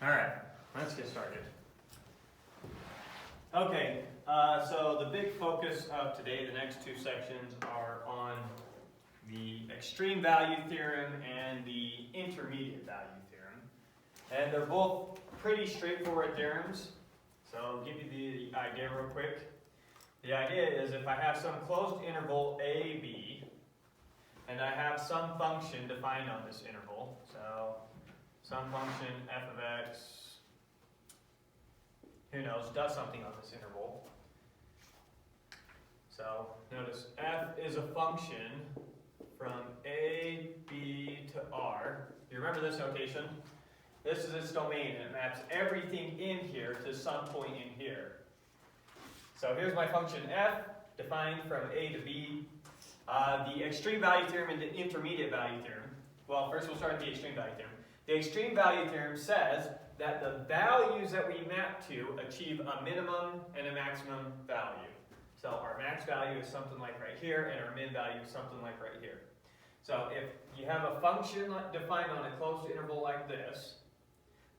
Alright, let's get started. Okay, so the big focus of today, the next two sections, are on the extreme value theorem and the intermediate value theorem. And they're both pretty straightforward theorems. So I'll give you the idea real quick. The idea is if I have some closed interval a, b, and I have some function defined on this interval, so some function f of x, who knows, does something on this interval. So notice f is a function from a, b to r. You remember this notation? This is its domain, and it maps everything in here to some point in here. So here's my function f, defined from a to b. The extreme value theorem and the intermediate value theorem. Well, first we'll start with the extreme value theorem. The extreme value theorem says that the values that we map to achieve a minimum and a maximum value. So our max value is something like right here, and our min value is something like right here. So if you have a function defined on a closed interval like this,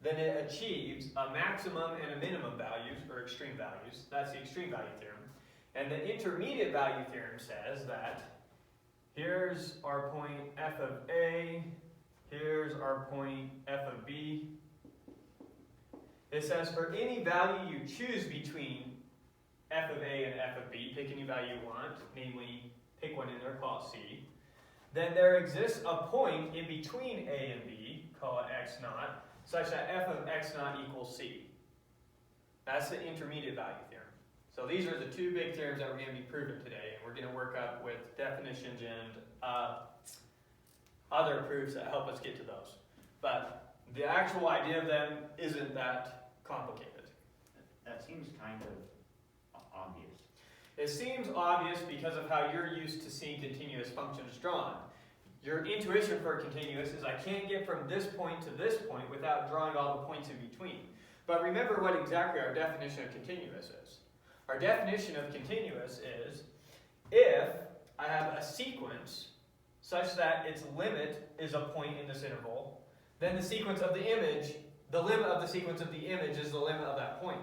then it achieves a maximum and a minimum values, or extreme values. That's the extreme value theorem. And the intermediate value theorem says that here's our point f of a, here's our point f of b. It says for any value you choose between f of a and f of b, pick any value you want, namely pick one in there, call it c, then there exists a point in between a and b, call it x naught, such that f of x naught equals c. That's the intermediate value theorem. So these are the two big theorems that we're going to be proving today, and we're going to work up with definitions and other proofs that help us get to those. But the actual idea of them isn't that complicated. That seems kind of obvious. It seems obvious because of how you're used to seeing continuous functions drawn. Your intuition for a continuous is I can't get from this point to this point without drawing all the points in between. But remember what exactly our definition of continuous is. Our definition of continuous is if I have a sequence such that its limit is a point in this interval, then the sequence of the image, the limit of the sequence of the image is the limit of that point.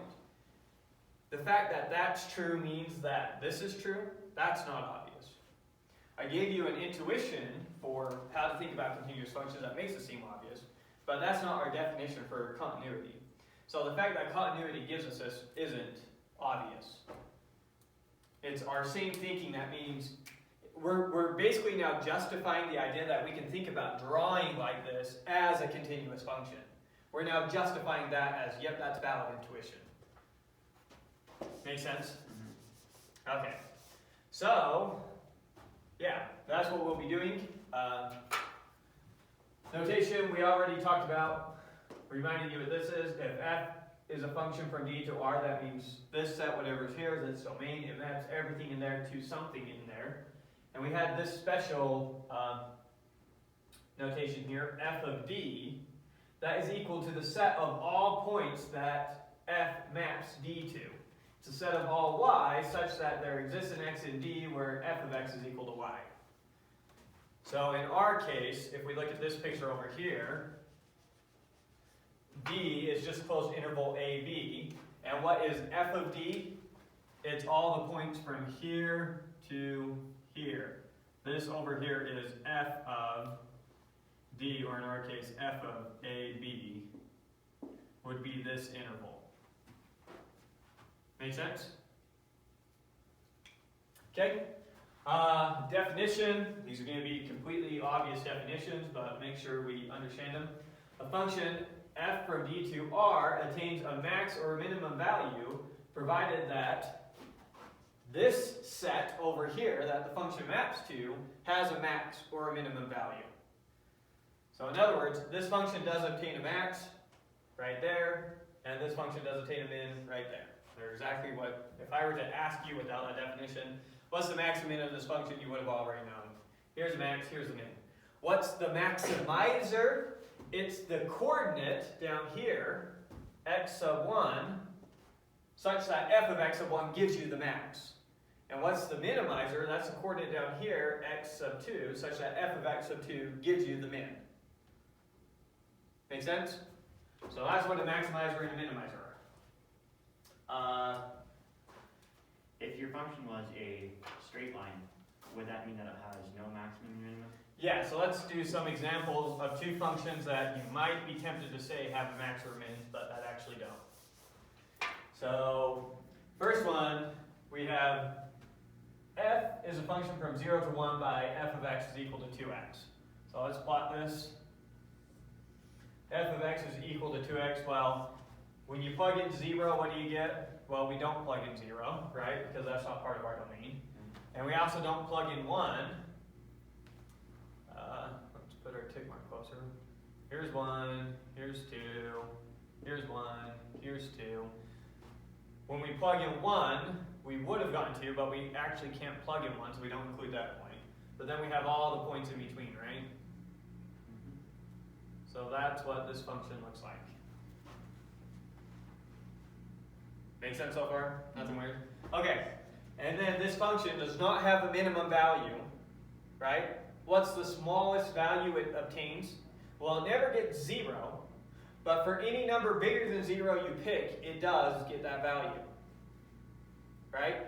The fact that that's true means that this is true, that's not obvious. I gave you an intuition for how to think about continuous functions that makes it seem obvious, but that's not our definition for continuity. So the fact that continuity gives us this isn't obvious. It's our same thinking that means we're basically now justifying the idea that we can think about drawing like this as a continuous function. We're now justifying that as, yep, that's valid intuition. Make sense? Mm-hmm. Okay. So, yeah, that's what we'll be doing. Notation we already talked about. Reminding you what this is. If f is a function from d to r, that means this set, whatever is here, is its domain. It maps everything in there to something in there. And we had this special notation here, f of d, that is equal to the set of all points that f maps d to. It's a set of all y such that there exists an x in d where f of x is equal to y. So in our case, if we look at this picture over here, d is just closed interval a, b. And what is f of d? It's all the points from here to here. This over here is f of d, or in our case, f of a, b, would be this interval. Make sense? Okay. Definition. These are going to be completely obvious definitions, but make sure we understand them. A function f from d to r attains a max or a minimum value, provided that this set over here that the function maps to has a max or a minimum value. So in other words, this function does obtain a max right there, and this function does obtain a min right there. They're exactly what, if I were to ask you without a definition, what's the max and min of this function, you would have already known. Here's the max, here's the min. What's the maximizer? It's the coordinate down here, x sub 1, such that f of x sub 1 gives you the max. And what's the minimizer? That's the coordinate down here, x sub 2, such that f of x sub 2 gives you the min. Make sense? So that's what a maximizer and a minimizer are. If your function was a straight line, would that mean that it has no maximum and minimum? Yeah, so let's do some examples of two functions that you might be tempted to say have a max or a min, but that actually don't. So, first one, we have f is a function from 0 to 1 by f of x is equal to 2x. So let's plot this. F of x is equal to 2x. Well, when you plug in 0, what do you get? Well, we don't plug in 0, right? Because that's not part of our domain. And we also don't plug in 1. Let's put our tick mark closer. Here's 1, here's 2, here's 1, here's 2. When we plug in 1, we would have gotten 2, but we actually can't plug in 1, so we don't include that point. But then we have all the points in between, right? So that's what this function looks like. Make sense so far? Nothing weird? Okay, and then this function does not have a minimum value, right? What's the smallest value it obtains? Well, it never gets 0, but for any number bigger than 0 you pick, it does get that value, right?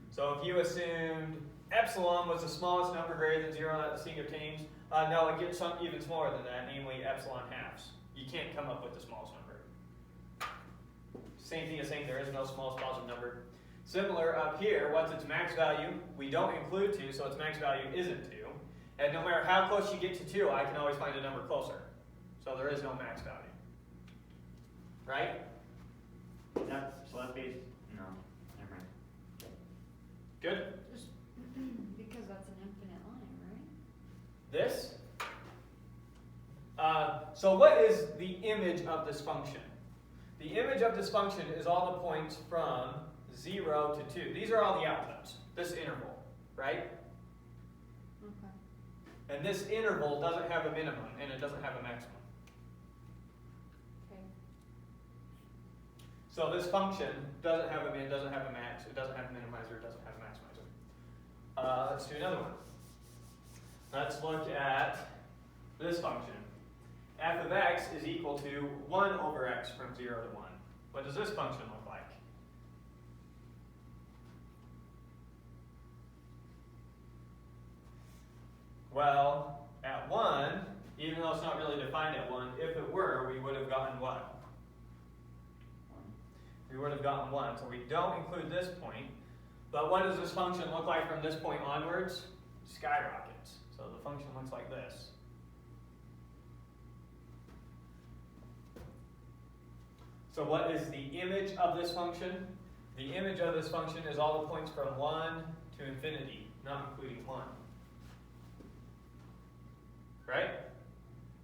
So if you assumed epsilon was the smallest number greater than 0 that the thing obtains, no, it gets something even smaller than that, namely epsilon halves. You can't come up with the smallest number. Same thing as saying there is no smallest positive number. Similar up here, what's its max value? We don't include 2, so its max value isn't 2. And no matter how close you get to 2, I can always find a number closer. So there is no max value. Right? So that's based, no, never mind. Good? Just because that's an infinite line, right? This? So what is the image of this function? The image of this function is all the points from 0 to 2. These are all the outputs, this interval, right? Okay. And this interval doesn't have a minimum, and it doesn't have a maximum. Okay. So this function doesn't have a min, doesn't have a max, it doesn't have a minimizer, it doesn't have a maximizer. Let's do another one. Let's look at this function. F of x is equal to 1 over x from 0 to 1. What does this function look like? Well, at 1, even though it's not really defined at 1, if it were, we would have gotten what? We would have gotten 1. So we don't include this point. But what does this function look like from this point onwards? Skyrockets. So the function looks like this. So what is the image of this function? The image of this function is all the points from 1 to infinity, not including 1. Right?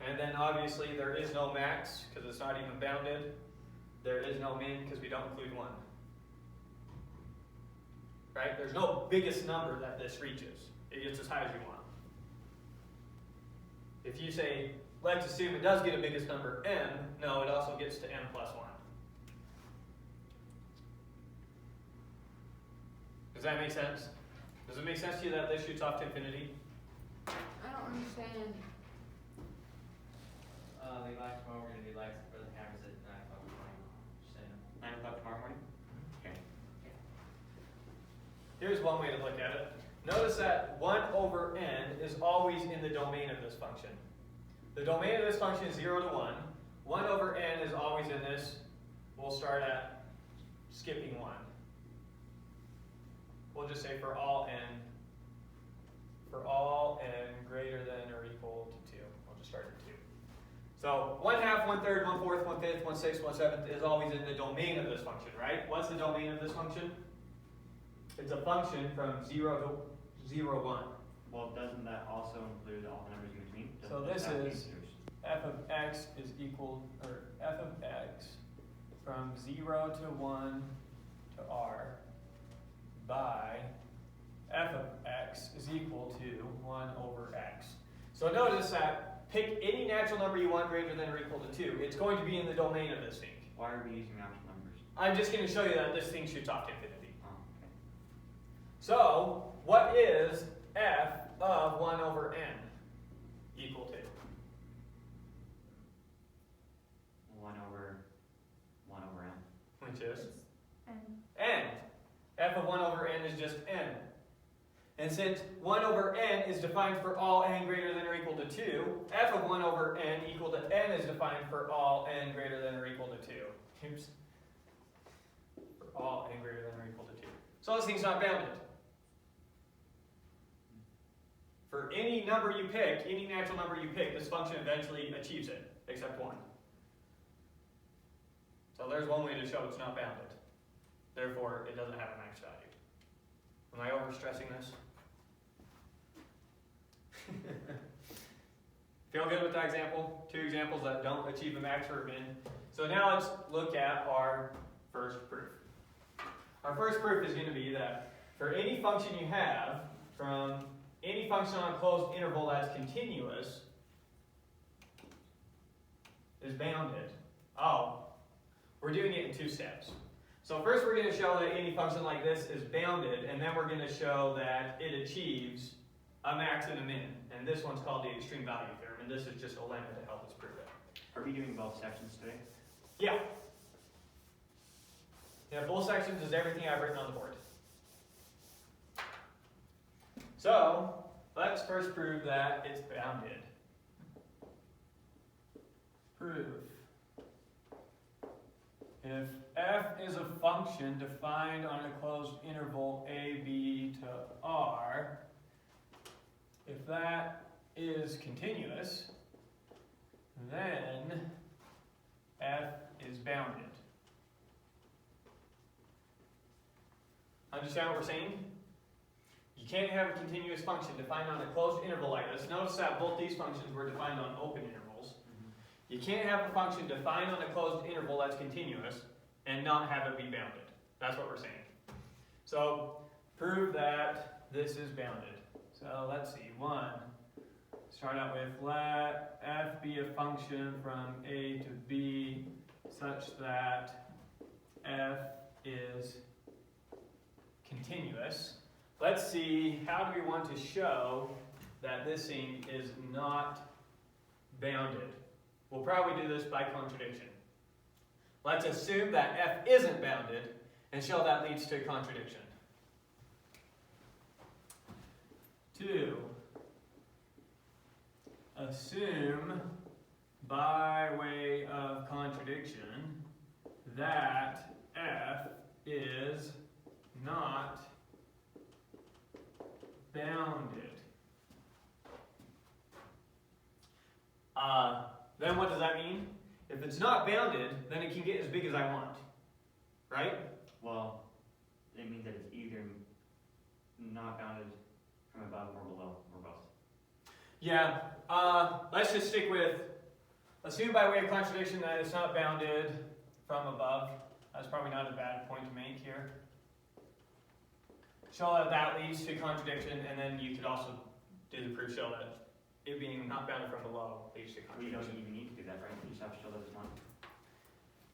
And then obviously there is no max because it's not even bounded. There is no min because we don't include 1. Right? There's no biggest number that this reaches. It gets as high as you want. If you say, let's assume it does get a biggest number, m, no, it also gets to m plus 1. Does that make sense? Does it make sense to you that this shoots off to infinity? I don't understand. Levi, tomorrow we're going to do lights for the cameras at 9 o'clock in the morning. Just saying. 9 o'clock tomorrow morning? Okay. Here's one way to look at it. Notice that 1 over n is always in the domain of this function. The domain of this function is 0 to 1. 1 over n is always in this. We'll start at skipping 1. We'll just say for all n greater than or equal to 2. We'll just start at 2. So 1/2, 1/3, 1/4, 1/5, 1/6, 1/7 is always in the domain of this function, right? What's the domain of this function? It's a function from 0 to 0, 1. Well, doesn't that also include all the numbers in between? So this is f of x is equal, or f of x from 0 to 1 to r by f of x is equal to 1 over x. So notice that pick any natural number you want greater than or equal to 2. It's going to be in the domain of this thing. Why are we using natural numbers? I'm just going to show you that this thing shoots off to infinity. Oh, okay. So, what is f of 1 over n equal to? which is It's n. n. F of 1 over n is just n. And since 1 over n is defined for all n greater than or equal to 2, f of 1 over n equal to n is defined for all n greater than or equal to 2. Oops. For all n greater than or equal to 2. So this thing's not bounded. For any number you pick, any natural number you pick, this function eventually achieves it, except 1. So there's one way to show it's not bounded. Therefore, it doesn't have a max value. Am I overstressing this? Feel good with that example? 2 examples that don't achieve a max or a min. So now let's look at our first proof. Our first proof is going to be that for any function you have, from any function on a closed interval that's continuous, is bounded. Oh, we're doing it in 2 steps. So first we're going to show that any function like this is bounded, and then we're going to show that it achieves a max and a min. And this one's called the extreme value theorem, and this is just a lemma to help us prove it. Are we doing both sections today? Yeah. Yeah, full sections is everything I've written on the board. So, let's first prove that it's bounded. Prove. If f is a function defined on a closed interval a, b to r, if that is continuous, then f is bounded. Understand what we're saying? You can't have a continuous function defined on a closed interval like this. Notice that both these functions were defined on open intervals. You can't have a function defined on a closed interval that's continuous and not have it be bounded. That's what we're saying. So, prove that this is bounded. So, let's see. 1. Start out with let f be a function from a to b such that f is continuous. Let's see, how do we want to show that this thing is not bounded? We'll probably do this by contradiction. Let's assume that f isn't bounded and show that leads to contradiction. 2. Assume, by way of contradiction, that f is not bounded. Then what does that mean? If it's not bounded, then it can get as big as I want. Right? Well, it means that it's either not bounded from above or below, or both. Yeah, let's just stick with, assume by way of contradiction that it's not bounded from above. That's probably not a bad point to make here. Show that that leads to contradiction, and then you could also do the proof show that it being not bounded from below leads to We don't contradiction. even need to do that, right? You just have to show that it's not.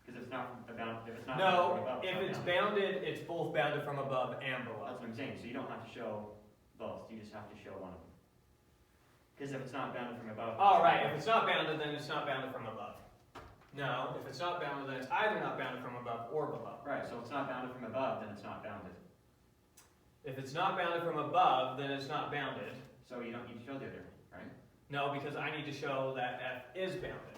Because if it's not bounded, if it's not bounded No, from above, if not it's bounded. bounded, it's both bounded from above and below. That's what I'm saying. So you don't have to show both. You just have to show one of them. Because if it's not bounded from above. Oh, right, if it's not bounded, then it's not bounded from above. No, if it's not bounded, then it's either not bounded from above or below. Right. So if it's not bounded from above, then it's not bounded. If it's not bounded from above, then it's not bounded. So you don't need to show the other, right? No, because I need to show that f is bounded.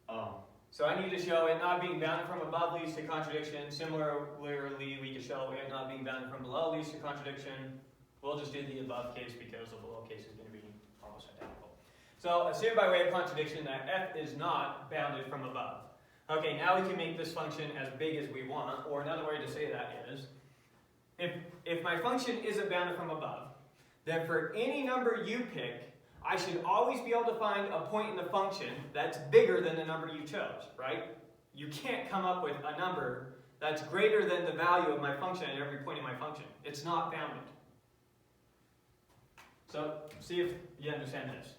Oh. So I need to show it not being bounded from above leads to contradiction. Similarly, we can show it not being bounded from below leads to contradiction. We'll just do the above case because the below case is going to be almost identical. So assume by way of contradiction that f is not bounded from above. Okay, now we can make this function as big as we want, or another way to say that is, if my function isn't bounded from above, then for any number you pick, I should always be able to find a point in the function that's bigger than the number you chose, right? You can't come up with a number that's greater than the value of my function at every point in my function. It's not bounded. So, see if you understand this.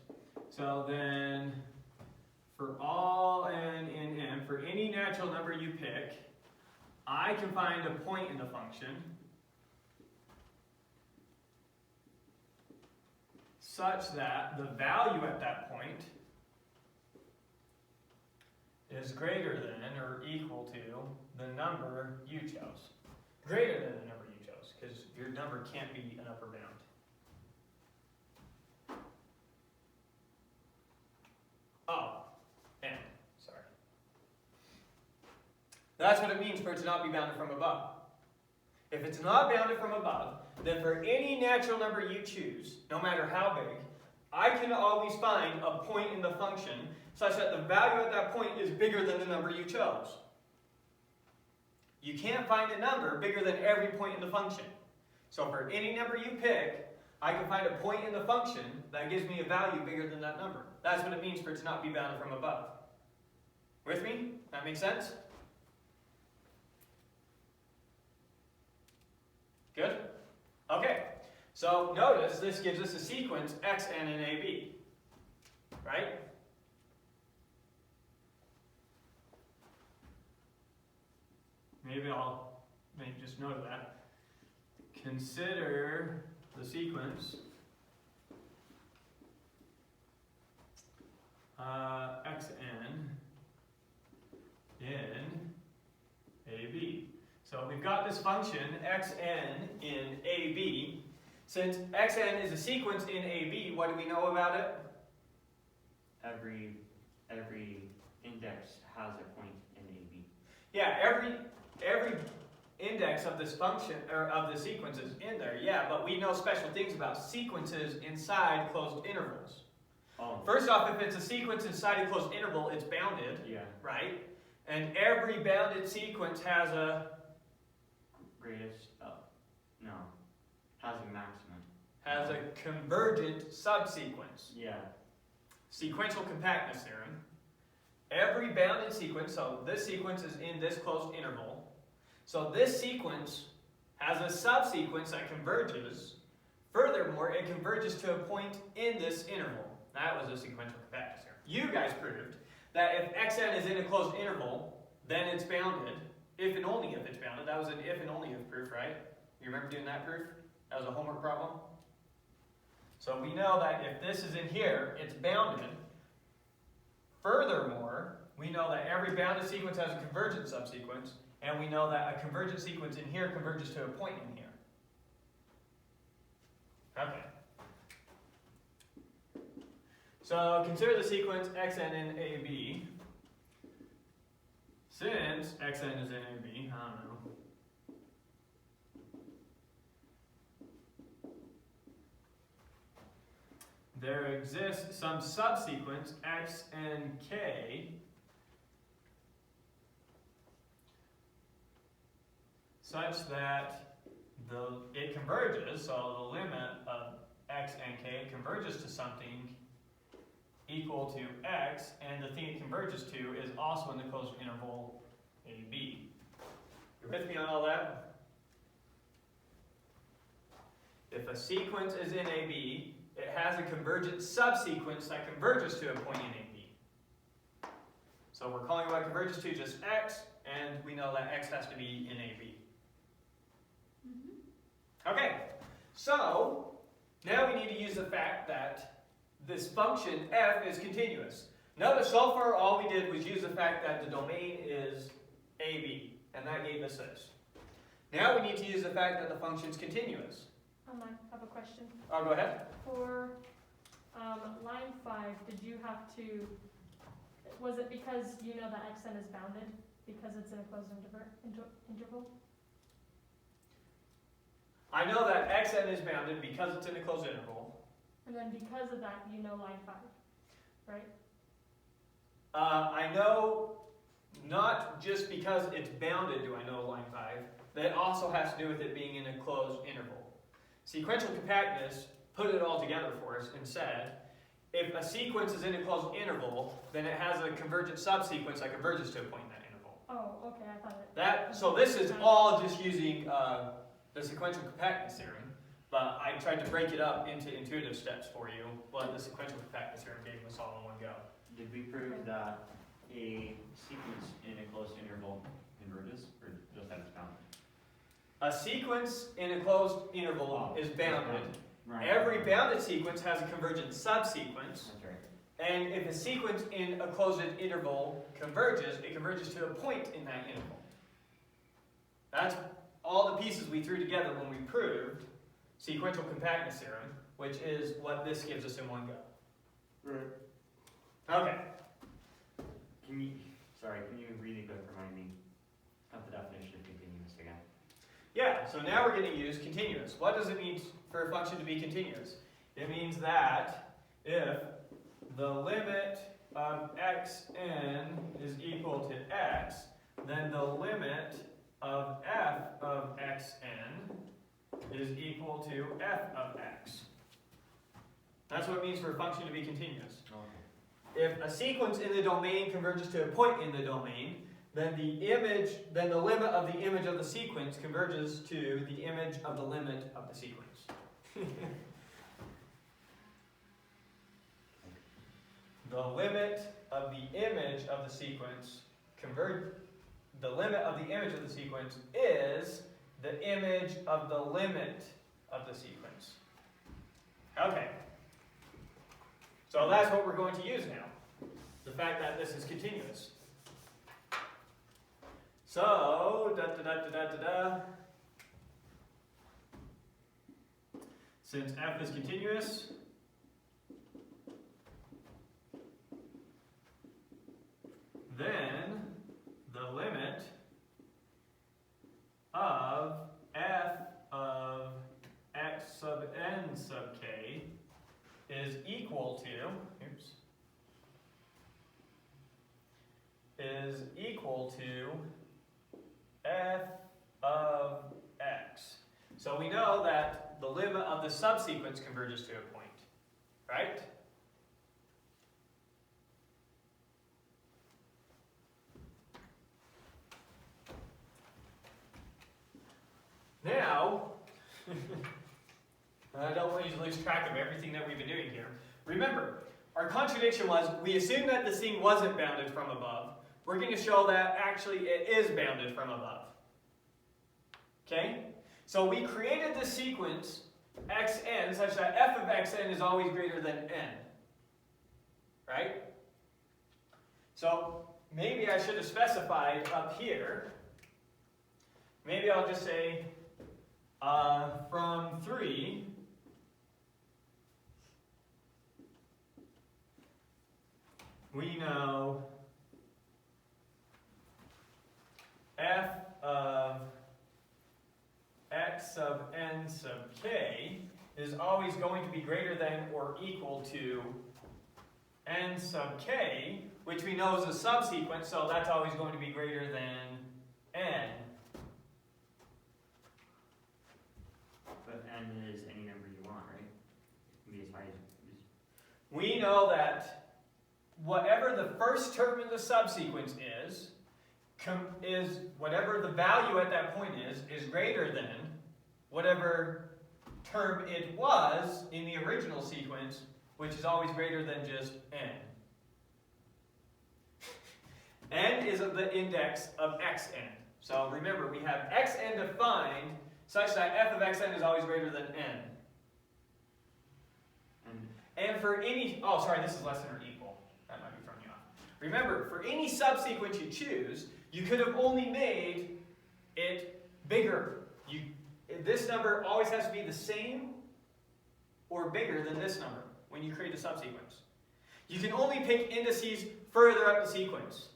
So then, for all n in m, for any natural number you pick, I can find a point in the function such that the value at that point is greater than or equal to the number you chose. Greater than the number you chose, because your number can't be an upper bound. Oh, and, sorry. That's what it means for it to not be bounded from above. If it's not bounded from above, then for any natural number you choose, no matter how big, I can always find a point in the function such that the value at that point is bigger than the number you chose. You can't find a number bigger than every point in the function. So for any number you pick, I can find a point in the function that gives me a value bigger than that number. That's what it means for it to not be bounded from above. With me? That makes sense? Good? Okay. So notice this gives us a sequence xn and ab. Right? Maybe I'll make just note of that. Consider the sequence xn in AB. So we've got this function xn in AB. Since xn is a sequence in AB, what do we know about it? Every index has a point in AB. Yeah, every index of this function, or of the sequence is in there, yeah, but we know special things about sequences inside closed intervals. Oh. First off, if it's a sequence inside a closed interval, it's bounded, Yeah. right? And every bounded sequence has a Greatest, no, has a maximum. convergent subsequence. Yeah. Sequential compactness theorem. Every bounded sequence, so this sequence is in this closed interval. So this sequence has a subsequence that converges. Furthermore, it converges to a point in this interval. That was a sequential compactness theorem. You guys proved that if xn is in a closed interval, then it's bounded. If and only if it's bounded. That was an if and only if proof, right? You remember doing that proof? That was a homework problem. So we know that if this is in here, it's bounded. Furthermore, we know that every bounded sequence has a convergent subsequence, and we know that a convergent sequence in here converges to a point in here. Okay. So consider the sequence xn in AB. Since xn is in AB, I don't know. There exists some subsequence x and k such that it converges, so the limit of x and k converges to something equal to x, and the thing it converges to is also in the closed interval AB. You with me on all that? If a sequence is in AB, it has a convergent subsequence that converges to a point in AB. So we're calling what it converges to just x, and we know that x has to be in AB. Okay, so now we need to use the fact that this function f is continuous. Notice so far all we did was use the fact that the domain is AB, and that gave us this. Now we need to use the fact that the function is continuous. I have a question. Oh, go ahead. For line 5, did you have to, was it because you know that xn is bounded because it's in a closed interval? I know that xn is bounded because it's in a closed interval. And then because of that, you know line 5, right? I know not just because it's bounded do I know line 5. That also has to do with it being in a closed interval. Sequential compactness put it all together for us and said, if a sequence is in a closed interval, then it has a convergent subsequence that converges to a point in that interval. Oh, okay, I thought it. So this is all just using the sequential compactness theorem, but I tried to break it up into intuitive steps for you, but the sequential compactness theorem gave us all in one go. Did we prove that a sequence in a closed interval converges, or just that it's bounded? A sequence in a closed interval is bounded. Right. Every bounded sequence has a convergent subsequence. That's right. And if a sequence in a closed interval converges, it converges to a point in that interval. That's all the pieces we threw together when we proved sequential compactness theorem, which is what this gives us in one go. Right. Okay. Can you really quick remind me of the definition of continuous again? Yeah, so now we're going to use continuous. What does it mean for a function to be continuous? It means that if the limit of xn is equal to x, then the limit of f of xn is equal to f of x. That's what it means for a function to be continuous. Okay. If a sequence in the domain converges to a point in the domain, then the limit of the image of the sequence converges to the image of the limit of the sequence. The limit of the image of the sequence the limit of the image of the sequence is the image of the limit of the sequence. Okay. So that's what we're going to use now. The fact that this is continuous. So, since f is continuous, then the limit of f of x sub n sub k is equal to, f of x. So we know that the limit of the subsequence converges to a point, right? Now, I don't want you to lose track of everything that we've been doing here. Remember, our contradiction was we assumed that this thing wasn't bounded from above. We're going to show that actually it is bounded from above. Okay? So we created this sequence xn such that f of xn is always greater than n. Right? So maybe I should have specified up here. Maybe I'll just say from 3 we know f of x sub n sub k is always going to be greater than or equal to n sub k, which we know is a subsequence, so that's always going to be greater than n. But n is any number you want, right? It can be as high as. We know that whatever the first term in the subsequence is whatever the value at that point is greater than whatever term it was in the original sequence, which is always greater than just n. N is the index of xn. So remember, we have xn defined such that f of xn is always greater than n. And for any, oh sorry, this is less than or equal. That might be throwing you off. Remember, for any subsequence you choose, you could have only made it bigger. This number always has to be the same or bigger than this number when you create a subsequence. You can only pick indices further up the sequence.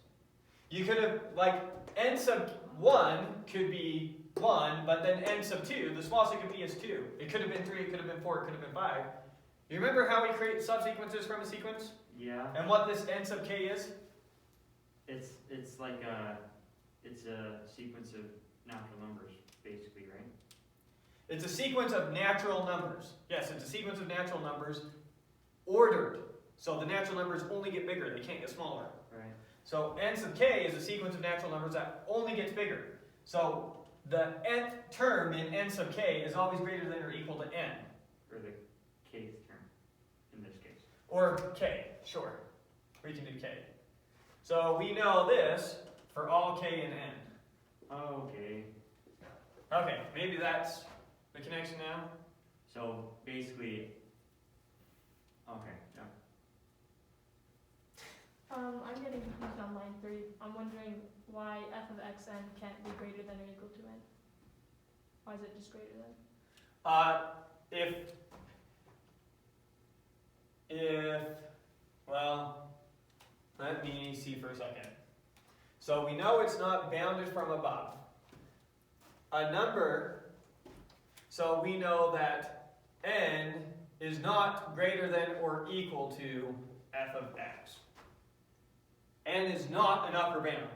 You could have, like, n sub 1 could be 1, but then n sub 2, the smallest it could be is 2. It could have been 3, it could have been 4, it could have been 5. You remember how we create subsequences from a sequence? Yeah. And what this n sub k is? It's like a sequence of natural numbers, basically, right? It's a sequence of natural numbers. Yes, it's a sequence of natural numbers ordered. So the natural numbers only get bigger, they can't get smaller. Right. So n sub k is a sequence of natural numbers that only gets bigger. So the nth term in n sub k is always greater than or equal to n. Or the kth term, in this case. Or k, sure. We can do k. So we know this for all k and n. Okay. Okay, maybe that's the connection now. So basically, okay, yeah. I'm getting confused on line 3. I'm wondering why f of xn can't be greater than or equal to n. Why is it just greater than? Well, let me see for a second. So we know it's not bounded from above. A number, so we know that n is not greater than or equal to f of x. N is not an upper bound.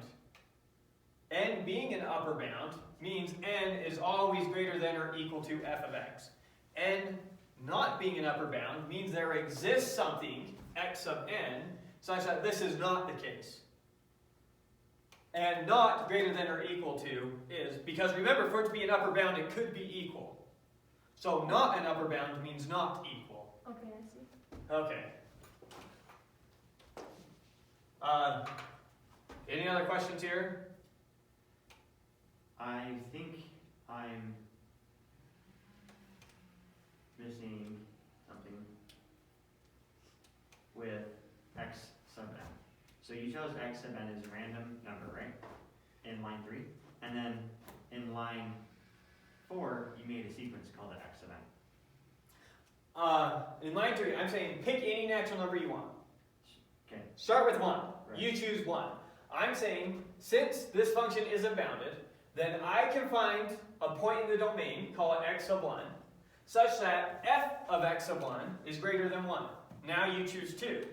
N being an upper bound means n is always greater than or equal to f of x. N not being an upper bound means there exists something, x sub n, such that this is not the case. And not greater than or equal to is, because remember, for it to be an upper bound, it could be equal. So not an upper bound means not equal. Okay, I see. Okay. Any other questions here? I think I'm missing something with x sub n. So you chose x sub n as a random number, right? In line 3. And then in line 4, you made a sequence called x sub n. In line 3, I'm saying pick any natural number you want. Okay. Start with 1. Right. You choose 1. I'm saying, since this function isn't bounded, then I can find a point in the domain, call it x sub 1, such that f of x sub 1 is greater than 1. Now you choose 2.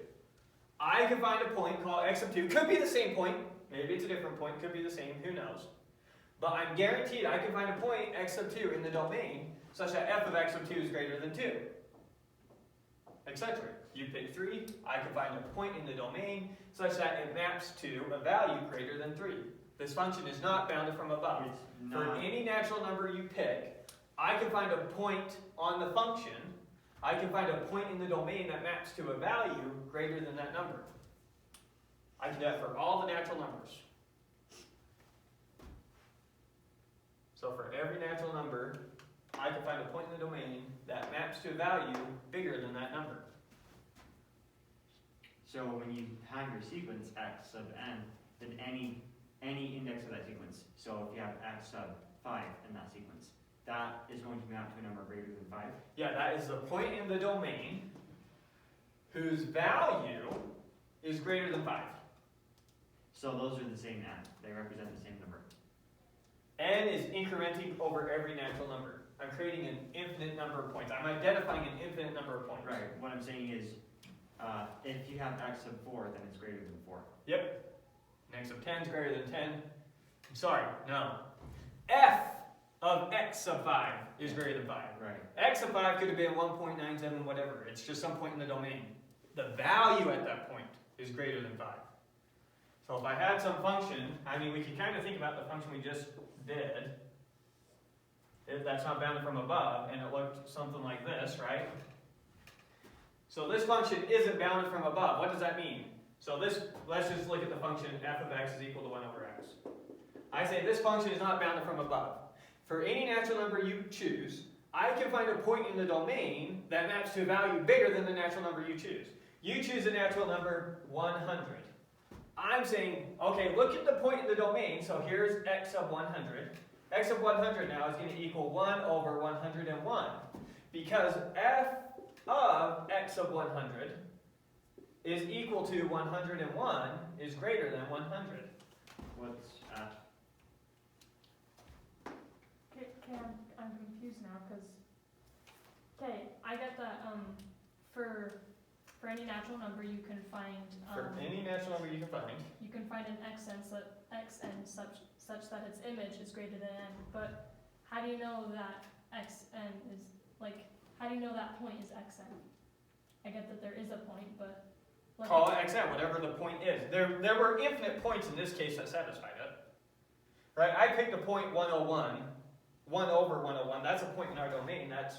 I can find a point, call it x sub 2. Could be the same point. Maybe it's a different point. Could be the same. Who knows? But I'm guaranteed I can find a point, x sub 2, in the domain, such that f of x sub 2 is greater than 2. Etc. You pick 3. I can find a point in the domain, such that it maps to a value greater than 3. This function is not bounded from above. It's For not. any natural number you pick, I can find a point on the function. I can find a point in the domain that maps to a value greater than that number. I can do that for all the natural numbers. So for every natural number, I can find a point in the domain that maps to a value bigger than that number. So when you have your sequence x sub n, then any index of that sequence, so if you have x sub 5 in that sequence, that is going to map to a number greater than 5. Yeah, that is the point in the domain whose value is greater than 5. So those are the same n. They represent the same number. N is incrementing over every natural number. I'm creating an infinite number of points. I'm identifying an infinite number of points. Right. What I'm saying is, if you have x sub 4, then it's greater than 4. Yep. And x sub 10 is greater than 10. I'm sorry, no. F of x sub 5 is greater than 5. Right. X sub 5 could have been 1.97, whatever. It's just some point in the domain. The value at that point is greater than 5. So if I had some function, I mean, we can kind of think about the function we just did. That's not bounded from above, and it looked something like this, right? So this function isn't bounded from above. What does that mean? So this, let's just look at the function f of x is equal to 1 over x. I say this function is not bounded from above. For any natural number you choose, I can find a point in the domain that maps to a value bigger than the natural number you choose. You choose a natural number 100. I'm saying, okay, look at the point in the domain. So here's x sub 100. X sub 100 now is going to equal 1 over 101. Because f of x sub 100 is equal to 101 is greater than 100. What's f? Okay, I'm confused now because. Okay, I get that. For any natural number, you can find. For any natural number you can find. You can find an xn such that its image is greater than n. But how do you know that xn is like? How do you know that point is xn? I get that there is a point, but. Like, Call it xn, whatever the point is. There were infinite points in this case that satisfied it. Right? I picked a point 101. 1 over 101. That's a point in our domain. That's,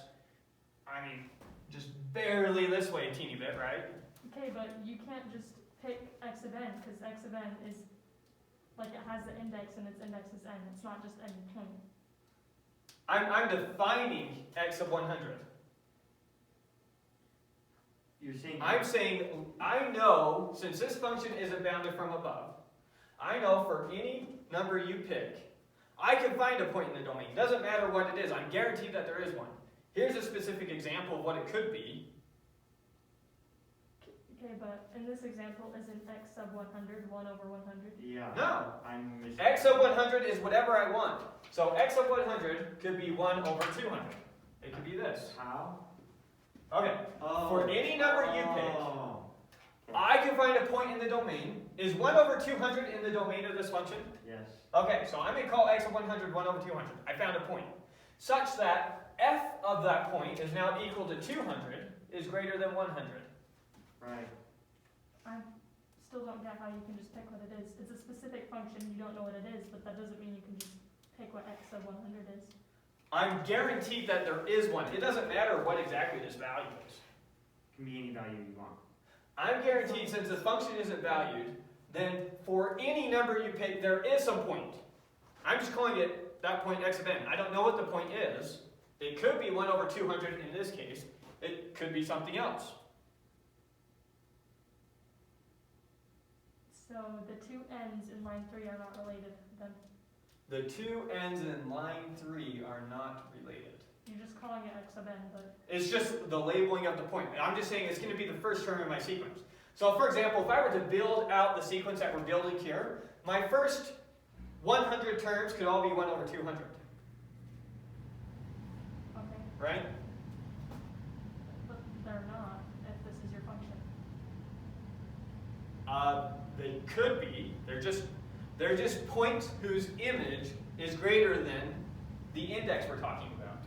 I mean, just barely this way a teeny bit, right? Okay, but you can't just pick x of n because x of n is like it has the index and its index is n. It's not just any point. I'm defining x of 100. You're saying. I'm saying, I know, since this function isn't bounded from above, I know for any number you pick, I can find a point in the domain. Doesn't matter what it is, I'm guaranteed that there is one. Here's a specific example of what it could be. Okay, but in this example, isn't x sub 100 1 over 100? Yeah. No. I'm missing. X of 100 is whatever I want. So x of 100 could be 1 over 200. It could be this. How? Okay, Oh. for any number you pick, Oh. I can find a point in the domain. Is 1 over 200 in the domain of this function? Yes. Okay, so I'm going to call x of 100 1 over 200. I found a point. Such that f of that point is now equal to 200 is greater than 100. Right. I still don't get how you can just pick what it is. It's a specific function, you don't know what it is, but that doesn't mean you can just pick what x sub 100 is. I'm guaranteed that there is one. It doesn't matter what exactly this value is. Can be any value you want. I'm guaranteed since the function isn't valued, then for any number you pick, there is some point. I'm just calling it that point x of n. I don't know what the point is. It could be 1 over 200 in this case. It could be something else. So the two n's in line 3 are not related then. The two n's in line 3 are not related. You're just calling it x sub n, but It's just the labeling of the point. I'm just saying it's going to be the first term in my sequence. So for example, if I were to build out the sequence that we're building here, my first 100 terms could all be 1 over 200, okay. right? But they're not if this is your function. They could be. They're just points whose image is greater than the index we're talking about.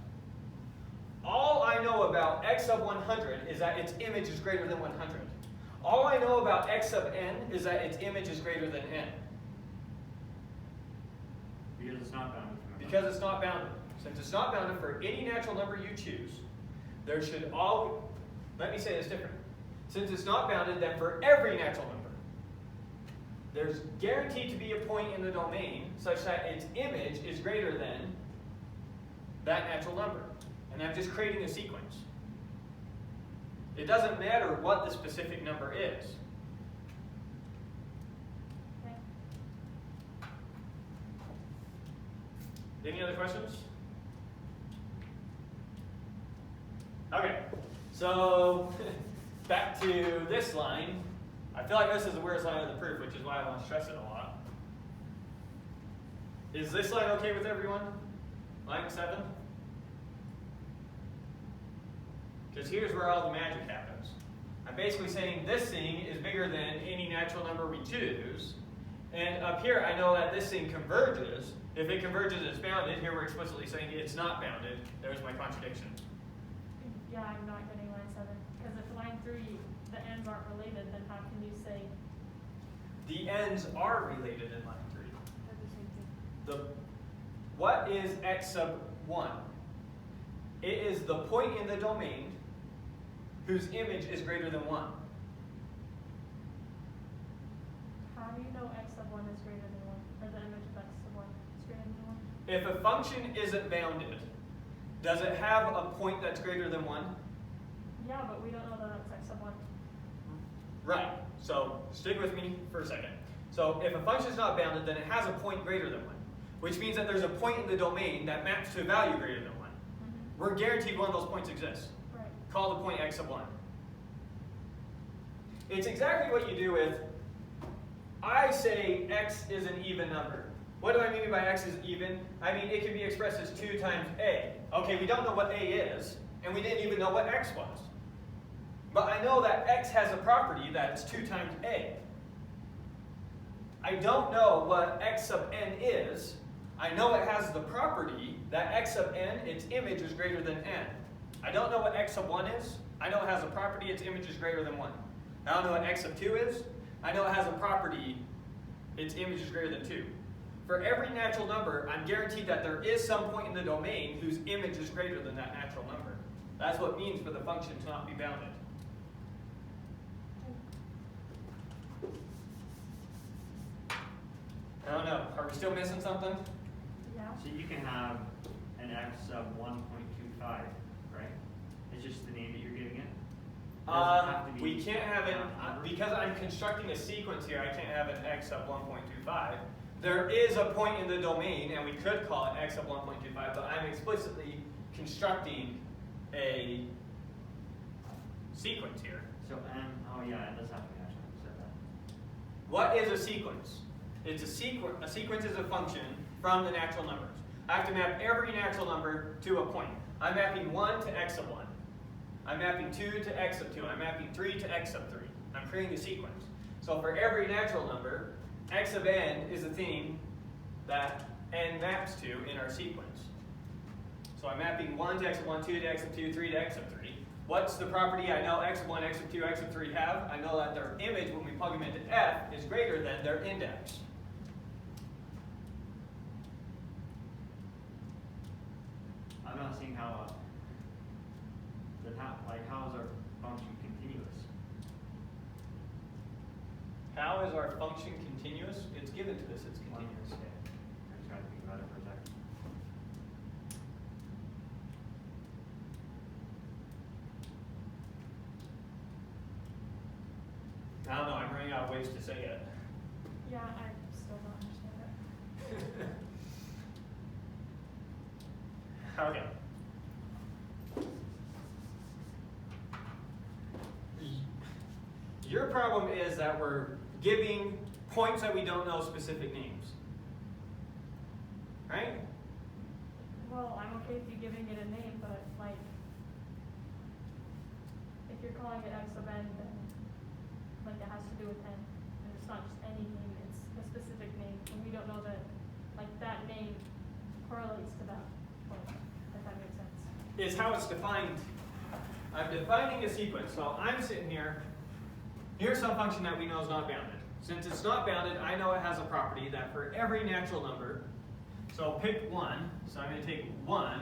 All I know about x sub 100 is that its image is greater than 100. All I know about x sub n is that its image is greater than n. Because it's not bounded from above. Because it's not bounded. Since it's not bounded for any natural number you choose, there should let me say this different. Since it's not bounded, then for every natural number, there's guaranteed to be a point in the domain such that its image is greater than that natural number. And I'm just creating a sequence. It doesn't matter what the specific number is. Okay. Any other questions? Okay, so back to this line. I feel like this is the weirdest line of the proof, which is why I want to stress it a lot. Is this line okay with everyone? Line 7? Because here's where all the magic happens. I'm basically saying this thing is bigger than any natural number we choose. And up here, I know that this thing converges. If it converges, it's bounded. Here we're explicitly saying it's not bounded. There's my contradiction. Yeah, I'm not getting line 7. Because if line 3, the n's aren't related, then how can you say The n's are related in line 3. They're the same thing. What is x sub 1? It is the point in the domain whose image is greater than 1. how do you know x sub 1 is greater than 1? Or the image of x sub 1 is greater than 1? If a function isn't bounded, does it have a point that's greater than 1? Yeah, but we don't know that that's x sub 1. Right. So stick with me for a second. So if a function is not bounded, then it has a point greater than 1, which means that there's a point in the domain that maps to a value greater than 1. We're guaranteed one of those points exists. Right. Call the point x sub 1. It's exactly what you do with, I say x is an even number. What do I mean by x is even? I mean it can be expressed as 2 times a. Okay, we don't know what a is, and we didn't even know what x was. But I know that x has a property that it's 2 times a. I don't know what x sub n is. I know it has the property that x sub n, its image is greater than n. I don't know what x sub 1 is. I know it has a property, its image is greater than 1. I don't know what x sub 2 is. I know it has a property, its image is greater than 2. For every natural number, I'm guaranteed that there is some point in the domain whose image is greater than that natural number. That's what it means for the function to not be bounded. I don't know. Are we still missing something? Yeah. So you can have an x sub 1.25, right? It's just the name that you're giving it. Does it have to be We can't have it, number? because I'm constructing a sequence here, I can't have an x of 1.25. There is a point in the domain, and we could call it x of 1.25, but I'm explicitly constructing a sequence here. So n, oh yeah, it does have to be actually, you said that. What is a sequence? It's a sequence. A sequence is a function from the natural numbers. I have to map every natural number to a point. I'm mapping 1 to x of 1. I'm mapping 2 to x of 2. I'm mapping 3 to x of 3. I'm creating a sequence. So for every natural number, x of n is the thing that n maps to in our sequence. So I'm mapping 1 to x of 1, 2 to x of 2, 3 to x of 3. What's the property I know x of 1, x of 2, x of 3 have? I know that their image, when we plug them into f, is greater than their index. I'm not seeing how, how is our function continuous? How is our function continuous? It's given to us, it's continuous. Okay. I'm just trying to think about it for a second. I don't know, I'm running out of ways to say it. Yeah, I still don't understand it. Okay. Your problem is that we're giving points that we don't know specific names. Right? Well, I'm okay with you giving it a name, but like, if you're calling it x of n, then like it has to do with n. And it's not just any name, it's a specific name, and we don't know that like that name correlates to that point, if that makes sense. Is how it's defined. I'm defining a sequence. So I'm sitting here. Here's some function that we know is not bounded. Since it's not bounded, I know it has a property that for every natural number, so pick 1. So I'm going to take 1.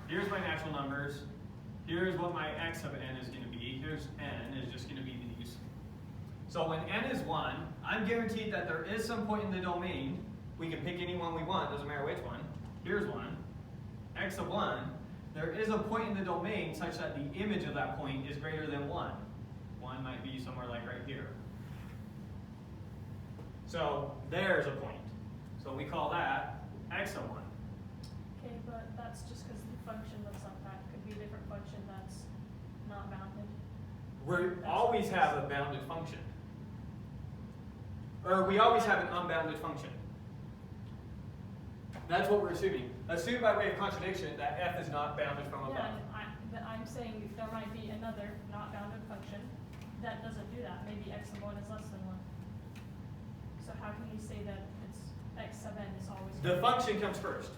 Here's my natural numbers. Here's what my x of n is going to be. Here's n is just going to be these. So when n is 1, I'm guaranteed that there is some point in the domain. We can pick any one we want, doesn't matter which one. Here's 1. X of 1. There is a point in the domain such that the image of that point is greater than 1. 1 might be somewhere like right here. So there's a point. So we call that x of 1. Okay, but that's just because the function looks like that. Could be a different function that's not bounded. We always have a bounded function. Or we always have an unbounded function. That's what we're assuming. Assume by way of contradiction that f is not bounded from above. Yeah, but I'm saying there might be another not bounded function that doesn't do that. Maybe x of 1 is less than 1. So how can you say that it's x sub n is always The function comes first.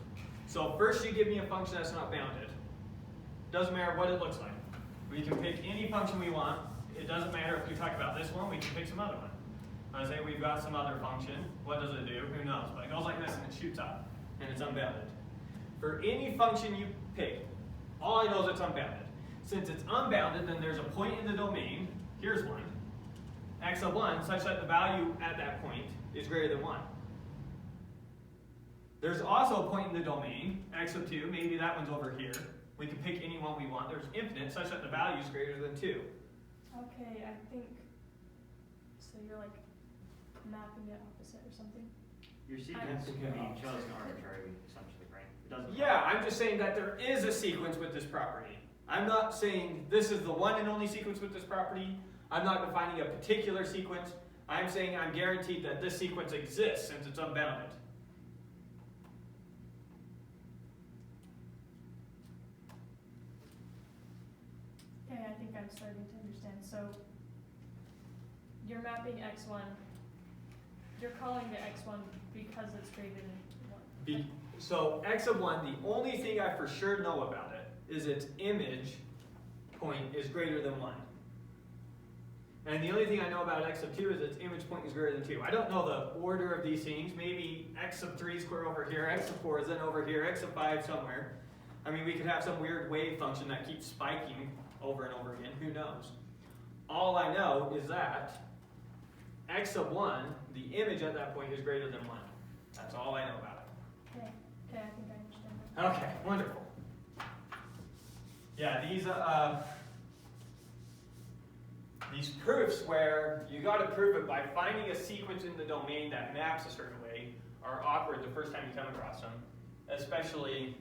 So first you give me a function that's not bounded. Doesn't matter what it looks like. We can pick any function we want. It doesn't matter if we talk about this one, we can pick some other one. I say we've got some other function. What does it do? Who knows? But it goes like this and it shoots up. And it's unbounded. For any function you pick, all I know is it's unbounded. Since it's unbounded, then there's a point in the domain. Here's one. X of 1, such that the value at that point is greater than 1. There's also a point in the domain, x of 2, maybe that one's over here. We can pick any one we want. There's infinite, such that the value is greater than 2. Okay, I think so. You're like mapping it opposite or something. Your sequence can be chosen arbitrarily, essentially, right? It doesn't. Yeah, I'm just saying that there is a sequence with this property. I'm not saying this is the one and only sequence with this property. I'm not defining a particular sequence. I'm saying I'm guaranteed that this sequence exists since it's unbounded. Okay, I think I'm starting to understand. So you're mapping x1. You're calling the x1 because it's greater than 1. So x of 1, the only thing I for sure know about it is its image point is greater than 1. And the only thing I know about x of 2 is its image point is greater than 2. I don't know the order of these things. Maybe x of 3 square over here, x of 4 is then over here, x of 5 somewhere. I mean, we could have some weird wave function that keeps spiking over and over again. Who knows? All I know is that x of 1, the image at that point is greater than 1. That's all I know about it. Okay, I think I understand that. Okay, wonderful. Yeah, these, these proofs where you got to prove it by finding a sequence in the domain that maps a certain way are awkward the first time you come across them, especially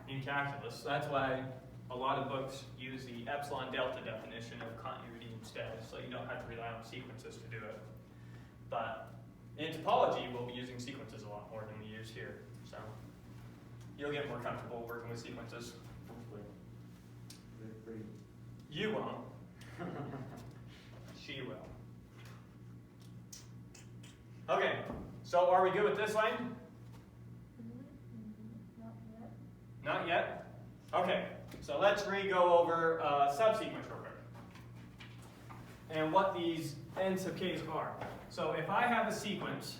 in calculus. That's why a lot of books use the epsilon delta definition of continuity instead, so you don't have to rely on sequences to do it. But in topology, we'll be using sequences a lot more than we use here, so you'll get more comfortable working with sequences. Hopefully. They're pretty. You won't. She will. Okay, so are we good with this line? Not yet. Not yet? Okay, so let's re-go over subsequence real quick. And what these n sub k's are. So if I have a sequence,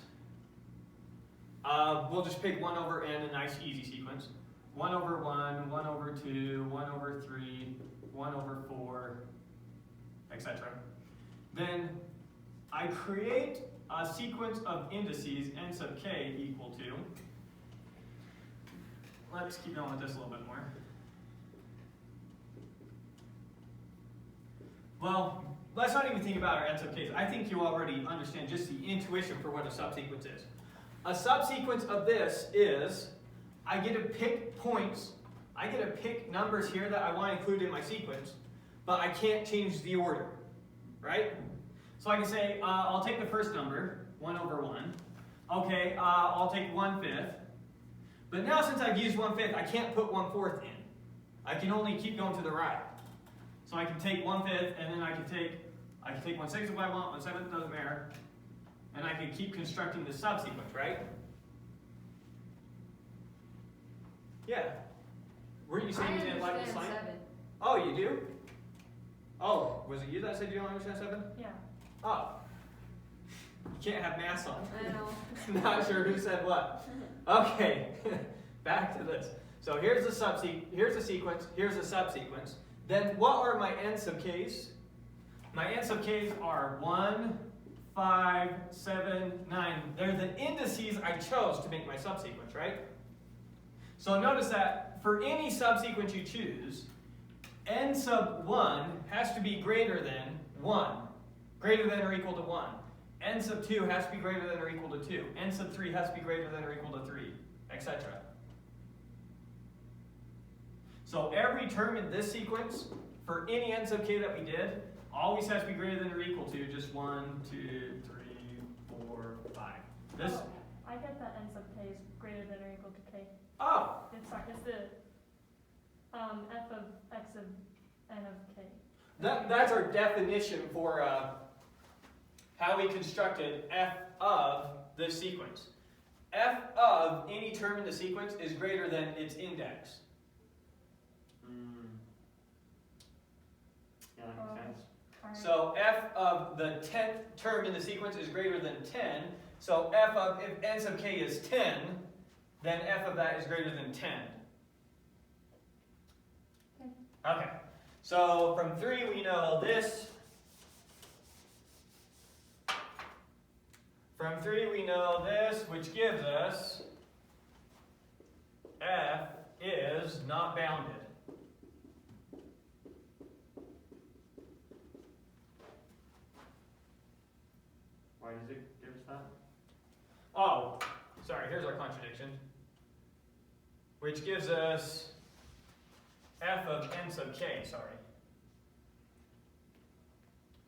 we'll just pick 1 over n, a nice easy sequence. 1 over 1, 1 over 2, 1 over 3, 1 over 4, etc. Then I create a sequence of indices n sub k equal to, let's keep going with this a little bit more. Well, let's not even think about our n sub k's. I think you already understand just the intuition for what a subsequence is. A subsequence of this is, I get to pick points, I get to pick numbers here that I want to include in my sequence, but I can't change the order, right? So I can say, I'll take the first number, 1 over 1. Okay, I'll take 1/5. But now since I've used 1/5, I can't put 1/4 in. I can only keep going to the right. So I can take 1/5, and then I can take 1/6 if I want, 1/7 doesn't matter. And I can keep constructing the subsequence, right? Yeah. Weren't you saying you didn't like this line? I understand 7. Oh, you do? Oh, was it you that said you don't understand 7? Yeah. Oh. You can't have math on. I know. Not sure who said what. Okay, back to this. So here's a sequence, here's a subsequence. Then what are my n sub k's? My n sub k's are 1, 5, 7, 9. They're the indices I chose to make my subsequence, right? So notice that for any subsequence you choose, n sub 1 has to be greater than 1. Greater than or equal to 1. N sub 2 has to be greater than or equal to 2. N sub 3 has to be greater than or equal to 3, etc. So every term in this sequence, for any n sub k that we did, always has to be greater than or equal to just 1, 2, 3, 4, 5. This. Oh, I get that n sub k is greater than or equal to k. Oh, It's the f of x of n of k. that's our definition for how we constructed f of this sequence. F of any term in the sequence is greater than its index. Yeah, that makes sense. Alright. So f of the 10th term in the sequence is greater than 10. So f of, if n sub k is 10, then f of that is greater than 10. Okay. So from 3 we know this. From 3 we know this, which gives us f is not bounded. Why does it give us that? Oh, sorry, here's our contradiction. Which gives us f of n sub k, sorry.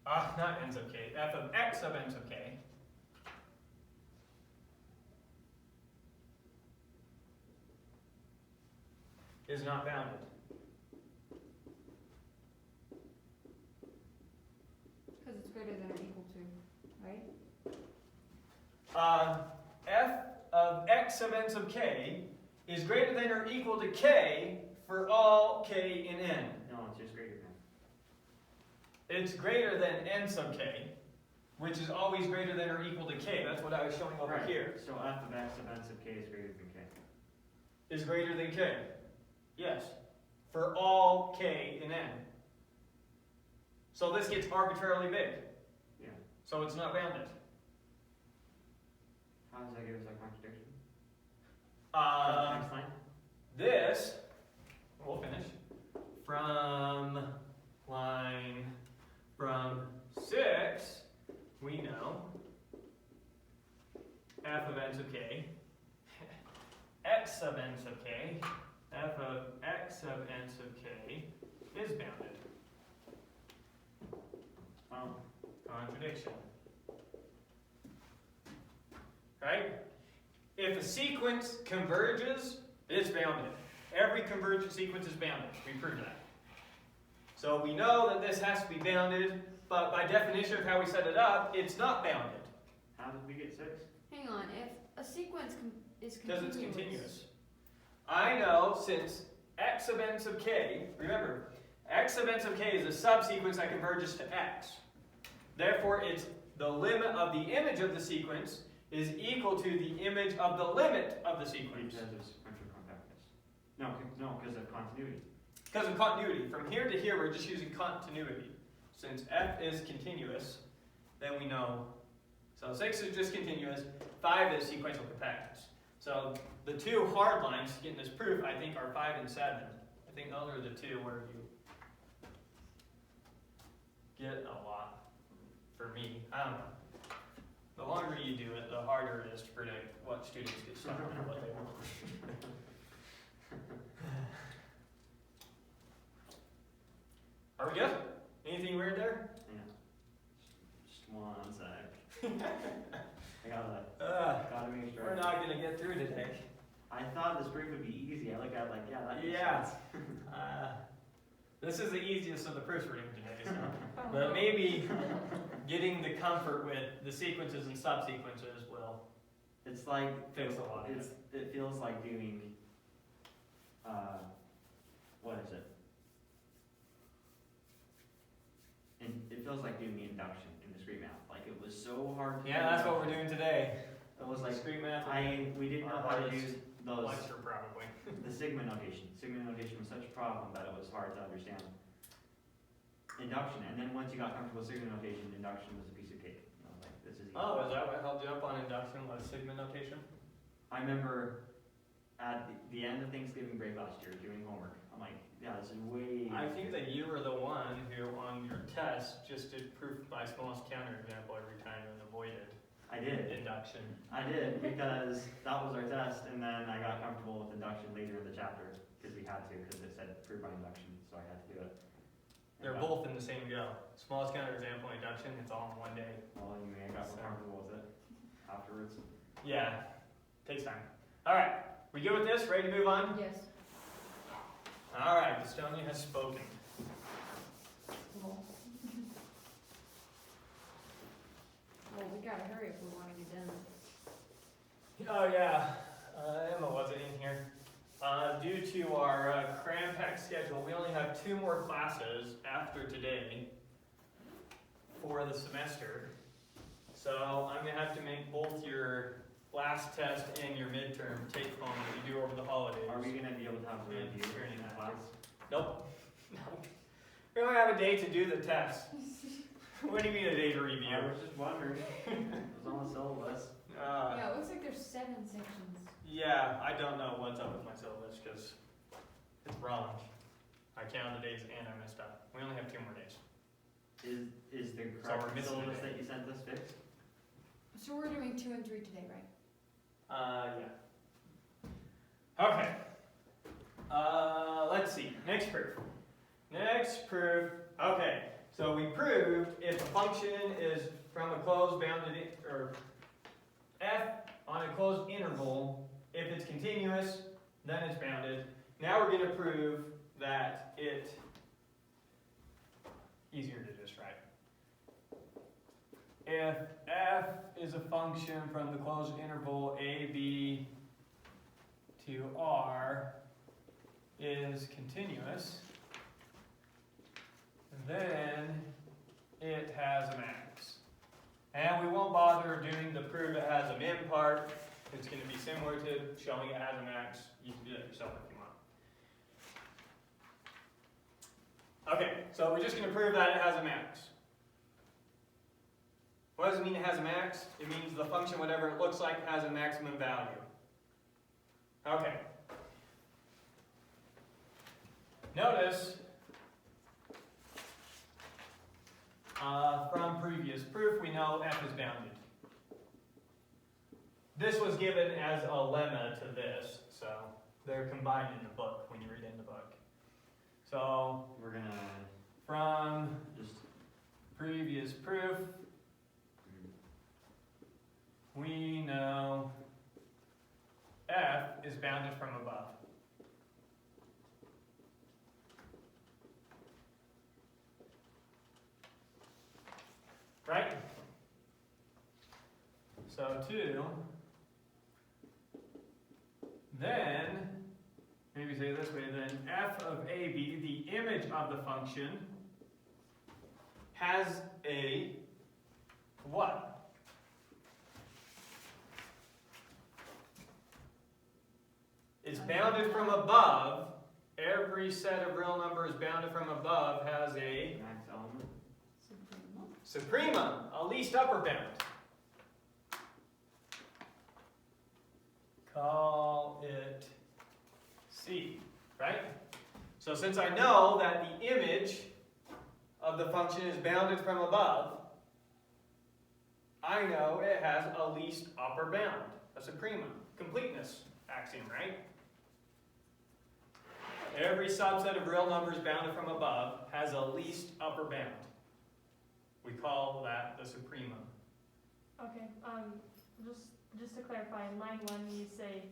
Not n sub k, f of x sub n sub k. Is not bounded. Because it's greater than or equal to, right? F of x sub n sub k is greater than or equal to k for all k in n. No, it's just greater than. It's greater than n sub k, which is always greater than or equal to k. That's what I was showing over Right. here. So f of x of n sub k is greater than k. Is greater than k. Yes. For all k in n. So this gets arbitrarily big. Yeah. So it's not bounded. How does that give us a contradiction? Next line. This, we'll finish, from line from 6, we know f of n sub k, x sub n sub k, f of x sub n sub k is bounded. Oh, Contradiction. Right? If a sequence converges, it's bounded. Every convergent sequence is bounded. We proved that. So we know that this has to be bounded, but by definition of how we set it up, it's not bounded. how did we get 6? Hang on, if a sequence is Because continuous. it's continuous. I know since x sub n sub k, remember, x sub n sub k is a subsequence that converges to x. Therefore, it's the limit of the image of the sequence is equal to the image of the limit of the sequence. Because of sequential compactness. No, because of continuity. Because of continuity. From here to here, we're just using continuity. Since f is continuous, then we know. So 6 is just continuous, 5 is sequential compactness. So the two hard lines to get this proof, I think, are 5 and 7. I think those are the two where you get a lot. For me, I don't know. The longer you do it, the harder it is to predict what students get stuck on and what they won't. Are we good? Anything weird there? Yeah. Just one sec. I gotta make sure. We're not gonna get through today. I thought this proof would be easy. I look at it like, yeah, that makes Yeah. sense. This is the easiest of the proofs we're doing today, so. But maybe getting the comfort with the sequences and subsequences will. It's like, Fix a lot of it feels like doing, what is it? And it feels like doing induction in discrete math. Like it was so hard to Yeah, that's what we're doing today. It was like, Discrete math. we didn't know how to use those, Lecture probably. the sigma notation. Sigma notation was such a problem that it was hard to understand. Induction, and then once you got comfortable with sigma notation, induction was a piece of cake. I was like, this is easy. Oh, is that what held you up on induction, was sigma notation? I remember at the end of Thanksgiving break last year doing homework. I'm like, yeah, this is way. I think that you were the one who, on your test, just did proof by smallest counterexample every time and avoided I did. induction. I did because that was our test, and then I got comfortable with induction later in the chapter because we had to, because it said prove by induction, so I had to do it. They're both in the same go. Smallest counterexample, induction, it's all in one day. Well, anyway, I got more comfortable with it afterwards. Yeah, takes time. All right, we good with this? Ready to move on? Yes. All right, Estonia has spoken. Well, we gotta hurry if we wanna get done. Oh yeah, Emma wasn't in here. Due to our cram-packed schedule, we only have 2 more classes after today for the semester. So I'm gonna have to make both your last test and your midterm take home that you do over the holidays. Are we gonna be able to have a Yeah, review in that class? Nope. Nope. We don't have a day to do the test. What do you mean a day to review? I was just wondering. It was on the syllabus. Yeah, it looks like there's 7 sections. Yeah, I don't know what's up with my syllabus because it's wrong. I counted the days and I messed up. We only have 2 more days. Is the So we're correct missing a syllabus day. that you sent us fixed? So we're doing 2 and 3 today, right? Yeah. Okay. Let's see. Next proof. Next proof. Okay. So we proved if a function is from a closed bounded or f on a closed interval, if it's continuous, then it's bounded. Now we're going to prove that it easier to just write. If f is a function from the closed interval a, b to r is continuous, then it has a max. And we won't bother doing the prove it has a min part. It's going to be similar to showing it has a max. You can do that yourself if you want. Okay, so we're just going to prove that it has a max. What does it mean it has a max? It means the function, whatever it looks like, has a maximum value. Okay. from previous proof, we know f is bounded. This was given as a lemma to this, so they're combined in the book when you read in the book. So We're gonna from just, previous proof, we know f is bounded from above. Right? So 2, then, maybe say it this way, then f of AB, the image of the function, has a what? It's bounded from above. Every set of real numbers bounded from above has a max element. supremum, a least upper bound. Call it C, right? So since I know that the image of the function is bounded from above, I know it has a least upper bound, a supremum, completeness axiom, right? Every subset of real numbers bounded from above has a least upper bound. We call that the supremum. Okay, just to clarify, in line 1 you say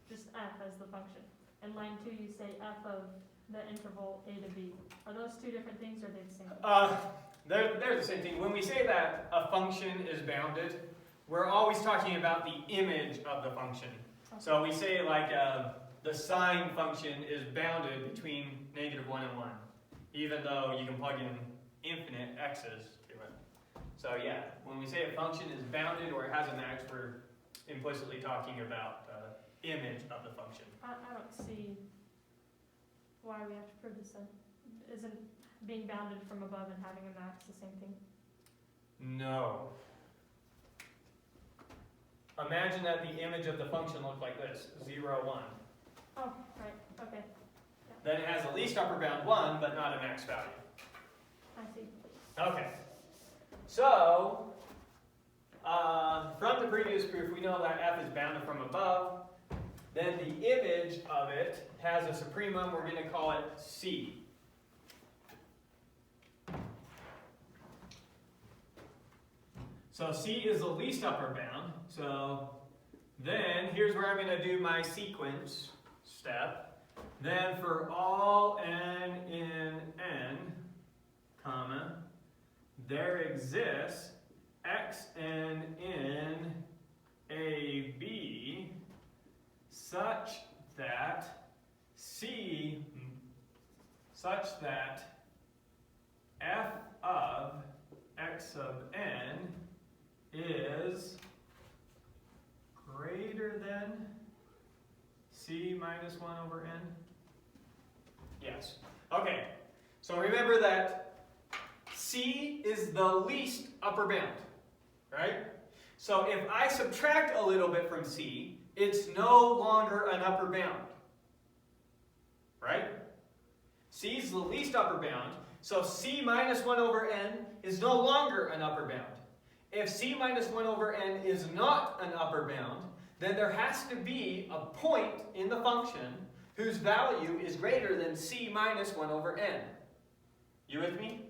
just f as the function. In line 2 you say f of the interval a to b. Are those two different things or are they the same? They're the same thing. When we say that a function is bounded, we're always talking about the image of the function. So we say like the sine function is bounded between -1 and 1, even though you can plug in infinite x's to it. So yeah, when we say a function is bounded or it has a max, we're implicitly talking about the image of the function. I don't see why we have to prove this then. Isn't being bounded from above and having a max the same thing? No. Imagine that the image of the function looked like this, 0, 1. Oh, right, okay, Then it has a least upper bound 1, but not a max value. I see. Okay. So, from the previous proof, we know that f is bounded from above. Then the image of it has a supremum. We're going to call it C. So C is the least upper bound. So then here's where I'm going to do my sequence step. Then for all n in n, comma, there exists xn in AB such that f of x sub n is greater than c minus 1 over n? Yes. Okay. So remember that c is the least upper bound, right? So if I subtract a little bit from c, it's no longer an upper bound, right? C is the least upper bound, so c minus 1 over n is no longer an upper bound. If c minus 1 over n is not an upper bound, then there has to be a point in the function whose value is greater than c minus 1 over n. You with me?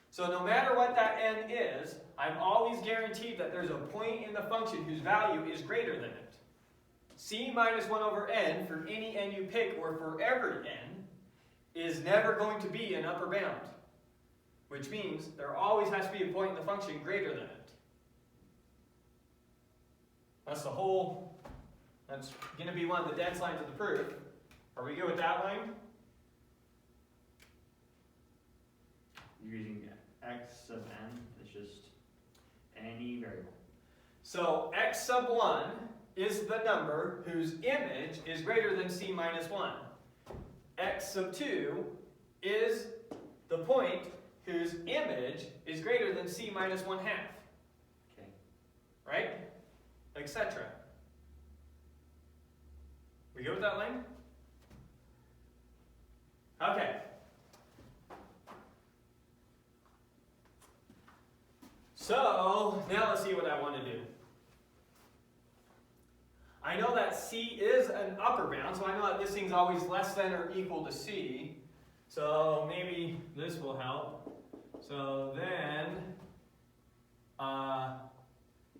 So no matter what that n is, I'm always guaranteed that there's a point in the function whose value is greater than it. C minus 1 over n, for any n you pick, or for every n, is never going to be an upper bound. Which means there always has to be a point in the function greater than it. That's going to be one of the dense lines of the proof. Are we good with that line? You're using x sub n, it's just any variable. So x sub 1 is the number whose image is greater than c minus 1. X sub 2 is the point whose image is greater than c minus 1/2. Okay. Right? Etc. We good with that line? Okay. I know that C is an upper bound, so I know that this thing's always less than or equal to C. So maybe this will help. So then,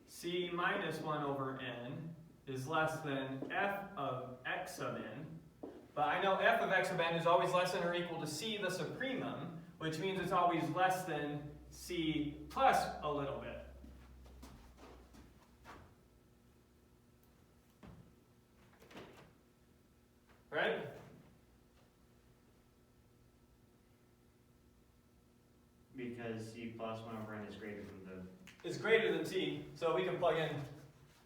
C minus 1 over n is less than f of x sub n. But I know f of x sub n is always less than or equal to C, the supremum, which means it's always less than C plus a little bit. Right? Because C plus 1 over n is greater than the... Is greater than C, so we can plug in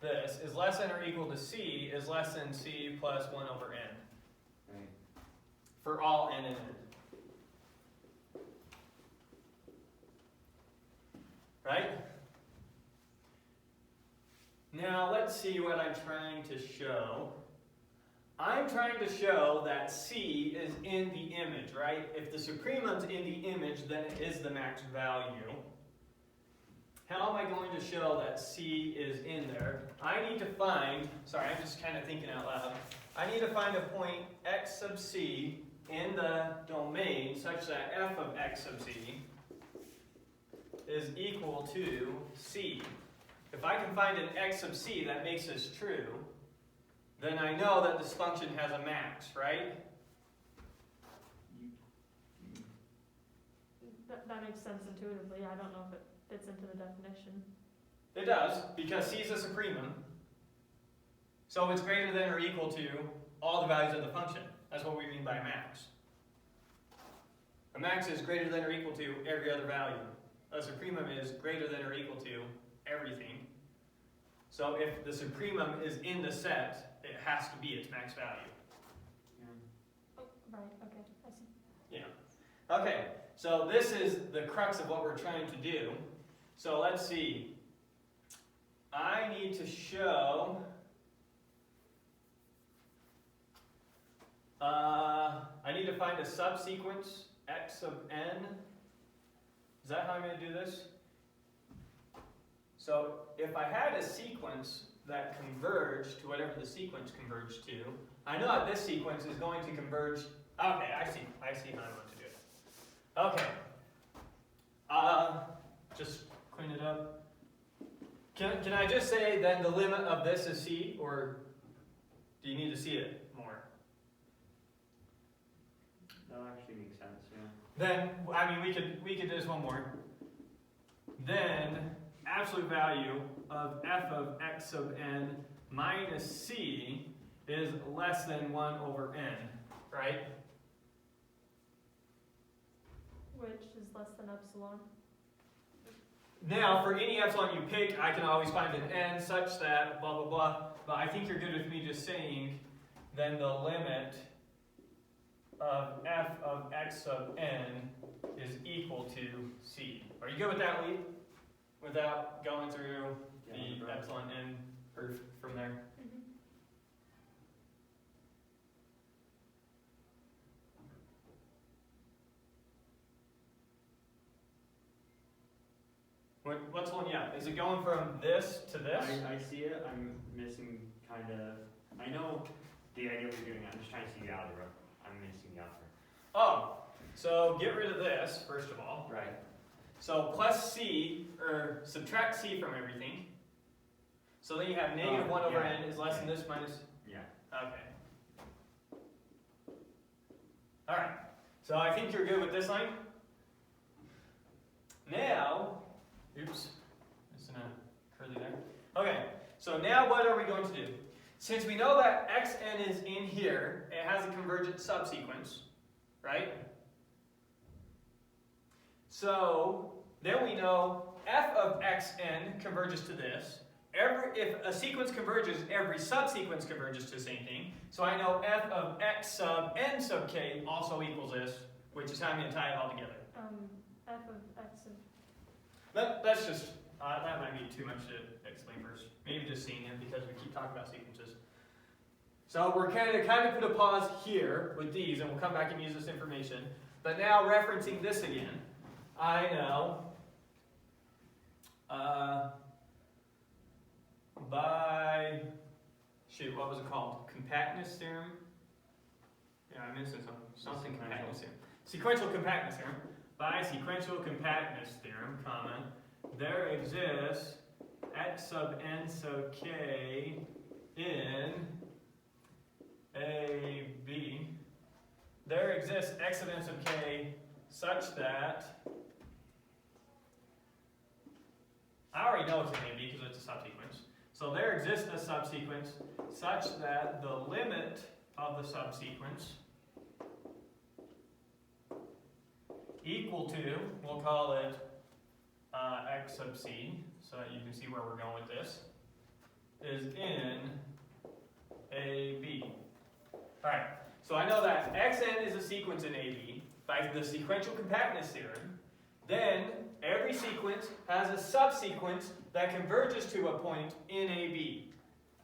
this. Is less than or equal to C is less than C plus 1 over n. Right. For all n in n. Right? Now let's see what I'm trying to show. I'm trying to show that C is in the image, right? If the supremum's in the image, then it is the max value. How am I going to show that C is in there? I need to find, sorry, I'm just kind of thinking out loud. I need to find a point x sub C in the domain such that f of x sub C is equal to C. If I can find an x sub C that makes this true, then I know that this function has a max, right? That makes sense intuitively. I don't know if it fits into the definition. It does, because C is a supremum. So it's greater than or equal to all the values of the function. That's what we mean by max. A max is greater than or equal to every other value. A supremum is greater than or equal to everything. So if the supremum is in the set, it has to be its max value. Yeah. Oh, right, okay, I see. Yeah. Okay, so this is the crux of what we're trying to do. So let's see. I need to show, I need to find a subsequence x sub n. Is that how I'm going to do this? So if I had a sequence that converged to whatever the sequence converged to, I know that this sequence is going to converge. Okay, I see how I want to do it. Okay. Just clean it up. Can I just say then the limit of this is C, or do you need to see it more? That actually makes sense, yeah. Then, I mean, we could do this one more. Then, absolute value of f of x sub n minus C is less than 1 over n, right? Which is less than epsilon. Now, for any epsilon you pick, I can always find an n such that blah, blah, blah. But I think you're good with me just saying, then the limit of f of x sub n is equal to C. Are you good with that, Lee? Without going through the epsilon n proof from there? Mm-hmm. What's one? Yeah. Is it going from this to this? I see it. I'm missing kind of. I know the idea we're doing. I'm just trying to see the algebra. I'm missing the algebra. Oh, so get rid of this first of all. Right. So plus C, or subtract C from everything. So then you have negative 1 over n is less than this minus. Yeah. Okay. All right. So I think you're good with this line. Now, oops, isn't a curly there. Okay. So now what are we going to do? Since we know that xn is in here, it has a convergent subsequence, right? So then we know f of xn converges to this. If a sequence converges, every subsequence converges to the same thing. So I know f of x sub n sub k also equals this, which is how I'm going to tie it all together. F of x of... That's just, that might be too much to explain first. Maybe just seeing it because we keep talking about sequences. So we're kind of put a pause here with these, and we'll come back and use this information. But now referencing this again, I know by shoot, what was it called? Compactness theorem? Yeah, I'm missing something compactness theorem. Sequential compactness theorem. By sequential compactness theorem, comma, there exists x sub n sub k in A, B. There exists x sub n sub k such that, I already know it's in A, B because it's a subsequence. So there exists a subsequence such that the limit of the subsequence equal to, we'll call it x sub c, so that you can see where we're going with this, is in AB. Alright, so I know that xn is a sequence in AB by the sequential compactness theorem. Then every sequence has a subsequence that converges to a point in AB.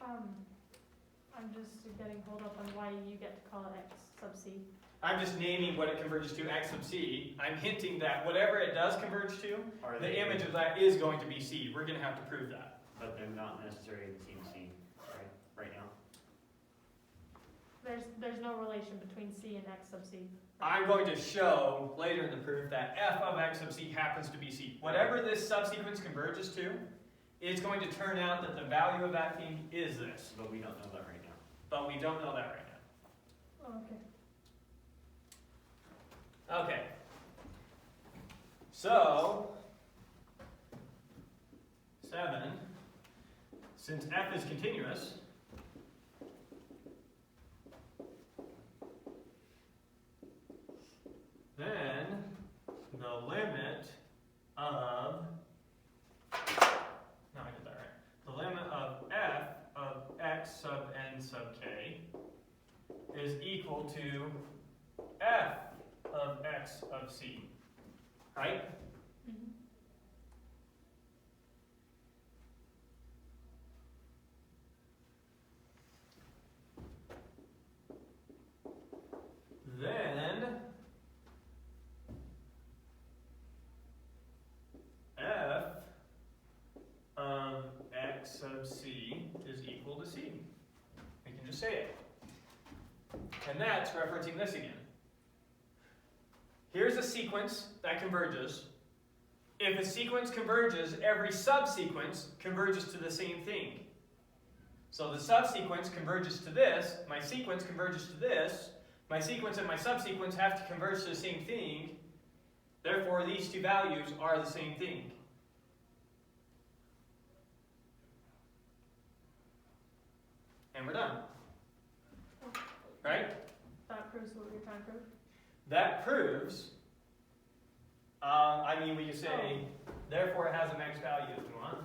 I'm just getting hold up on why you get to call it x sub c. I'm just naming what it converges to, x sub c. I'm hinting that whatever it does converge to, the image of that is going to be c. We're going to have to prove that. But they're not necessarily the same C, right now. There's no relation between c and x sub c. I'm going to show later in the proof that f of x sub c happens to be c. Whatever this subsequence converges to, it's going to turn out that the value of that thing is this. But we don't know that right now. But we don't know that right now. Oh, okay. Okay. So, 7, since f is continuous, then the limit of, no, I did that right. The limit of f of x sub n sub k is equal to f of x of c, right? Mm-hmm. Then f of x sub c is equal to c. We can just say it. And that's referencing this again. Here's a sequence that converges. If a sequence converges, every subsequence converges to the same thing. So the subsequence converges to this, my sequence converges to this, my sequence and my subsequence have to converge to the same thing, therefore these two values are the same thing. And we're done. Right? That proves what we're trying to prove. That proves, we could say, therefore it has a max value if you want.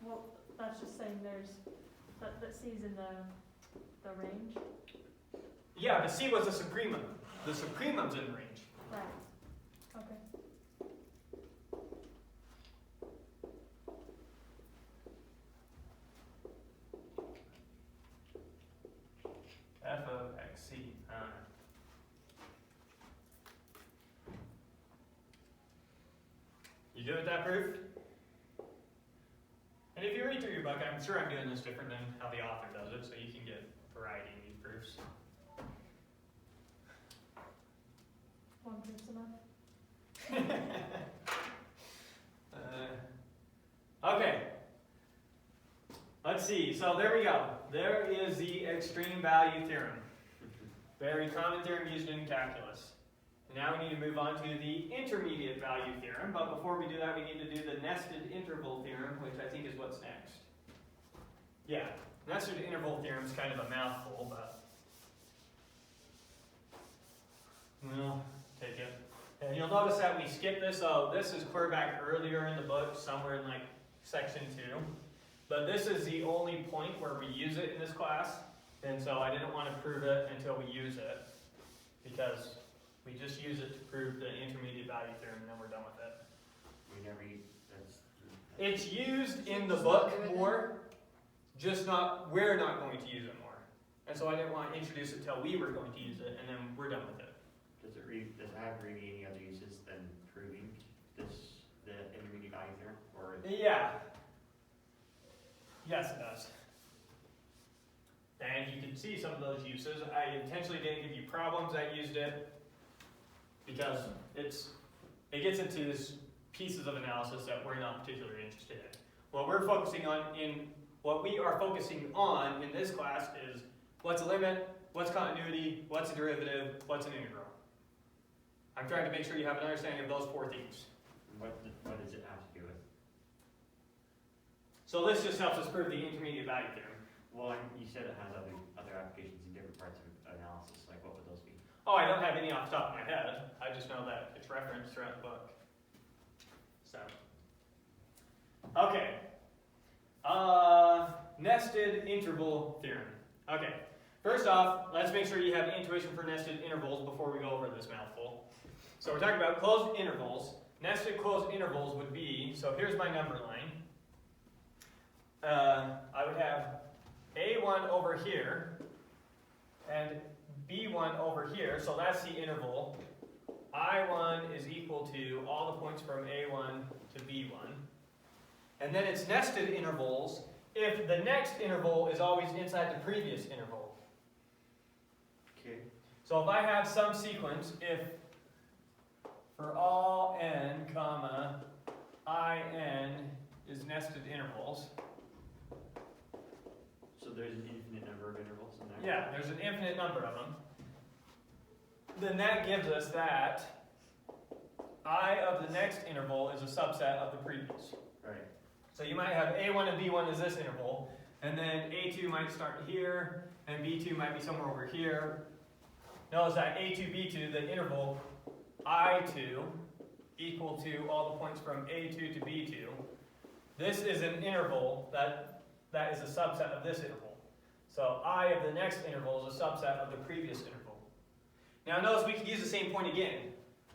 Well, that's just saying that c is in the range. Yeah, but C was a supremum. The supremum's in range. Right. Okay. F of xc. You good with that proof? And if you read through your book, I'm sure I'm doing this different than how the author does it, so you can get variety in these proofs. One proof's enough. Okay. Let's see. So there we go. There is the extreme value theorem. Very common theorem used in calculus. Now we need to move on to the intermediate value theorem, but before we do that, we need to do the nested interval theorem, which I think is what's next. Yeah, nested interval theorem is kind of a mouthful, but we'll take it. And you'll notice that we skipped this. So this is clear back earlier in the book, somewhere in like section 2. But this is the only point where we use it in this class, and so I didn't want to prove it until we use it, because we just use it to prove the intermediate value theorem, and then we're done with it. We never use that's. It's used in the book more, just not, we're not going to use it more. And so I didn't want to introduce it till we were going to use it, and then we're done with it. Does it have really any other uses than proving the intermediate value theorem, or? Yeah. Yes, it does. see some of those uses. I intentionally didn't give you problems that used it because it gets into this pieces of analysis that we're not particularly interested in. What we are focusing on in this class is what's a limit, what's continuity, what's a derivative, what's an integral. I'm trying to make sure you have an understanding of those four things. What does it have to do with? So this just helps us prove the intermediate value theorem. Well, you said it has other applications in different parts of analysis. Like, what would those be? Oh, I don't have any off the top of my head. I just know that it's referenced throughout the book. So, okay. Nested interval theorem. Okay. First off, let's make sure you have intuition for nested intervals before we go over this mouthful. So we're talking about closed intervals. Nested closed intervals would be, so here's my number line. I would have A1 over here and B1 over here, so that's the interval. I1 is equal to all the points from A1 to B1. And then it's nested intervals if the next interval is always inside the previous interval. Okay. So if I have some sequence, if for all n, comma, in is nested intervals. So there's an infinite number of intervals in there? Yeah, there's an infinite number of them. Then that gives us that I of the next interval is a subset of the previous. Right. So you might have A1 and B1 as this interval, and then A2 might start here, and B2 might be somewhere over here. Notice that A2, B2, the interval I2 equal to all the points from A2 to B2. This is an interval that is a subset of this interval. So I of the next interval is a subset of the previous interval. Now notice we could use the same point again.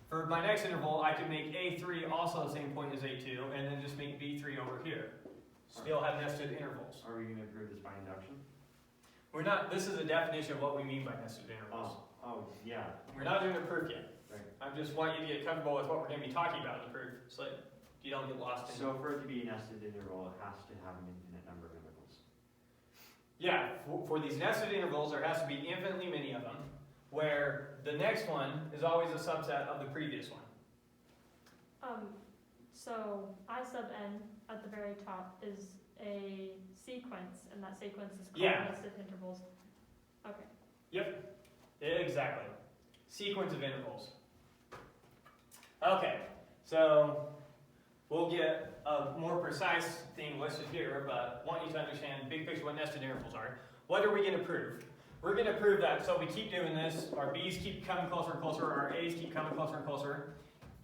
For my next interval, I could make A3 also the same point as A2, and then just make B3 over here. Still have nested intervals. Are we going to prove this by induction? We're not, this is a definition of what we mean by nested intervals. Oh, yeah. We're not doing a proof yet. Right. I just want you to get comfortable with what we're going to be talking about in the proof, so that you don't get lost in it. So for it to be a nested interval, it has to have an infinite number of intervals. Yeah, for these nested intervals, there has to be infinitely many of them, where the next one is always a subset of the previous one. So I sub n at the very top is a sequence, and that sequence is called nested intervals. Okay. Yep, exactly. Sequence of intervals. Okay, so we'll get a more precise thing listed here, but I want you to understand big picture what nested intervals are. What are we going to prove? We're going to prove that, so we keep doing this, our B's keep coming closer and closer, our A's keep coming closer and closer,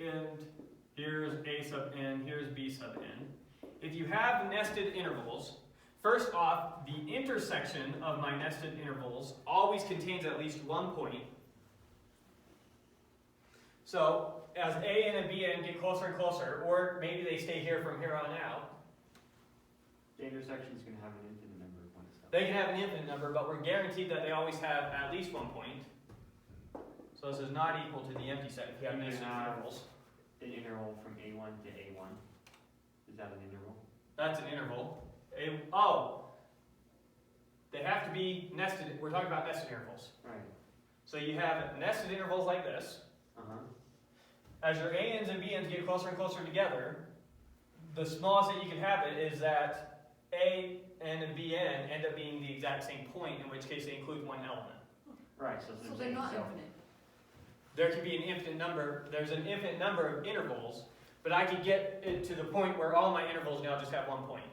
and here's A sub n, here's B sub n. If you have nested intervals, first off, the intersection of my nested intervals always contains at least one point. So, as A and B n get closer and closer, or maybe they stay here from here on out, The intersection is going to have an infinite number of points. they can have an infinite number, but we're guaranteed that they always have at least one point. So this is not equal to the empty set if you have You nested have- intervals. An interval from A1 to A1. Is that an interval? That's an interval. They have to be nested. We're talking about nested intervals. Right. So you have nested intervals like this. Uh-huh. As your ANs and BNs get closer and closer together, the smallest that you can have it is that AN and BN end up being the exact same point, in which case they include one element. Right, so So they're not infinite. There could be an infinite number, there's an infinite number of intervals, but I could get it to the point where all my intervals now just have one point.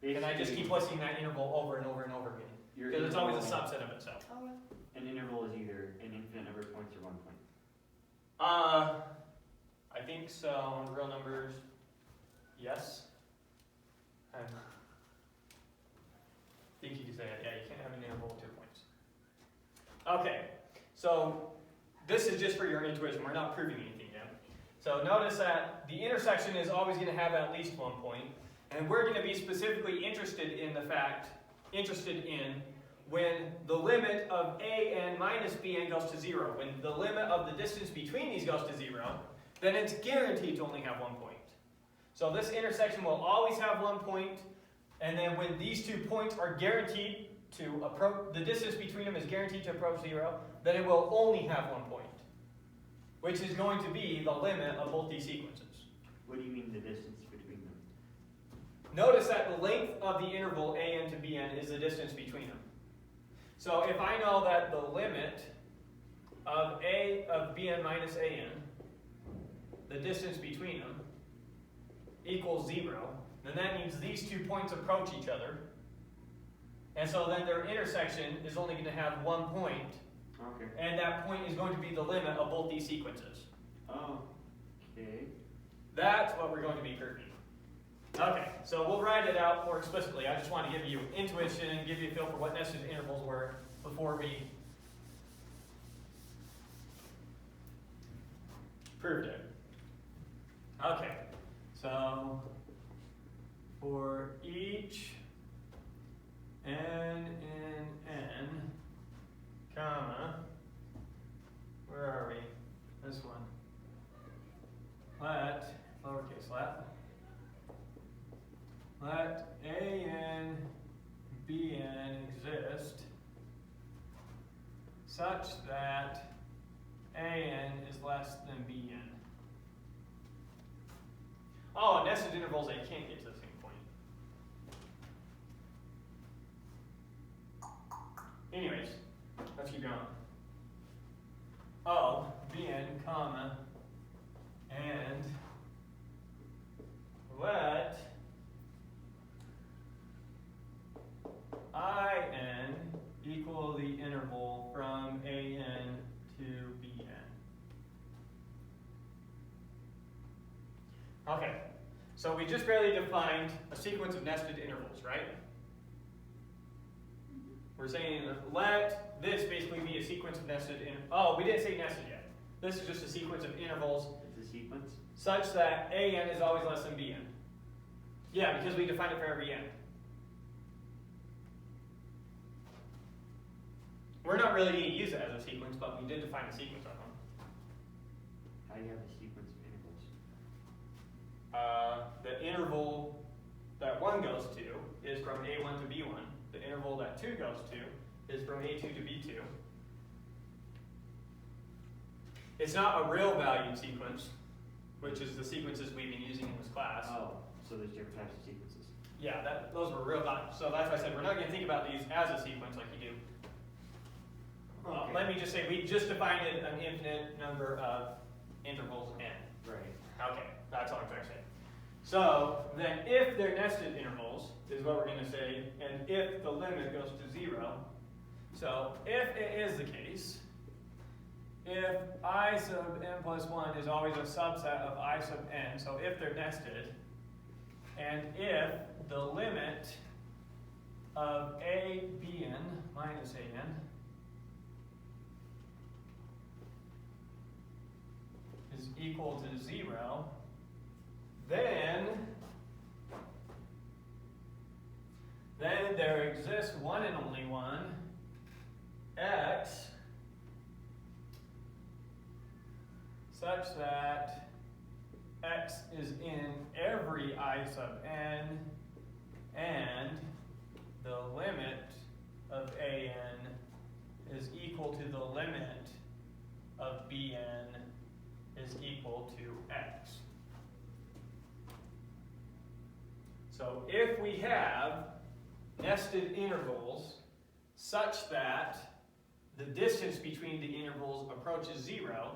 And I just keep listing that interval over and over and over again. Because it's always a subset of itself. Oh, yeah. An interval is either an infinite number of points or 1 point. I think so, on real numbers, yes. I think you can say it, yeah, you can't have an interval with 2 points. Okay, so this is just for your intuition, we're not proving anything yet. So notice that the intersection is always going to have at least 1 point, and we're going to be specifically interested in when the limit of AN minus BN goes to 0. When the limit of the distance between these goes to 0, then it's guaranteed to only have 1 point. So this intersection will always have 1 point, and then when these 2 points are guaranteed to approach, the distance between them is guaranteed to approach 0, then it will only have 1 point, which is going to be the limit of both these sequences. What do you mean the distance between them? Notice that the length of the interval an to bn is the distance between them. So if I know that the limit of a of bn minus an, the distance between them, equals 0, then that means these 2 points approach each other. And so then their intersection is only going to have 1 point, Okay. and that point is going to be the limit of both these sequences. Oh, okay. That's what we're going to be proving. Okay, so we'll write it out more explicitly. I just want to give you intuition, give you a feel for what nested intervals were before we proved it. Okay, so for each n in n, comma, where are we? This one. Let, lowercase let an bn exist such that an is less than bn. Oh, nested intervals, they can't get to the same point. Anyways, let's keep going. Oh, bn, comma, and let in equal the interval from an to bn. Okay, so we just barely defined a sequence of nested intervals, right? We're saying let this basically be a sequence of nested intervals. Oh, we didn't say nested yet. This is just a sequence of intervals It's a sequence? such that an is always less than bn. Yeah, because we define it for every n. We're not really going to use it as a sequence, but we did define a sequence of them. How do you have a sequence of intervals? The interval that 1 goes to is from a1 to b1. The interval that 2 goes to is from a2 to b2. It's not a real valued sequence, which is the sequences we've been using in this class. Oh, so there's different types of sequences. Yeah, those were real valued. So that's why I said we're not going to think about these as a sequence like you do. Okay. Let me just say, we just defined an infinite number of intervals n. Right. Okay, that's all I'm trying to say. So, then if they're nested intervals, is what we're going to say, and if the limit goes to 0, so if it is the case, if I sub n plus 1 is always a subset of I sub n, so if they're nested, and if the limit of a bn minus an is equal to 0, then there exists one and only one, x, such that x is in every I sub n, and the limit of an is equal to the limit of bn is equal to x. So if we have nested intervals such that the distance between the intervals approaches 0,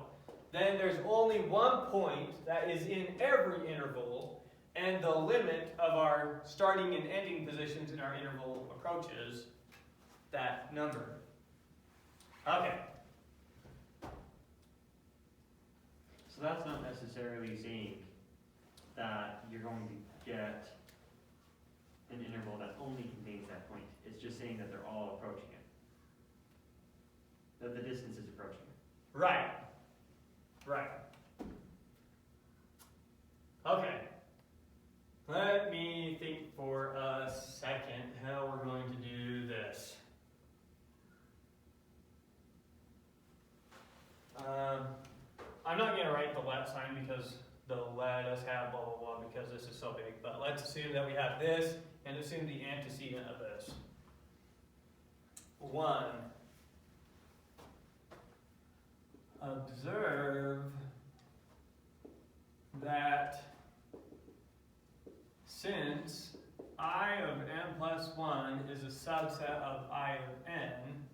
then there's only one point that is in every interval, and the limit of our starting and ending positions in our interval approaches that number. Okay. So that's not necessarily saying that you're going to get an interval that only contains that point. It's just saying that they're all approaching it. That the distance is approaching it. Right. Right. Okay. Let me think for a second how we're going to do this. I'm not going to write the let sign because the let us have blah blah blah because this is so big, but let's assume that we have this and assume the antecedent of this. 1. Observe that since I of n plus 1 is a subset of I of n,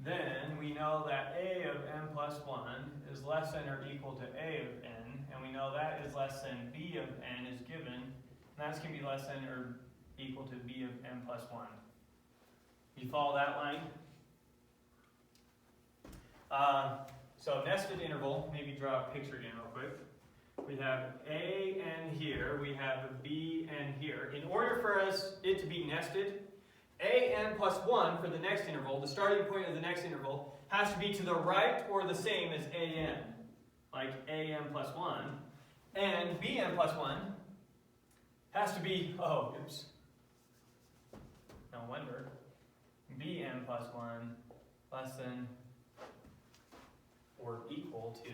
then we know that a of n plus 1 is less than or equal to a of n, and we know that is less than b of n is given, and that's going to be less than or equal to b of n plus 1. You follow that line? So nested interval, maybe draw a picture again real quick. We have a n here, we have b n here. In order for it to be nested, a n plus 1 for the next interval, the starting point of the next interval, has to be to the right or the same as a n, like a n plus 1. And b n plus 1 has to be, oh, oops, no wonder, b n plus 1 less than or equal to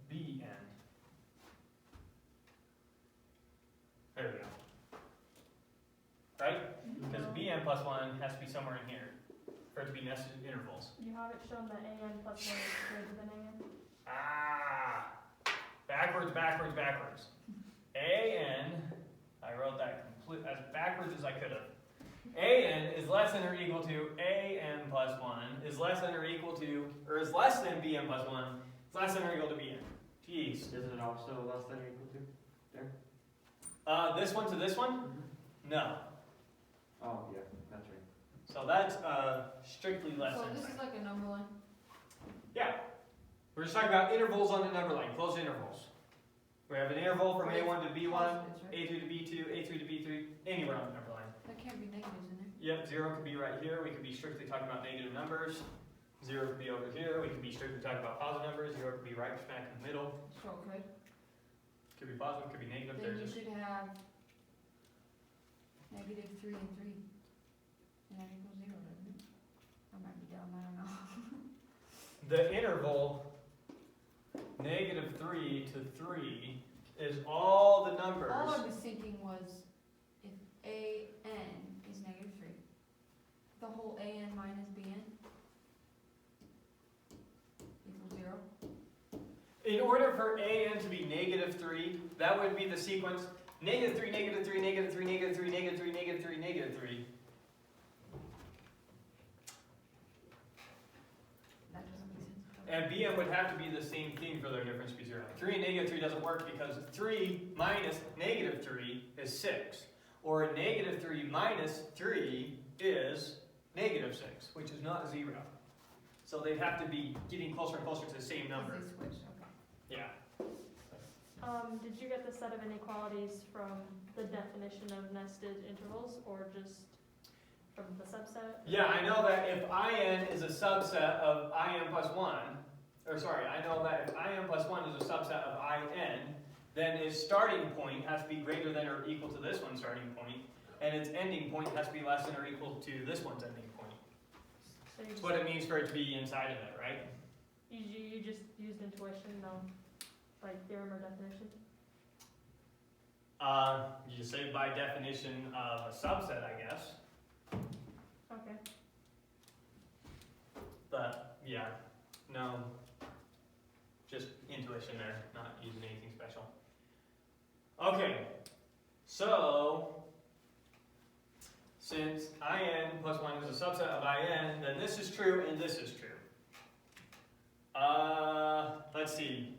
b n. There we go. Right? Because bn plus 1 has to be somewhere in here for it to be nested intervals. You have it shown that an plus 1 is greater than an. Ah! Backwards, backwards, backwards. an, I wrote that as backwards as I could have. an is less than or equal to an plus 1, is less than or equal to, or is less than bn plus 1, is less than or equal to bn. Jeez. Isn't it also less than or equal to? There? This one to this one? No. Oh, yeah, that's right. So that's strictly less So than. this is like a number line? Yeah. We're just talking about intervals on the number line, closed intervals. We have an interval from A1 to B1, Positives, right? A2 to B2, A3 to B3, anywhere on the number line. There can't be negatives in there. Yep, 0 could be right here. We could be strictly talking about negative numbers. 0 could be over here. We could be strictly talking about positive numbers. 0 could be right smack in the middle. So could. Could be positive, could be negative. Then you There's should have negative 3 and 3. And that equals 0, doesn't it? I might be dumb, I don't know. the interval negative 3 to 3 is all the numbers. All I was thinking was if an is negative 3, the whole an minus bn equals 0. In order for an to be negative 3, that would be the sequence negative 3, negative 3, negative 3, negative 3, negative 3, negative 3, negative 3. That doesn't make sense. And bn would have to be the same thing for their difference to be 0. 3 and negative 3 doesn't work because 3 minus negative 3 is 6. Or negative 3 minus 3 is negative 6, which is not 0. So they'd have to be getting closer and closer to the same number. They switch, okay. Yeah. Did you get the set of inequalities from the definition of nested intervals, or just from the subset? Yeah, I know that if in is a subset of in plus 1, or sorry, I know that if in plus 1 is a subset of in, then its starting point has to be greater than or equal to this one's starting point, and its ending point has to be less than or equal to this one's ending point. So you That's just, what it means for it to be inside of it, right? you just used intuition, no, like theorem or definition? You say by definition of a subset, I guess. Okay. But, yeah, no, just intuition there, not using anything special. Okay, so, since in plus 1 is a subset of in, then this is true and this is true. Let's see.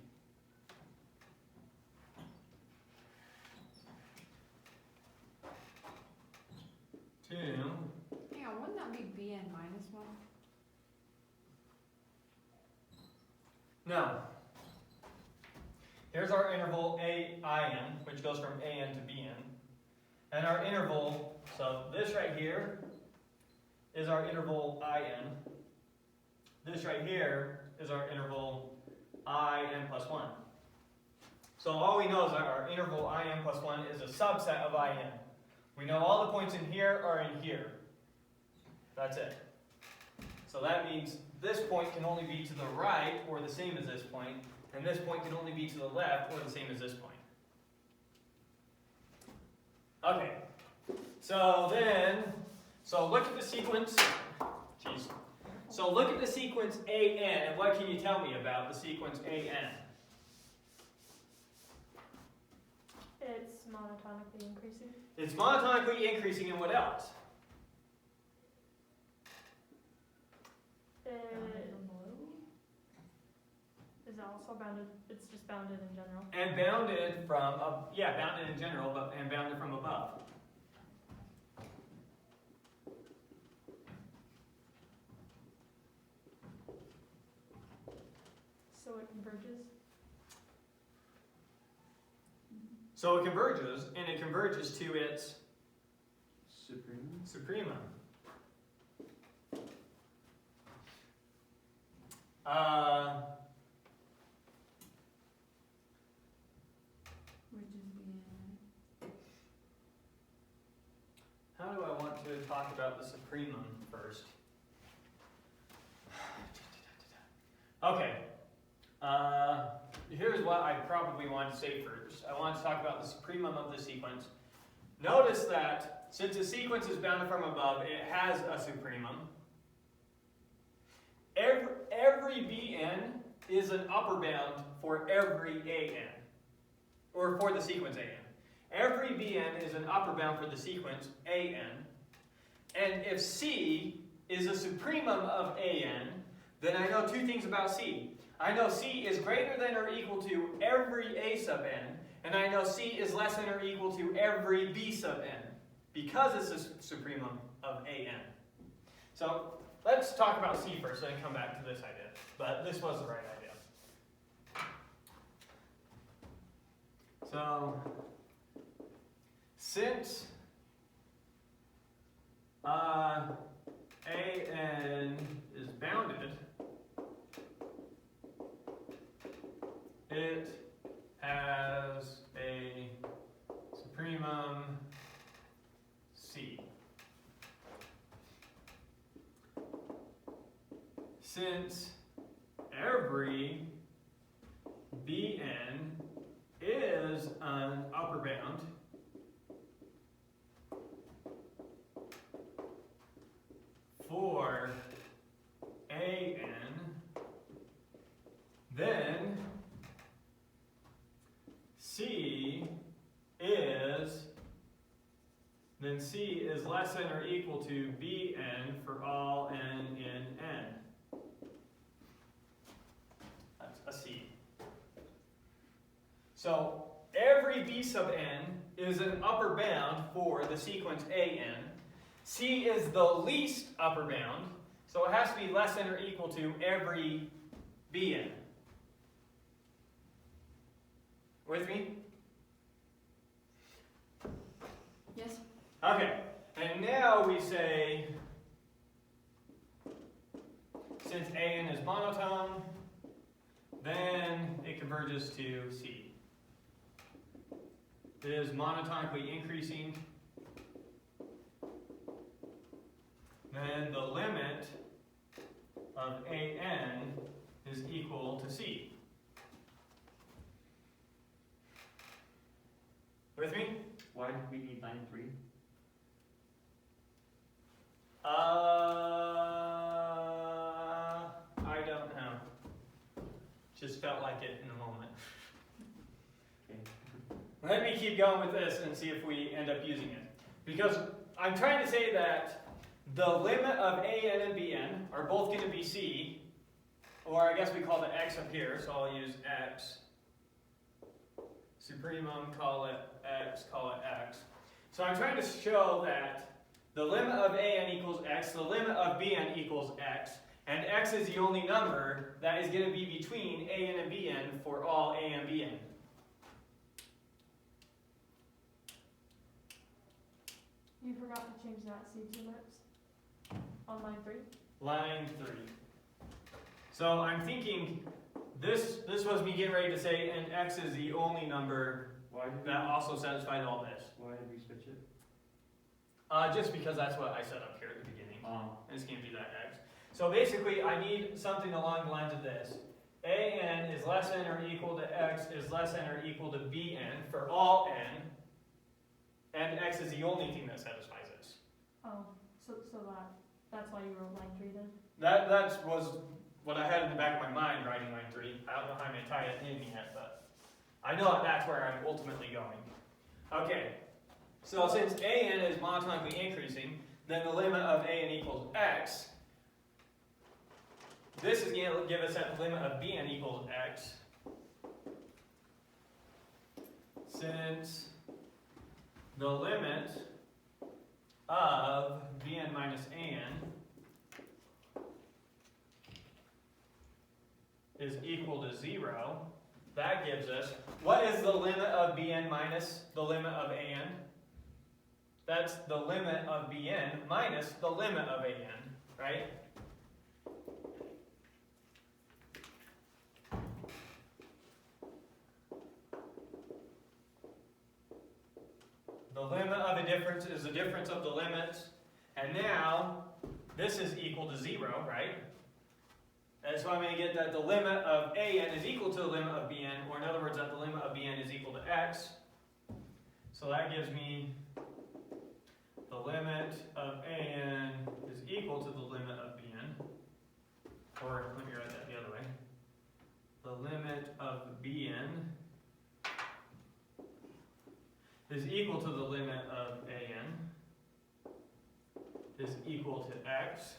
Hang on, wouldn't that be bn minus 1? No. Here's our interval in, which goes from an to bn. And our interval, so this right here is our interval in. This right here is our interval in plus 1. So all we know is that our interval in plus 1 is a subset of in. We know all the points in here are in here. That's it. So that means this point can only be to the right or the same as this point, and this point can only be to the left or the same as this point. Okay, so then So look at the sequence. Jeez. So look at the sequence AN, and what can you tell me about the sequence AN? It's monotonically increasing. It's monotonically increasing, and what else? It is also bounded. It's just bounded in general. And bounded from, bounded in general, and bounded from above. So it converges. So it converges, and it converges to its Supreme. supremum. Which is being, How do I want to talk about the supremum first? Okay. Here's what I probably want to say first. I want to talk about the supremum of the sequence. Notice that since the sequence is bounded from above, it has a supremum. Every Bn is an upper bound for every An, or for the sequence An. Every Bn is an upper bound for the sequence An. And if C is a supremum of An, then I know two things about C. I know C is greater than or equal to every A sub n, and I know C is less than or equal to every B sub n, because it's a supremum of An. So let's talk about C first, then come back to this idea. But this was the right idea. So, since An is bounded, it has a supremum C. Since every Bn is an upper bound, for An, then C is less than or equal to Bn for all n in n. That's a C. So every B sub n is an upper bound for the sequence An. C is the least upper bound, so it has to be less than or equal to every Bn. With me? yes, Okay, and now we say, since An is monotone, then it converges to C. It is monotonically increasing. Then the limit of An is equal to C. With me? Why do we need line 3? I don't know. Just felt like it in the moment. Okay. Let me keep going with this and see if we end up using it. Because I'm trying to say that the limit of An and Bn are both going to be C, or I guess we call it X up here, so I'll use X. Supremum, call it X, call it X. So I'm trying to show that the limit of An equals X, the limit of Bn equals X, and X is the only number that is going to be between An and Bn for all A and Bn. You forgot to change that C to lips on line 3. Line 3. So I'm thinking this was me getting ready to say, and X is the only number Why did that also satisfies all this. Why did we switch it? Just because that's what I set up here at the beginning. Oh. And it's going to be that X. So basically, I need something along the lines of this. An is less than or equal to X is less than or equal to Bn for all n. And X is the only thing that satisfies this. Oh, So that's why you wrote line 3 then? That was what I had in the back of my mind writing line 3. I don't know how I'm going to tie it in yet, but I know that's where I'm ultimately going. Okay, so since an is monotonically increasing, then the limit of an equals x. This is going to give us that the limit of bn equals x. Since the limit of bn minus an is equal to 0, that gives us, what is the limit of bn minus the limit of an? That's the limit of bn minus the limit of an, right? The limit of a difference is the difference of the limits, and now this is equal to 0, right? And so I'm going to get that the limit of an is equal to the limit of bn, or in other words, that the limit of bn is equal to x. So that gives me the limit of an is equal to the limit of bn, or let me write that the other way. The limit of bn is equal to the limit of an is equal to x.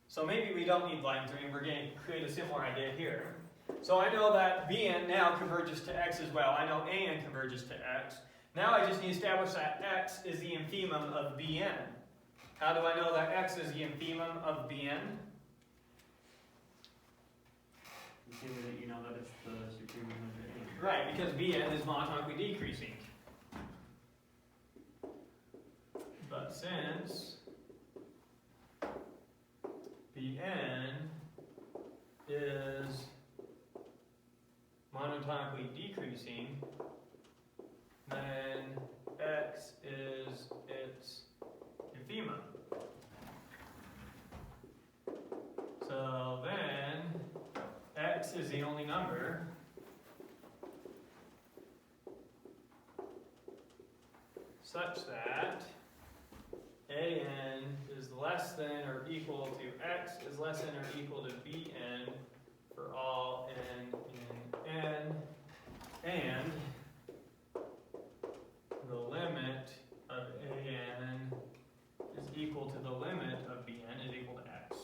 So maybe we don't need line 3, and we're going to create a similar idea here. So I know that bn now converges to x as well. I know an converges to x. Now I just need to establish that x is the infimum of bn. How do I know that x is the infimum of bn? The same way that you know that it's the supremum of an. Right, because bn is monotonically decreasing. But since bn is monotonically decreasing, then x is its infimum. So then x is the only number such that an is less than or equal to x is less than or equal to bn for all n in n, and the limit of an is equal to the limit of bn is equal to x.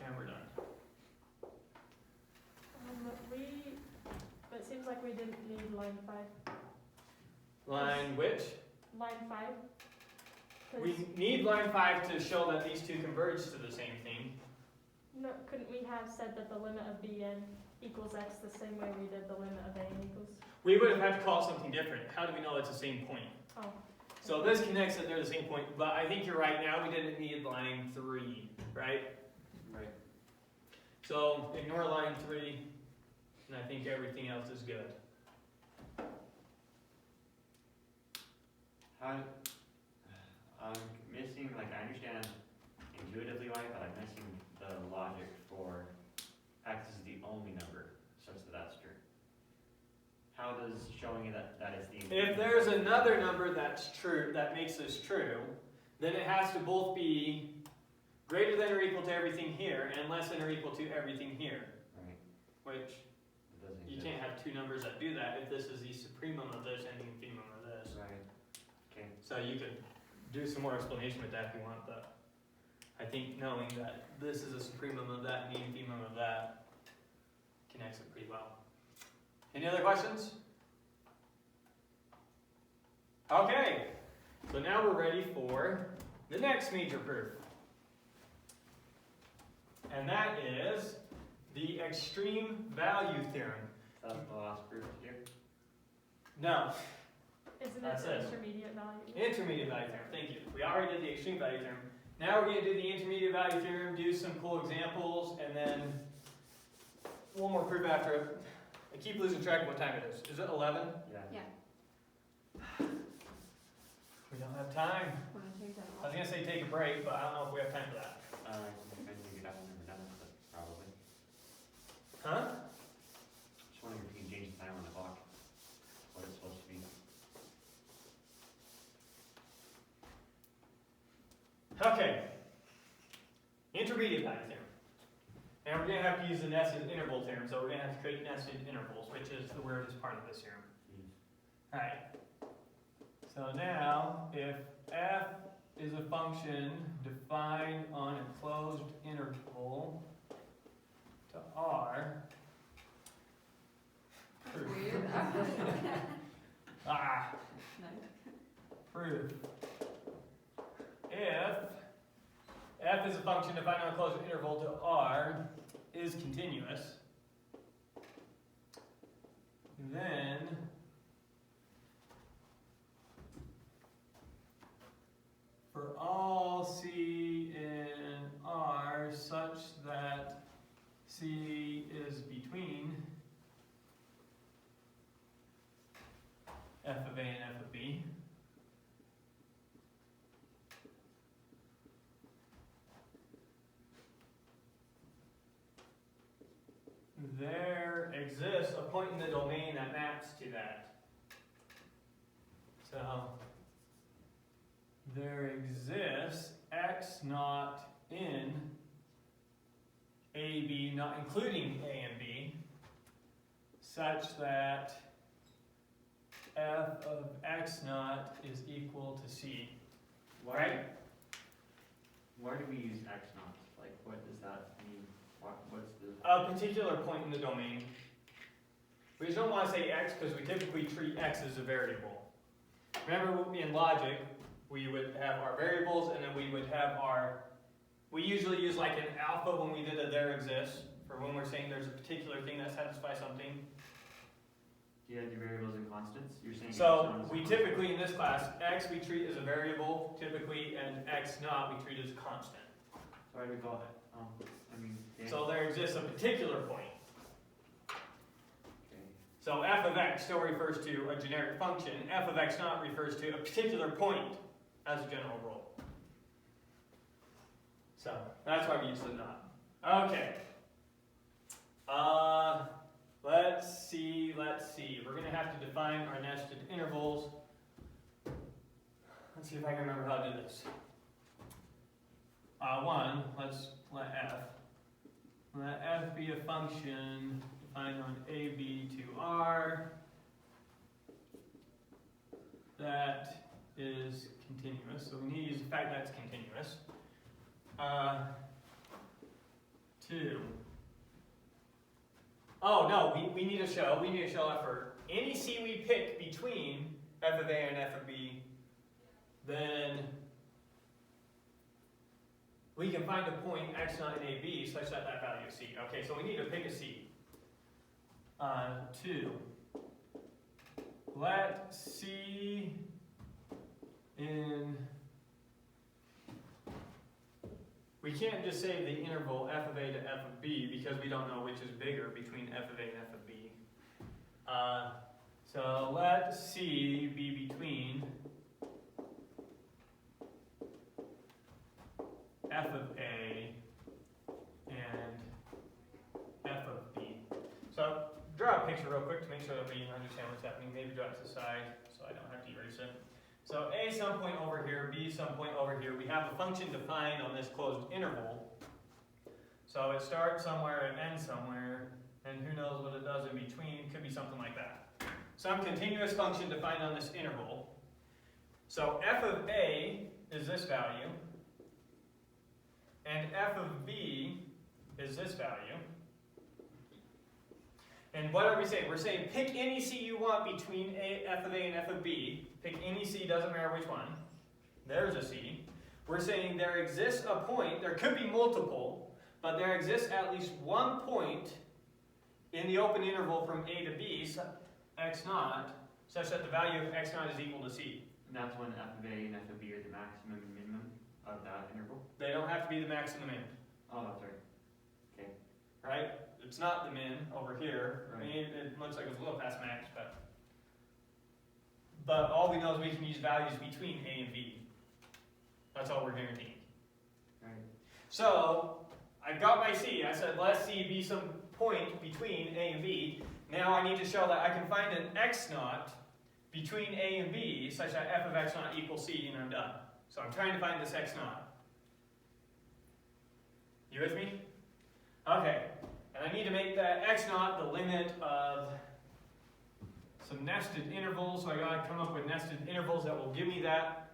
And we're done. But it seems like we didn't need line 5. Line which? Line 5? 'Cause We need line 5 to show that these two converge to the same thing. no, couldn't we have said that the limit of bn equals x the same way we did the limit of an equals? We would have had to call it something different. How do we know it's the same point? Oh. So this connects that they're the same point, but I think you're right. Now we didn't need line 3, right? Right. So ignore line 3, and I think everything else is good. I'm missing, like, I understand intuitively why, but I'm missing the logic for x is the only number such that that's true. How does showing that is the If there's another number that's true, that makes this true, then it has to both be greater than or equal to everything here and less than or equal to everything here. Right. Which It doesn't you exist. can't have two numbers that do that if this is the supremum of this and the infimum of this. Right. Okay. So you could do some more explanation with that if you want, but I think knowing that this is a supremum of that and the infimum of that connects it pretty well. Any other questions? Okay, so now we're ready for the next major proof. And that is the extreme value theorem. That's the last proof here. No, Isn't it That's the it. intermediate value? intermediate value theorem, thank you. We already did the extreme value theorem. Now we're going to do the intermediate value theorem, do some cool examples, and then one more proof after it. I keep losing track of what time it is. Is it 11? Yeah. Yeah. We don't have time. Wanna take that I was going to say take a break, but I don't know if we have time for that. I think we could have never done it, but probably. Huh? Just wondering if you can change the time on the clock. What it's supposed to be. Okay. Intermediate value theorem. And we're going to have to use the nested interval theorem, so we're going to have to create nested intervals, which is the weirdest part of this theorem. Alright. So now, if f is a function defined on a closed interval to R, proof. Weird. Ah, No. proof. If f is a function defined on a closed interval to R is continuous, then for all C in R such that C is between f of A and f of B, there exists a point in the domain that maps to that. So there exists x naught in A, B, not including A and B, such that f of x naught is equal to C. Right? Why do we use x naught? Like, what does that mean? What's the... A particular point in the domain. We just don't want to say x because we typically treat x as a variable. Remember in logic, we would have our variables and then we would have our, we usually use like an alpha when we did a there exists, for when we're saying there's a particular thing that satisfies something. You had your variables and constants? You're saying So epsilon is a we constant. typically in this class, x we treat as a variable typically, and x naught we treat as a constant. So why do we call it? I mean, okay. So there exists a particular point. Okay. So f of x still refers to a generic function. F of x naught refers to a particular point as a general rule. So that's why we use the not. Okay. Let's see. We're going to have to define our nested intervals. Let's see if I can remember how to do this. One, let's let f be a function defined on a, b to R that is continuous. So we need to use the fact that it's continuous. 2. Oh no, we need to show that for any C we pick between f of A and f of B, then we can find a point x naught in AB such that that value is C. Okay, so we need to pick a C. 2. Let C in, we can't just say the interval f of A to f of B because we don't know which is bigger between f of A and f of B. So let C be between f of A and f of B. So draw a picture real quick to make sure that we understand what's happening. Maybe draw it to the side so I don't have to erase it. So A some point over here, B some point over here. We have a function defined on this closed interval. So it starts somewhere and ends somewhere, and who knows what it does in between. Could be something like that. Some continuous function defined on this interval. So f of A is this value, and f of B is this value. And what are we saying? We're saying pick any C you want between f of A and f of B. Pick any C, doesn't matter which one. There's a C. We're saying there exists a point, there could be multiple, but there exists at least one point in the open interval from A to B, x naught, such that the value of x naught is equal to C. And that's when f of A and f of B are the maximum and minimum of that interval? They don't have to be the max and the min. Oh, that's right. Okay. Right? It's not the min over here. Right. I mean, it looks like it's a little past max, but all we know is we can use values between A and B. That's all we're guaranteeing. Right. So, I got my C. I said, let C be some point between A and B. Now I need to show that I can find an x naught between A and B such that f of x naught equals C, and I'm done. So I'm trying to find this x naught. You with me? Okay, and I need to make that x naught the limit of some nested intervals, so I gotta come up with nested intervals that will give me that.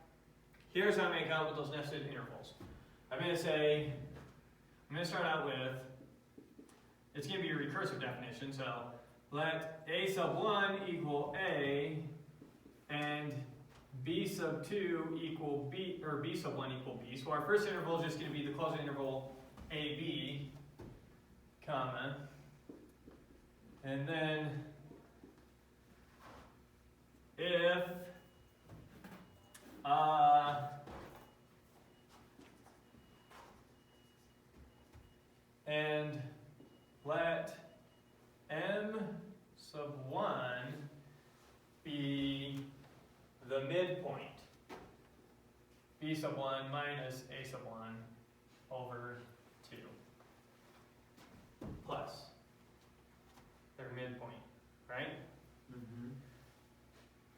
Here's how I'm gonna come up with those nested intervals. I'm gonna start out with, it's gonna be a recursive definition, so let a sub 1 equal a and b sub 2 equal b, or b sub 1 equal b. So our first interval is just gonna be the closed interval ab, comma, and then if and let m sub 1 be the midpoint, b sub 1 minus a sub 1 over 2 plus their midpoint, right? Mm-hmm.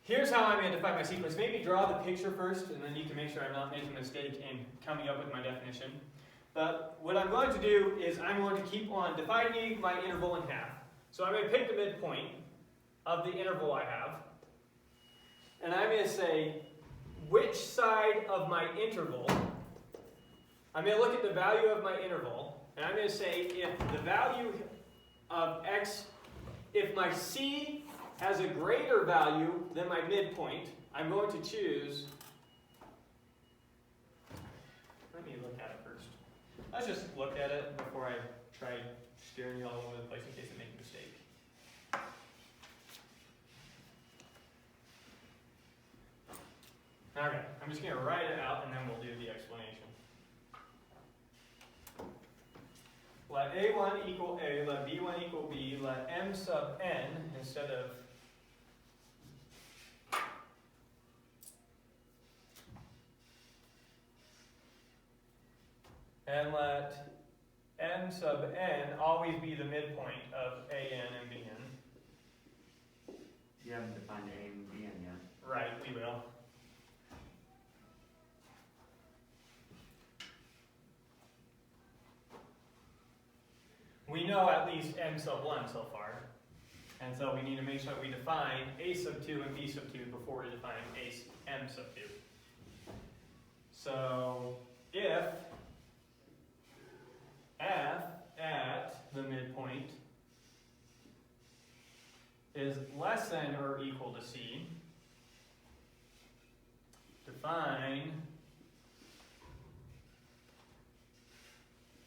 Here's how I'm going to define my sequence. Maybe draw the picture first, and then you can make sure I'm not making a mistake in coming up with my definition. But what I'm going to do is I'm going to keep on dividing my interval in half. So I'm going to pick the midpoint of the interval I have, and I'm going to say which side of my interval, I'm going to look at the value of my interval, and I'm going to say if the value of x, if my c has a greater value than my midpoint, I'm going to choose, let me look at it first. Let's just look at it before I try steering you all over the place in case I make a mistake. Okay, I'm just going to write it out and then we'll do the explanation. Let a1 equal a, let b1 equal b, let m sub n instead of and let m sub n always be the midpoint of a n and b n. You haven't defined a and b in yet. Right, we will. We know at least m sub 1 so far, and so we need to make sure we define a sub 2 and b sub 2 before we define m sub 2. So if f at the midpoint is less than or equal to c, define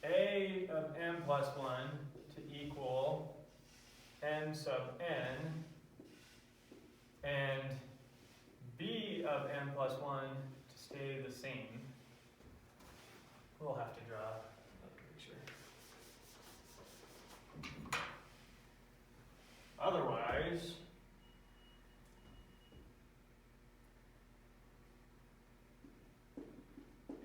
a of m plus 1 to equal m sub n, and b of m plus 1 to stay the same. We'll have to draw a picture. Otherwise,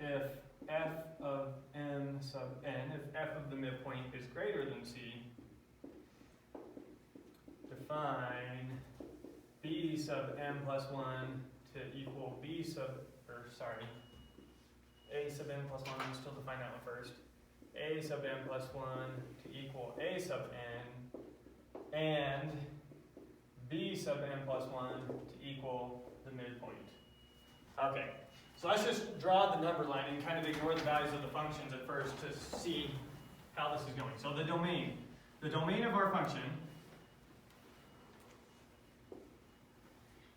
if f of m sub n, if f of the midpoint is greater than c, define b sub m plus 1 to equal b sub, a sub n plus 1, we'll still define that one first. A sub n plus 1 to equal a sub n, and b sub n plus 1 to equal the midpoint. Okay. So let's just draw the number line and kind of ignore the values of the functions at first to see how this is going. So the domain of our function,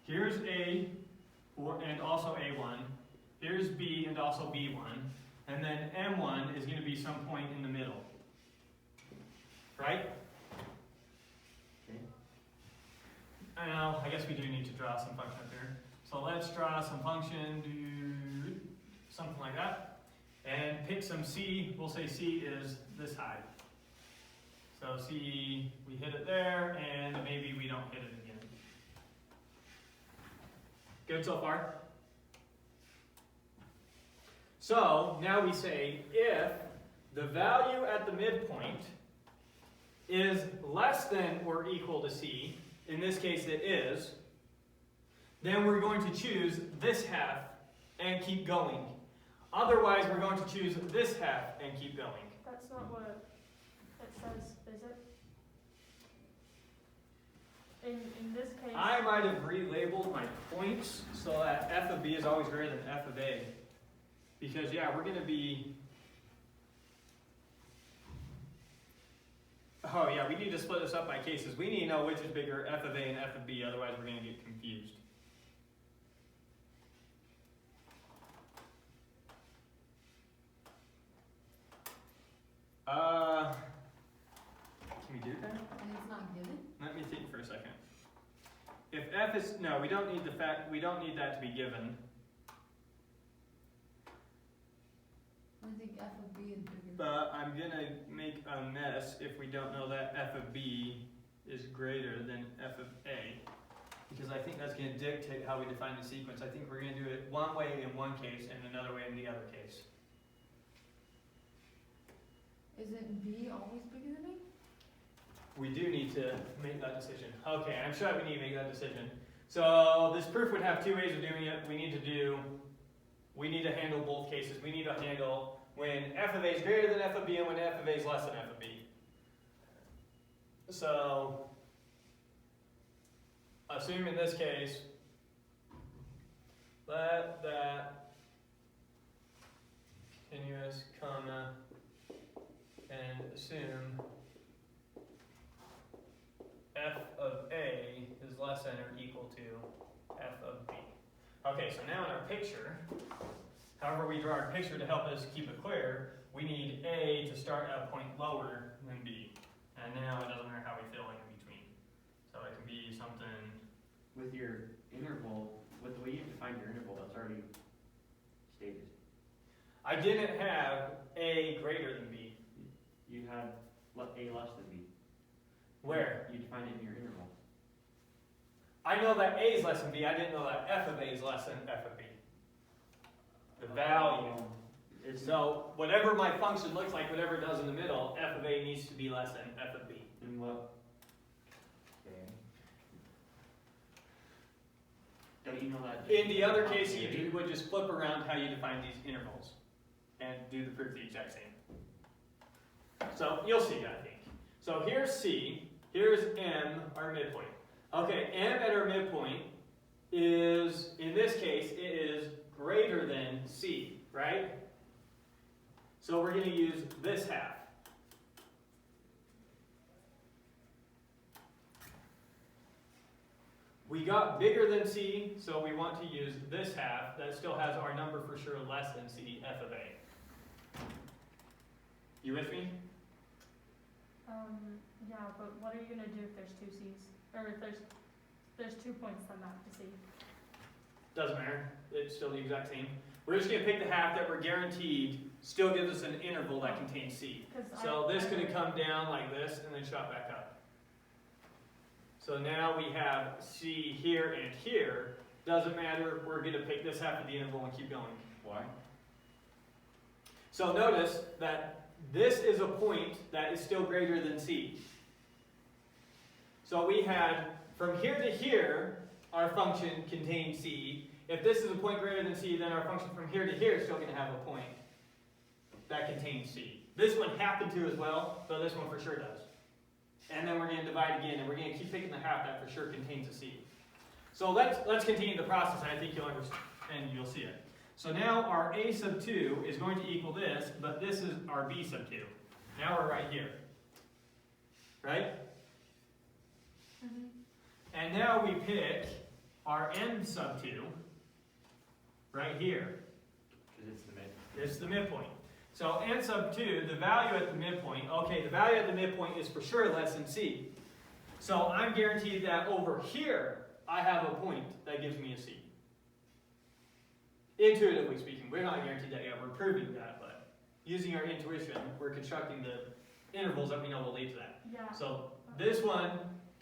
here's A and also A1, here's B and also B1, and then M1 is going to be some point in the middle. Right? Okay. Now, I guess we do need to draw some function up here. So let's draw some function, do something like that, and pick some c. We'll say c is this high. So c, we hit it there, and maybe we don't hit it again. Good so far? So now we say if the value at the midpoint is less than or equal to c, in this case it is, then we're going to choose this half and keep going. Otherwise, we're going to choose this half and keep going. That's That's not what it says, is it? In this case. I might have relabeled my points so that f of b is always greater than f of a. Because yeah, we're going to be... Oh yeah, we need to split this up by cases. We need to know which is bigger, f of a and f of b, otherwise we're going to get confused. Can we do that? And it's not given? Let me think for a second. If f is, no, we don't need that to be given. I think f of b is bigger. But I'm gonna make a mess if we don't know that f of b is greater than f of a. Because I think that's gonna dictate how we define the sequence. I think we're gonna do it one way in one case and another way in the other case. Isn't b always bigger than a? We do need to make that decision. Okay, I'm sure we need to make that decision. So this proof would have two ways of doing it. We need to handle both cases. We need to handle when f of a is greater than f of b and when f of a is less than f of b. So, assume in this case, let that continuous comma and assume f of a is less than or equal to f of b. Okay, so now in our picture, however we draw our picture to help us keep it clear, we need a to start at a point lower than b. And now it doesn't matter how we fill in between. So it can be something... With your interval, with the way you define your interval, that's already stated. I didn't have a greater than b. You had a less than b. Where? You defined it in your interval. I know that a is less than b, I didn't know that f of a is less than f of b. The value. So whatever my function looks like, whatever it does in the middle, f of a needs to be less than f of b. In what? Okay. Don't you know that? In the other case, you would just flip around how you define these intervals and do the proof the exact same. So you'll see, I think. So here's C, here's M, our midpoint. Okay, M at our midpoint is, in this case, it is greater than C, right? So we're going to use this half. We got bigger than C, so we want to use this half that still has our number for sure less than C, f of a. You with me? Yeah, but what are you gonna do if there's two C's? Or if there's 2 points that map to C? Doesn't matter, it's still the exact same. We're just going to pick the half that we're guaranteed still gives us an interval that contains C. So this could have come down like this and then shot back up. So now we have C here and here. Doesn't matter, we're going to pick this half of the interval and keep going. Why? So notice that this is a point that is still greater than C. So we had, from here to here, our function contains C. If this is a point greater than C, then our function from here to here is still going to have a point that contains C. This one happened to as well, so this one for sure does. And then we're going to divide again, and we're going to keep picking the half that for sure contains a C. So let's continue the process, and I think you'll understand, and you'll see it. So now our a sub 2 is going to equal this, but this is our b sub 2. Now we're right here. Right? Mm-hmm. And now we pick our m sub 2 right here. Because it's the mid. It's the midpoint. So n sub 2, the value at the midpoint, okay, the value at the midpoint is for sure less than c. So I'm guaranteed that over here, I have a point that gives me a c. Intuitively speaking, we're not guaranteed that yet, we're proving that, but using our intuition, we're constructing the intervals that we know will lead to that. Yeah. So this one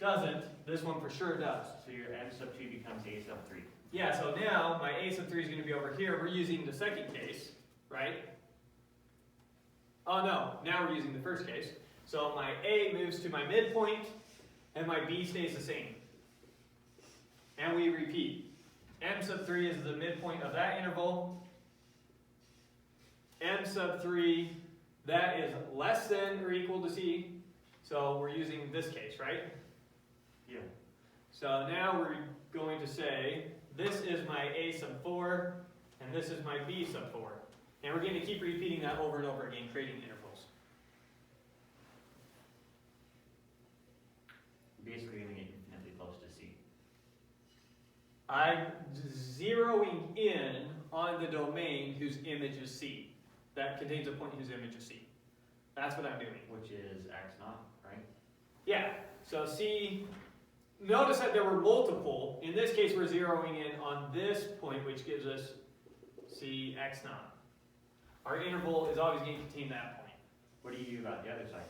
doesn't, this one for sure does. So your m sub 2 becomes a sub 3. Yeah, so now my a sub 3 is going to be over here. We're using the second case, right? Oh no, now we're using the first case. So my a moves to my midpoint, and my b stays the same. And we repeat. M sub 3 is the midpoint of that interval. M sub 3 that is less than or equal to c. So we're using this case, right? Yeah. So now we're going to say, this is my a sub 4, and this is my b sub 4. And we're going to keep repeating that over and over again, creating intervals. Basically going to get infinitely close to c. I'm zeroing in on the domain whose image is c. That contains a point whose image is c. That's what I'm doing. Which is x naught, right? Yeah, so c, notice that there were multiple. In this case, we're zeroing in on this point, which gives us c x naught. Our interval is always going to contain that point. What do you do about the other side?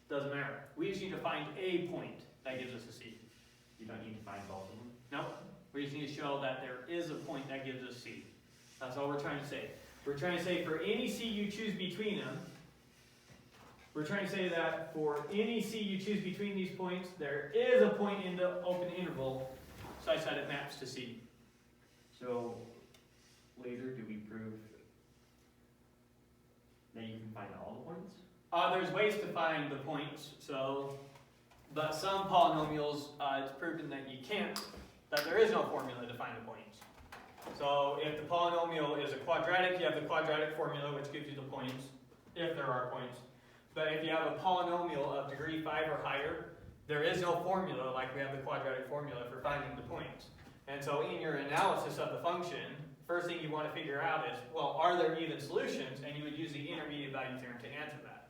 Doesn't matter. We just need to find a point that gives us a c. You don't need to find both of them? No, we just need to show that there is a point that gives us c. That's all we're trying to say. We're trying to say for any c you choose between them, we're trying to say that for any c you choose between these points, there is a point in the open interval such that it maps to c. So later, do we prove that you can find all the points? There's ways to find the points, but some polynomials, it's proven that you can't, that there is no formula to find the points. So if the polynomial is a quadratic, you have the quadratic formula which gives you the points, if there are points. But if you have a polynomial of degree 5 or higher, there is no formula like we have the quadratic formula for finding the points. And so in your analysis of the function, first thing you want to figure out is, well, are there even solutions? And you would use the intermediate value theorem to answer that.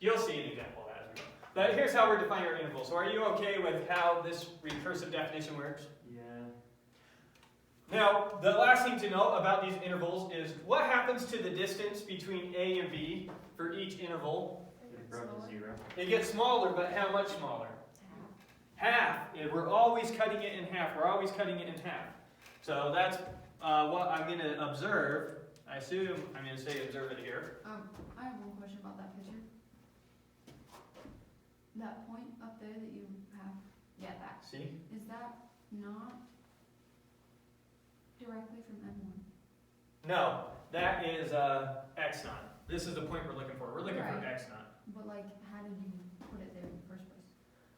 You'll see an example of that as we go. But here's how we're defining our interval. So are you okay with how this recursive definition works? Yeah. Now, the last thing to know about these intervals is what happens to the distance between A and B for each interval? It broke to 0. It gets smaller, but how much smaller? Half. And we're always cutting it in half. We're always cutting it in half. So that's what I'm going to observe. I assume I'm going to say observe it here. I have one question about that picture. That point up there that you have, yeah, that, See? is that not directly from M1? No, that is x naught. This is the point we're looking for. We're looking for Right. x naught. But like, how did you put it there in the first place?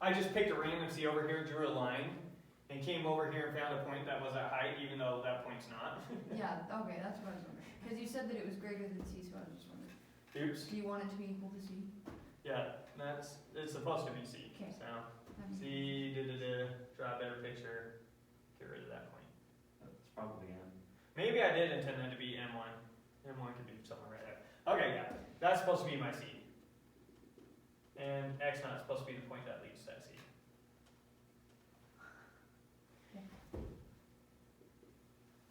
I just picked a random C over here, drew a line, and came over here and found a point that was at height, even though that point's not. Yeah, okay, that's what I was wondering. Because you said that it was greater than C, so I was just wondering. Oops. Do you want it to be equal to C? Yeah, it's supposed to be C. Okay. So That makes C, draw a better picture, get rid of that point. That's probably M. Maybe I did intend that to be M1. M1 could be somewhere right there. Okay, yeah, that's supposed to be my C. And x naught is supposed to be the point that leads to that C.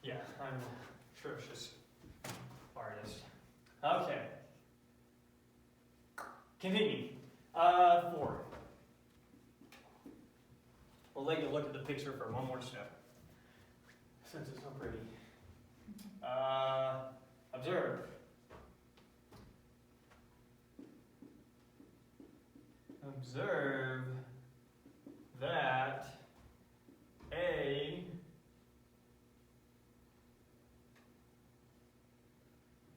Yeah, I'm an atrocious artist. Okay. Continue. 4. We'll let you look at the picture for one more step, since it's so pretty. Observe. Observe that A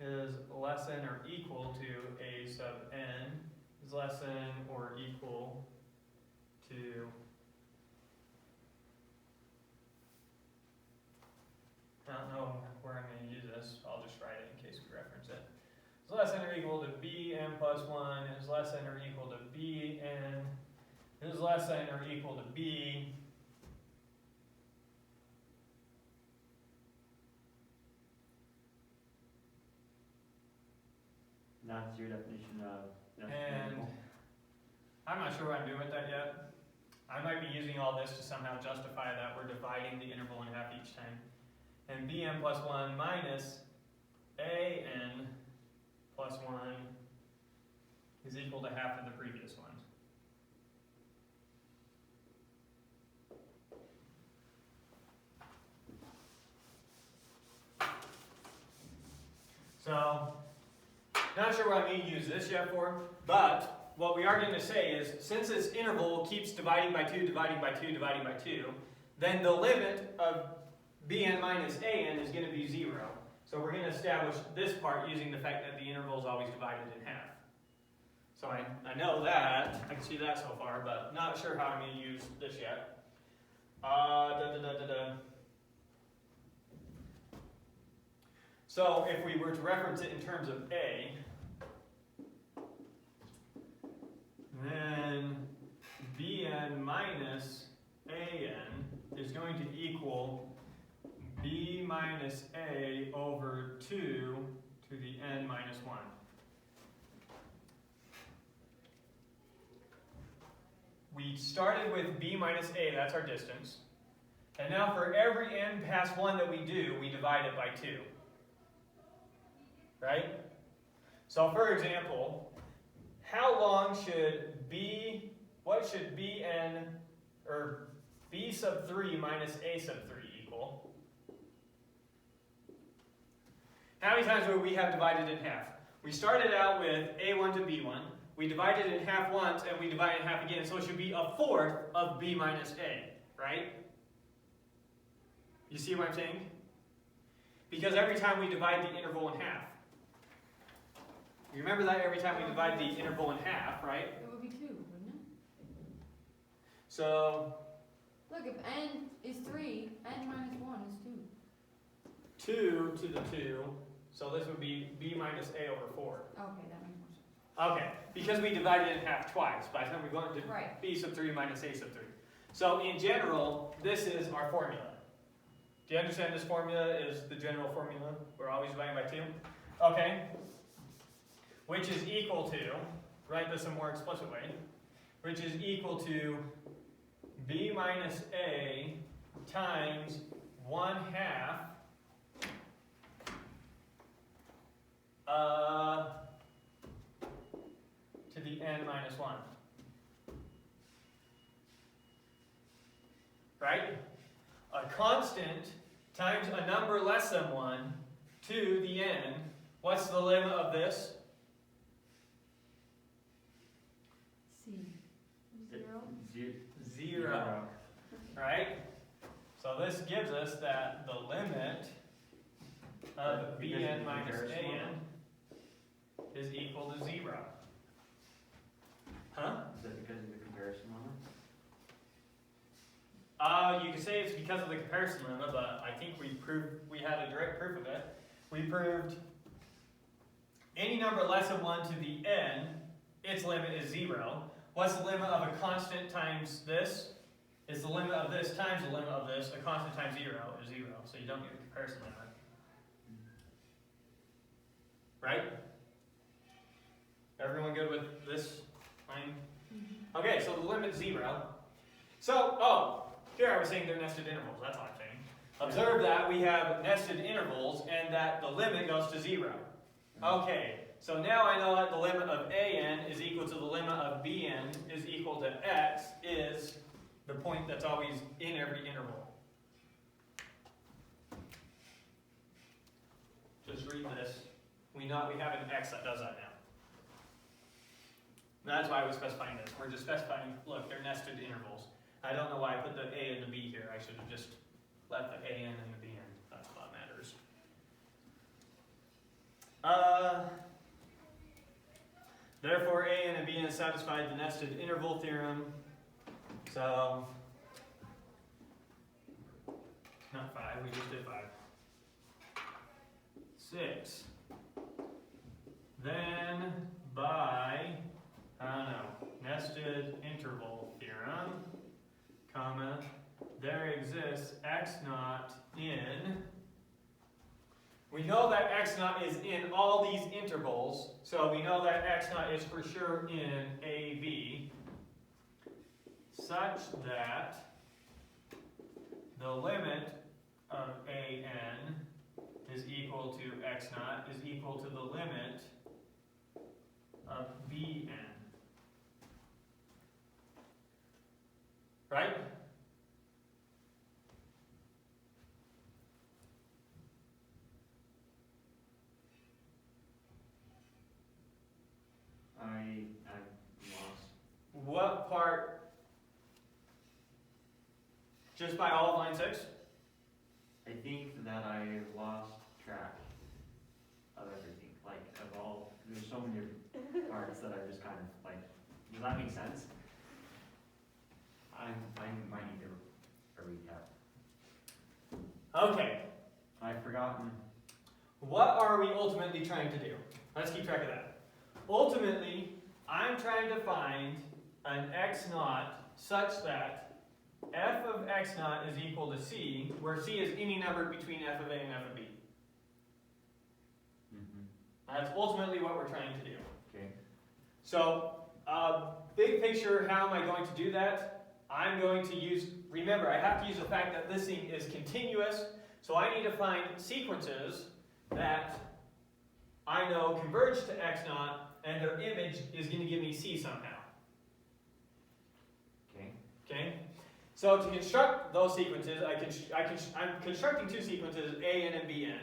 is less than or equal to A sub n is less than or equal to I don't know where I'm going to use this. I'll just write it in case we reference it. Is less than or equal to bn plus 1 is less than or equal to bn is less than or equal to b. That's your definition of And I'm not sure what I'm doing with that yet. I might be using all this to somehow justify that we're dividing the interval in half each time. And bn plus 1 minus an plus 1 is equal to half of the previous one. So, not sure what I'm going to use this yet for, but what we are going to say is, since this interval keeps dividing by 2, dividing by 2, dividing by 2, then the limit of bn minus an is going to be 0. So we're going to establish this part using the fact that the interval is always divided in half. So I know that, I can see that so far, but not sure how I'm going to use this yet. So if we were to reference it in terms of A, then Bn minus An is going to equal B minus A over 2 to the n minus 1. We started with B minus A, that's our distance. And now for every n past 1 that we do, we divide it by 2. Right? So for example, how long should what should Bn, or B sub 3 minus A sub 3 equal? How many times would we have divided in half? We started out with A1 to B1. We divided it in half once, and we divide it in half again. So it should be a fourth of B minus A, right? You see what I'm saying? Because every time we divide the interval in half. You remember that every time we divide the interval in half, right? It would be 2, wouldn't it? So, Look, if n is 3, n minus 1 is 2 to the 2, so this would be B minus A over 4. 2. Okay, that makes more sense. Okay, because we divided it in half twice, by the time we go into Right. B sub 3 minus A sub 3. So in general, this is our formula. Do you understand this formula is the general formula? We're always dividing by 2? Okay. Which is equal to, write this in a more explicit way, which is equal to B minus A times 1/2 to the n minus 1. Right? A constant times a number less than 1 to the n. What's the limit of this? C. 0. 0. Right? So this gives us that the limit of Bn minus An is equal to 0. Huh? Is that because of the comparison limit? You could say it's because of the comparison limit, but I think we had a direct proof of it. We proved any number less than 1 to the n, its limit is 0. What's the limit of a constant times this? It's the limit of this times the limit of this. A constant times 0 is 0, so you don't get a comparison limit. Right? Everyone good with this line? Mm-hmm. Okay, so the limit's 0. So, here I was saying they're nested intervals, that's all I'm saying. Observe that we have nested intervals and that the limit goes to 0. Okay, so now I know that the limit of An is equal to the limit of Bn is equal to x is the point that's always in every interval. Just read this. We know we have an x that does that now. That's why we're specifying this. We're just specifying, look, they're nested intervals. I don't know why I put the A and the B here. I should have just left the A in and the B in. That's what matters. Therefore, A and B satisfied the nested interval theorem. So, not 5, we just did 5. 6. Then, by, nested interval theorem, comma, there exists x naught in, we know that x naught is in all these intervals, so we know that x naught is for sure in AB, such that the limit of AN is equal to x naught is equal to the limit of Bn. Right? I'm lost. What part? Just by all of line 6? I think that I lost track. There's so many parts that are just kind of like, does that make sense? I might need a recap. Okay, I've forgotten. what are we ultimately trying to do? Let's keep track of that. Ultimately, I'm trying to find an x naught such that f of x naught is equal to c, where c is any number between f of a and f of b. That's ultimately what we're trying to do. Okay. So, big picture, how am I going to do that? I'm going to use, remember, I have to use the fact that this thing is continuous, so I need to find sequences that I know converge to x naught, and their image is going to give me c somehow. Okay. Okay? So to construct those sequences, I'm constructing two sequences, a n and b n,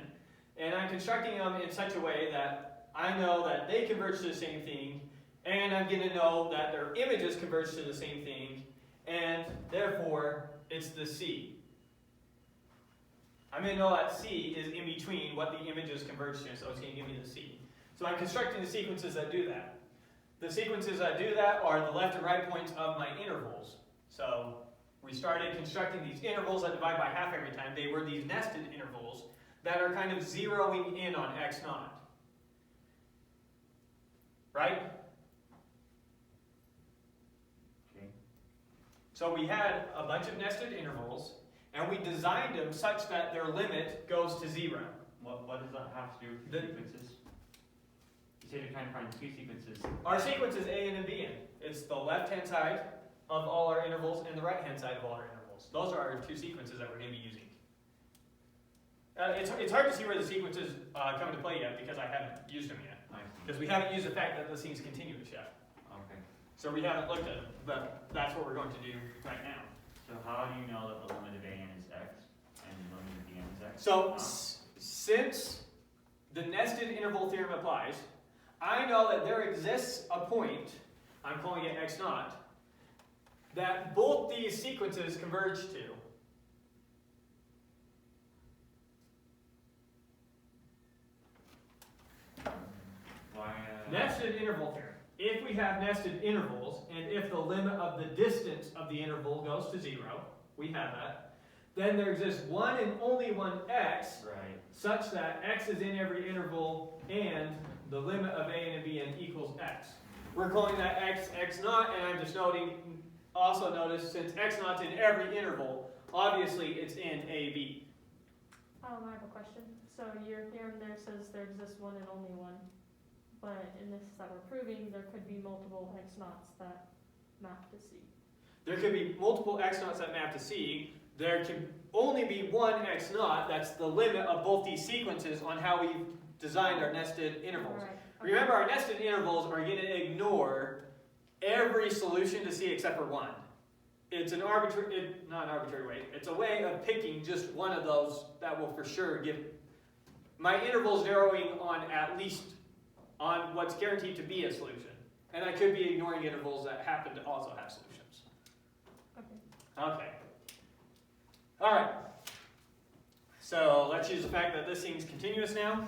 and I'm constructing them in such a way that I know that they converge to the same thing, and I'm going to know that their images converge to the same thing, and therefore it's the c. I'm going to know that c is in between what the images converge to, so it's going to give me the c. So I'm constructing the sequences that do that. The sequences that do that are the left and right points of my intervals. So we started constructing these intervals that divide by half every time. They were these nested intervals that are kind of zeroing in on x naught. Right? Okay. So we had a bunch of nested intervals, and we designed them such that their limit goes to 0. What does that have to do with sequences? You said you're trying to find two sequences. Our sequence is a n and b n. It's the left-hand side of all our intervals and the right-hand side of all our intervals. Those are our two sequences that we're going to be using. It's hard to see where the sequences come into play yet because I haven't used them yet. Because we haven't used the fact that this thing's continuous yet. Okay. So we haven't looked at them, but that's what we're going to do right now. So how do you know that the limit of a n is x and the limit of b n is x? So since the nested interval theorem applies, I know that there exists a point, I'm calling it x naught, that both these sequences converge to. Why? Nested interval theorem. If we have nested intervals, and if the limit of the distance of the interval goes to 0, we have that, then there exists one and only one x, Right. such that x is in every interval, and the limit of a n and b n equals x. We're calling that x naught, and I'm just noting, also notice, since x naught's in every interval, obviously it's in a, b. I have a question. So your theorem there says there exists one and only one, but in this that we're proving, there could be multiple x naughts that map to c. There could be multiple x naughts that map to c. There can only be one x naught, that's the limit of both these sequences on how we've designed our nested intervals. Right. Remember, our nested intervals are going to ignore every solution to c except for one. It's an arbitrary, not an arbitrary way, it's a way of picking just one of those that will for sure give my intervals zeroing on at least on what's guaranteed to be a solution. And I could be ignoring intervals that happen to also have solutions. Okay. Okay. All right. So let's use the fact that this thing's continuous now.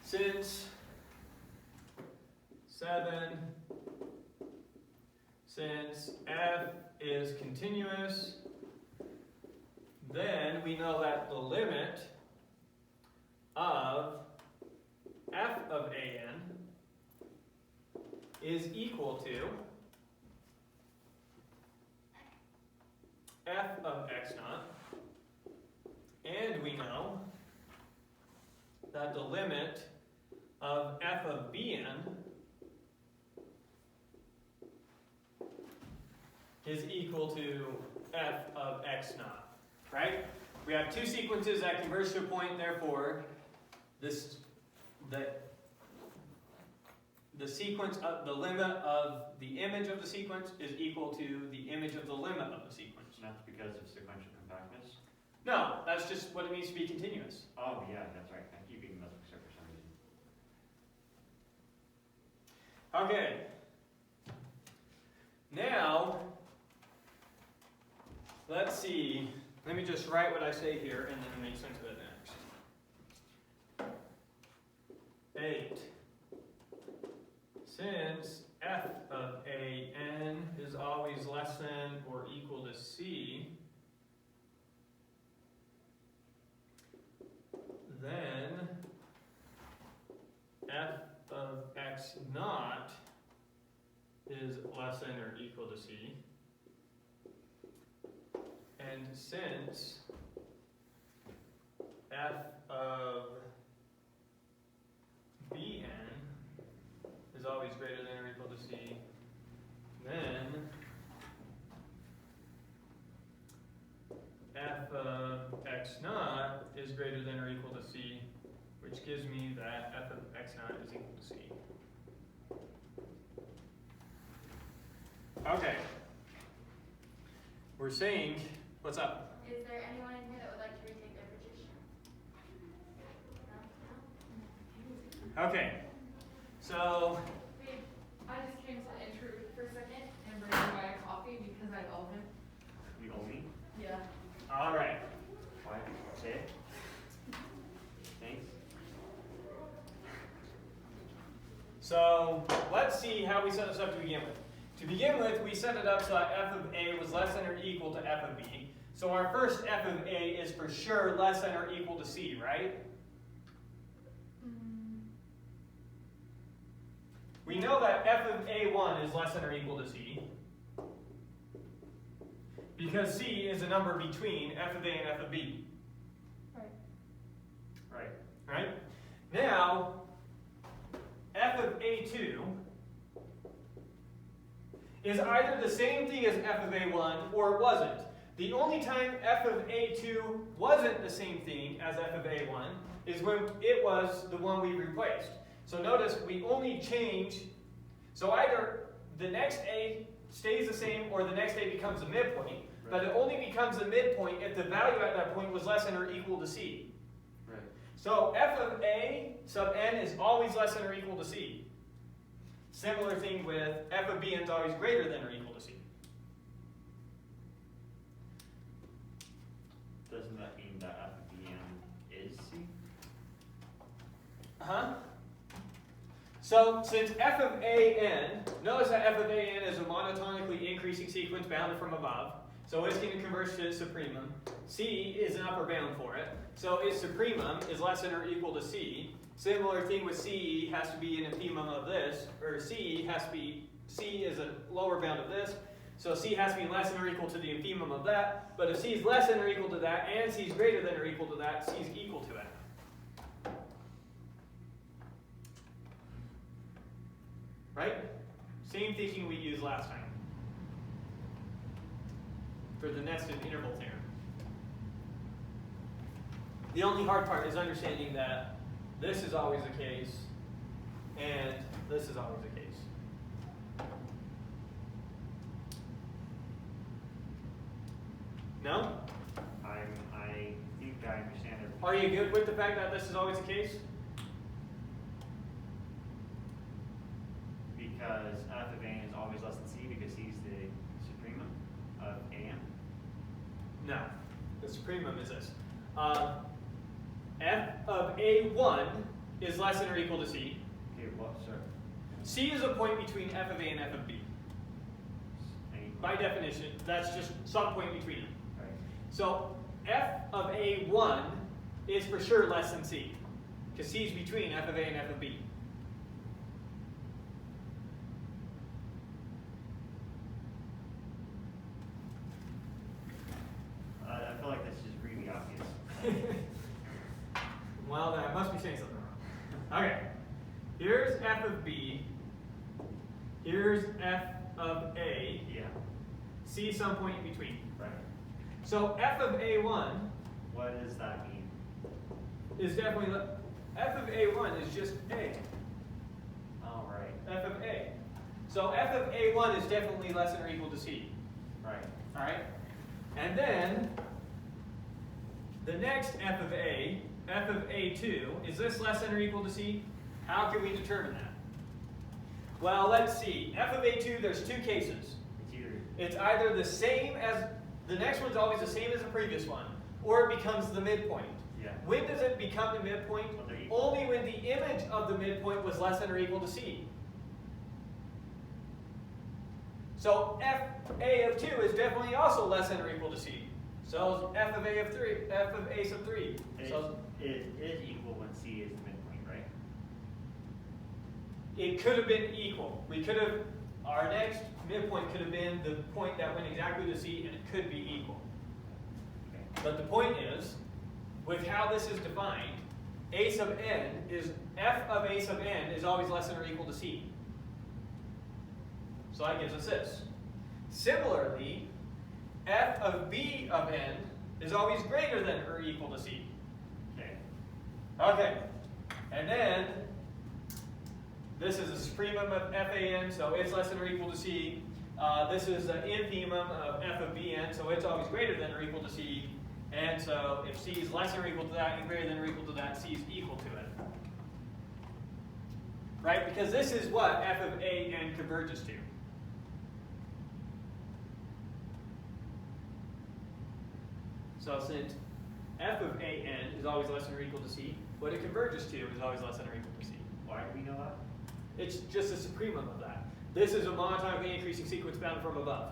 Since f is continuous, then we know that the limit of f of an is equal to f of x naught, and we know that the limit of f of bn is equal to f of x naught, right? We have two sequences that converge to a point, therefore the sequence of the limit of the image of the sequence is equal to the image of the limit of the sequence. That's because of sequential compactness? No, that's just what it means to be continuous. Oh, yeah, that's right. I keep being mixed up for some reason. Okay. Now, let's see. Let me just write what I say here and then make sense of it next. 8. Since f of an is always less than or equal to c, then f of x naught is less than or equal to c. And since f of bn is always greater than or equal to c, then f of x naught is greater than or equal to c, which gives me that f of x naught is equal to c. Okay. We're saying, what's up? Is there anyone in here that would like to retake their position? No? Okay. So, Wait, I just came to intrude for a second and bring you my coffee because I owe him. You owe me? Yeah. all right. Why? Say it. Thanks. So let's see how we set this up to begin with. To begin with, we set it up so that f of a was less than or equal to f of b. So our first f of a is for sure less than or equal to c, right? We know that f of a1 is less than or equal to c, because c is a number between f of a and f of b. Right. Right? Now, f of a2 is either the same thing as f of a1 or it wasn't. The only time f of a2 wasn't the same thing as f of a1 is when it was the one we replaced. So notice we only change, so either the next a stays the same or the next a becomes a midpoint, but it only becomes a midpoint if the value at that point was less than or equal to c. Right. So f of a sub n is always less than or equal to c. Similar thing with f of bn is always greater than or equal to c. Doesn't that mean that f of bn is c? Uh-huh. So since f of an, notice that f of an is a monotonically increasing sequence bounded from above. So it's going to converge to its supremum. C is an upper bound for it. So its supremum is less than or equal to c. Similar thing with c has to be an infimum of this, or c is a lower bound of this. So c has to be less than or equal to the infimum of that. But if c is less than or equal to that, and c is greater than or equal to that, c is equal to it. Right? Same thinking we used last time for the nested interval theorem. The only hard part is understanding that this is always the case and this is always the case. No? I think I understand it. Are you good with the fact that this is always the case? Because f of an is always less than c because c is the supremum of an. No. The supremum is this. F of a1 is less than or equal to c. Okay, what, sir? C is a point between f of a and f of b. By definition, that's just some point between them. Right. So f of a1 is for sure less than c, because c is between f of a and f of b. I feel like this is really obvious. Well, then I must be saying something wrong. Okay, here's f of b, here's f of a, Yeah. c some point in between. Right. So f of a1 What does that mean? is definitely, f of a1 is just a, Oh, right. f of a. So f of a1 is definitely less than or equal to c. Right. Alright? And then, the next f of a, f of a2, is this less than or equal to c? How can we determine that? Well, let's see. F of a2, there's two cases. It's either the same as, the next one's always the same as the previous one, or it becomes the midpoint. Yeah. When does it become the midpoint? Well, they're equal. Only when the image of the midpoint was less than or equal to C. So FA of 2 is definitely also less than or equal to C. So F of A of 3, F of A sub 3. So It is equal when C is the midpoint, right? it could have been equal. We could have, our next midpoint could have been the point that went exactly to C, and it could be equal. Okay. But the point is, with how this is defined, A sub n is, F of A sub n is always less than or equal to C. So that gives us this. Similarly, F of B of n is always greater than or equal to C. Okay. Okay, and then this is a supremum of FAN, so it's less than or equal to C. This is an infimum of F of Bn, so it's always greater than or equal to C. And so if C is less than or equal to that and greater than or equal to that, C is equal to it. Right? Because this is what F of An converges to. So since F of An is always less than or equal to C, what it converges to is always less than or equal to C. Why do we know that? It's just a supremum of that. This is a monotonically increasing sequence bound from above.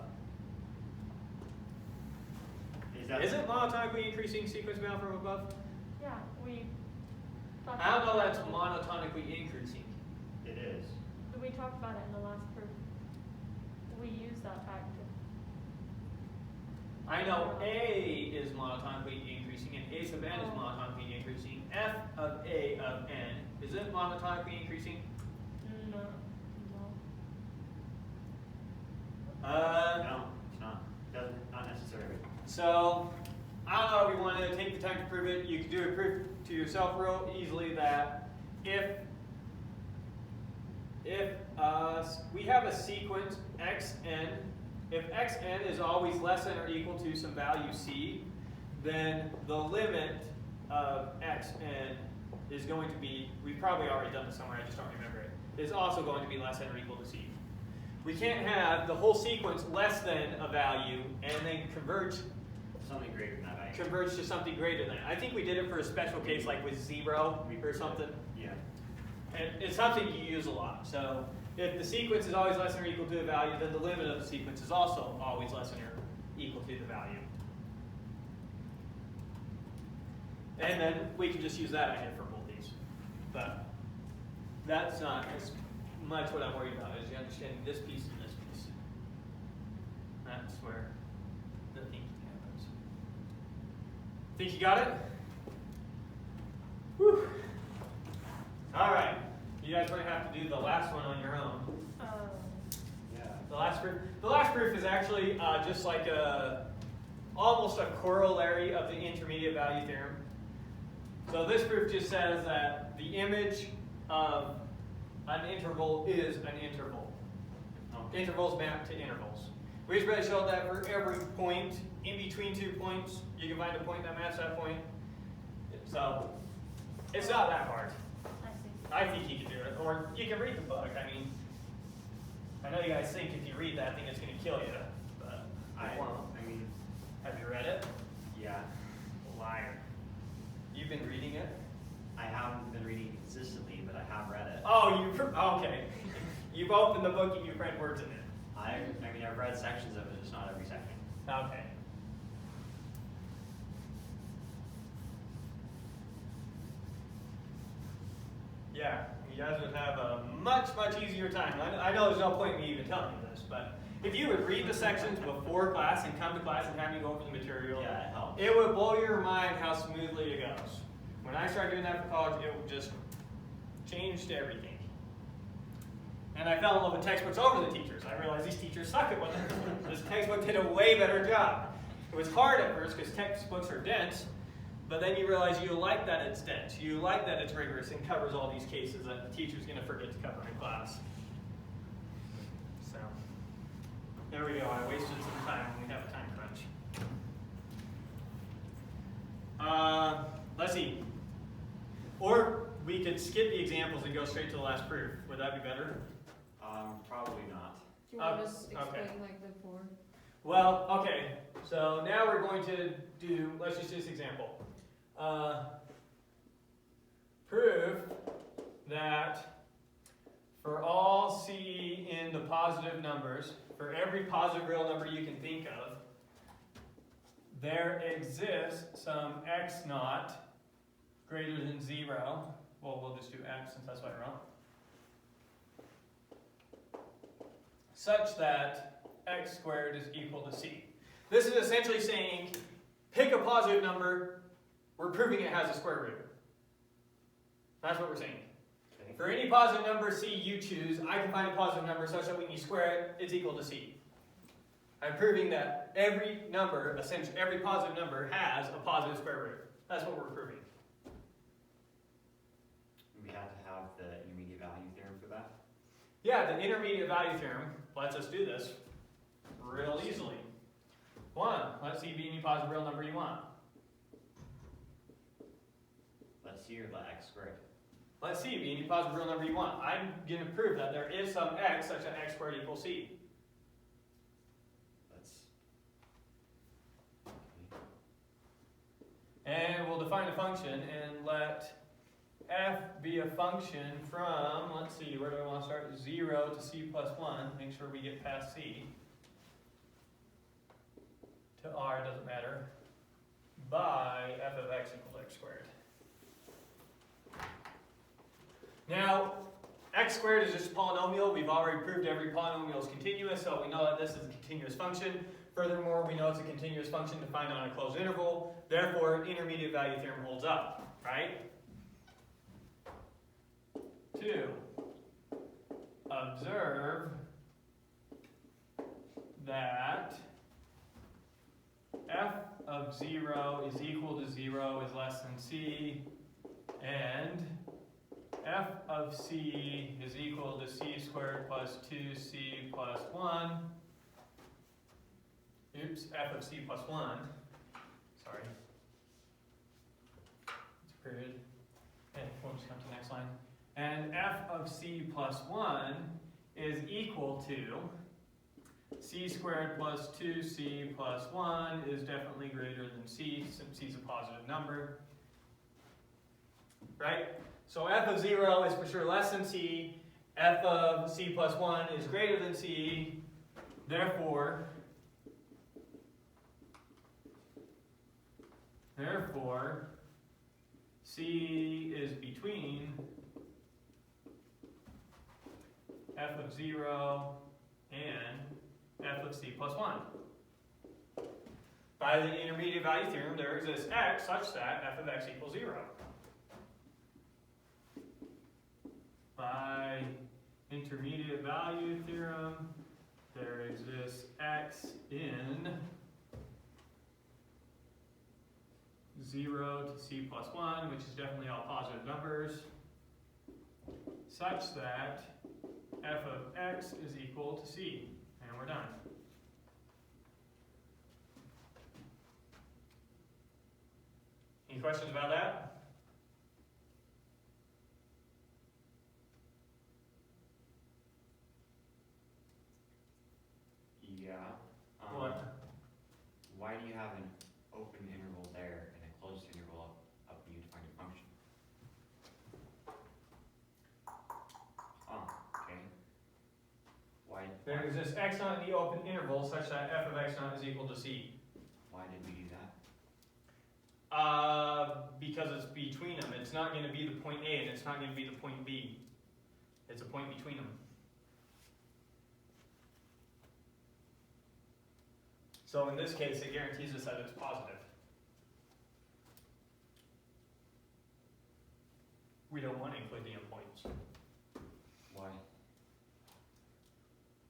Is it monotonically increasing sequence bound from above? Yeah, we talked I don't know about that's monotonically increasing. It is. We talked about it in the last proof. We used that fact to. I know A is monotonically increasing and A sub n is monotonically increasing. F of A of n, is it monotonically increasing? No. No, it's not. Not necessarily. So, I don't know if you want to take the time to prove it. You can do a proof to yourself real easily that if we have a sequence xn, if xn is always less than or equal to some value c, then the limit of xn is going to be, we've probably already done this somewhere, I just don't remember it, is also going to be less than or equal to c. We can't have the whole sequence less than a value and then converge Something greater than that value. converge to something greater than. I think we did it for a special case like with 0 or something. Yeah. And it's something you use a lot. So if the sequence is always less than or equal to a value, then the limit of the sequence is also always less than or equal to the value. And then we can just use that idea for both these. But that's not as much what I'm worried about, is you understanding this piece and this piece. That's where the thinking happens. Think you got it? Whew. All right. You guys might have to do the last one on your own. Yeah. The last proof is actually just like almost a corollary of the intermediate value theorem. So this proof just says that the image of an interval is an interval. Intervals map to intervals. We just really showed that for every point in between 2 points, you can find a point that maps that point. So it's not that hard. I see. I think you can do it, or you can read the book. I mean, I know you guys think if you read that thing, it's going to kill you, but I won't. I mean, Have you read it? yeah. Liar. You've been reading it? I haven't been reading consistently, but I have read it. Oh, okay. You've opened the book and you've read words in it. I mean, I've read sections of it, just not every section. Okay. Yeah, you guys would have a much easier time. I know there's no point in me even telling you this, but if you would read the sections before class and come to class and have me go over the material, Yeah, it helps. it would blow your mind how smoothly it goes. When I started doing that for college, it just changed everything. And I fell in love with textbooks over the teachers. I realized these teachers suck at what they're doing. This textbook did a way better job. It was hard at first because textbooks are dense, but then you realize you like that it's dense. You like that it's rigorous and covers all these cases that the teacher's going to forget to cover in class. So, there we go. I wasted some time when we have a time crunch. Let's see. Or we could skip the examples and go straight to the last proof. Would that be better? Probably not. Do you want to Okay. just explain like the four? Well, okay. So now we're going to do, let's just do this example. prove that for all c in the positive numbers, for every positive real number you can think of, there exists some x naught greater than 0. Well, we'll just do x since that's what I wrote. Such that x squared is equal to c. This is essentially saying, pick a positive number, we're proving it has a square root. That's what we're saying. Okay. For any positive number c you choose, I can find a positive number such that when you square it, it's equal to c. I'm proving that every number, essentially every positive number, has a positive square root. That's what we're proving. We had to have the intermediate value theorem for that. Yeah, the intermediate value theorem lets us do this real easily. 1, let c be any positive real number you want. Let's see, or let x squared. Let c be any positive real number you want. I'm going to prove that there is some x such that x squared equals c. Let's. And we'll define a function and let f be a function from, let's see, where do I want to start? 0 to c plus 1. Make sure we get past c. To r, doesn't matter. By f of x equals x squared. Now, x squared is just a polynomial. We've already proved every polynomial is continuous, so we know that this is a continuous function. Furthermore, we know it's a continuous function defined on a closed interval. Therefore, intermediate value theorem holds up, right? 2. Observe that f of 0 is equal to 0 is less than c, and f of c is equal to c squared plus 2c plus 1. Oops, f of c plus 1. Sorry. It's a period. Okay, we'll just come to the next line. And f of c plus 1 is equal to c squared plus 2c plus 1 is definitely greater than c, since c is a positive number. Right? So f of 0 is for sure less than c. F of c plus 1 is greater than c. Therefore, c is between f of 0 and f of c plus 1. By the intermediate value theorem, there exists x such that f of x equals 0. By intermediate value theorem, there exists x in 0 to c plus 1, which is definitely all positive numbers, such that f of x is equal to c. And we're done. Any questions about that? Yeah. What? Why do you have an open interval there and a closed interval up when you define a function? Okay. Why? There exists x naught in the open interval such that f of x naught is equal to c. Why did we do that? Because it's between them. It's not going to be the point A and it's not going to be the point B. It's a point between them. So in this case, it guarantees us that it's positive. We don't want to include the endpoints. Why?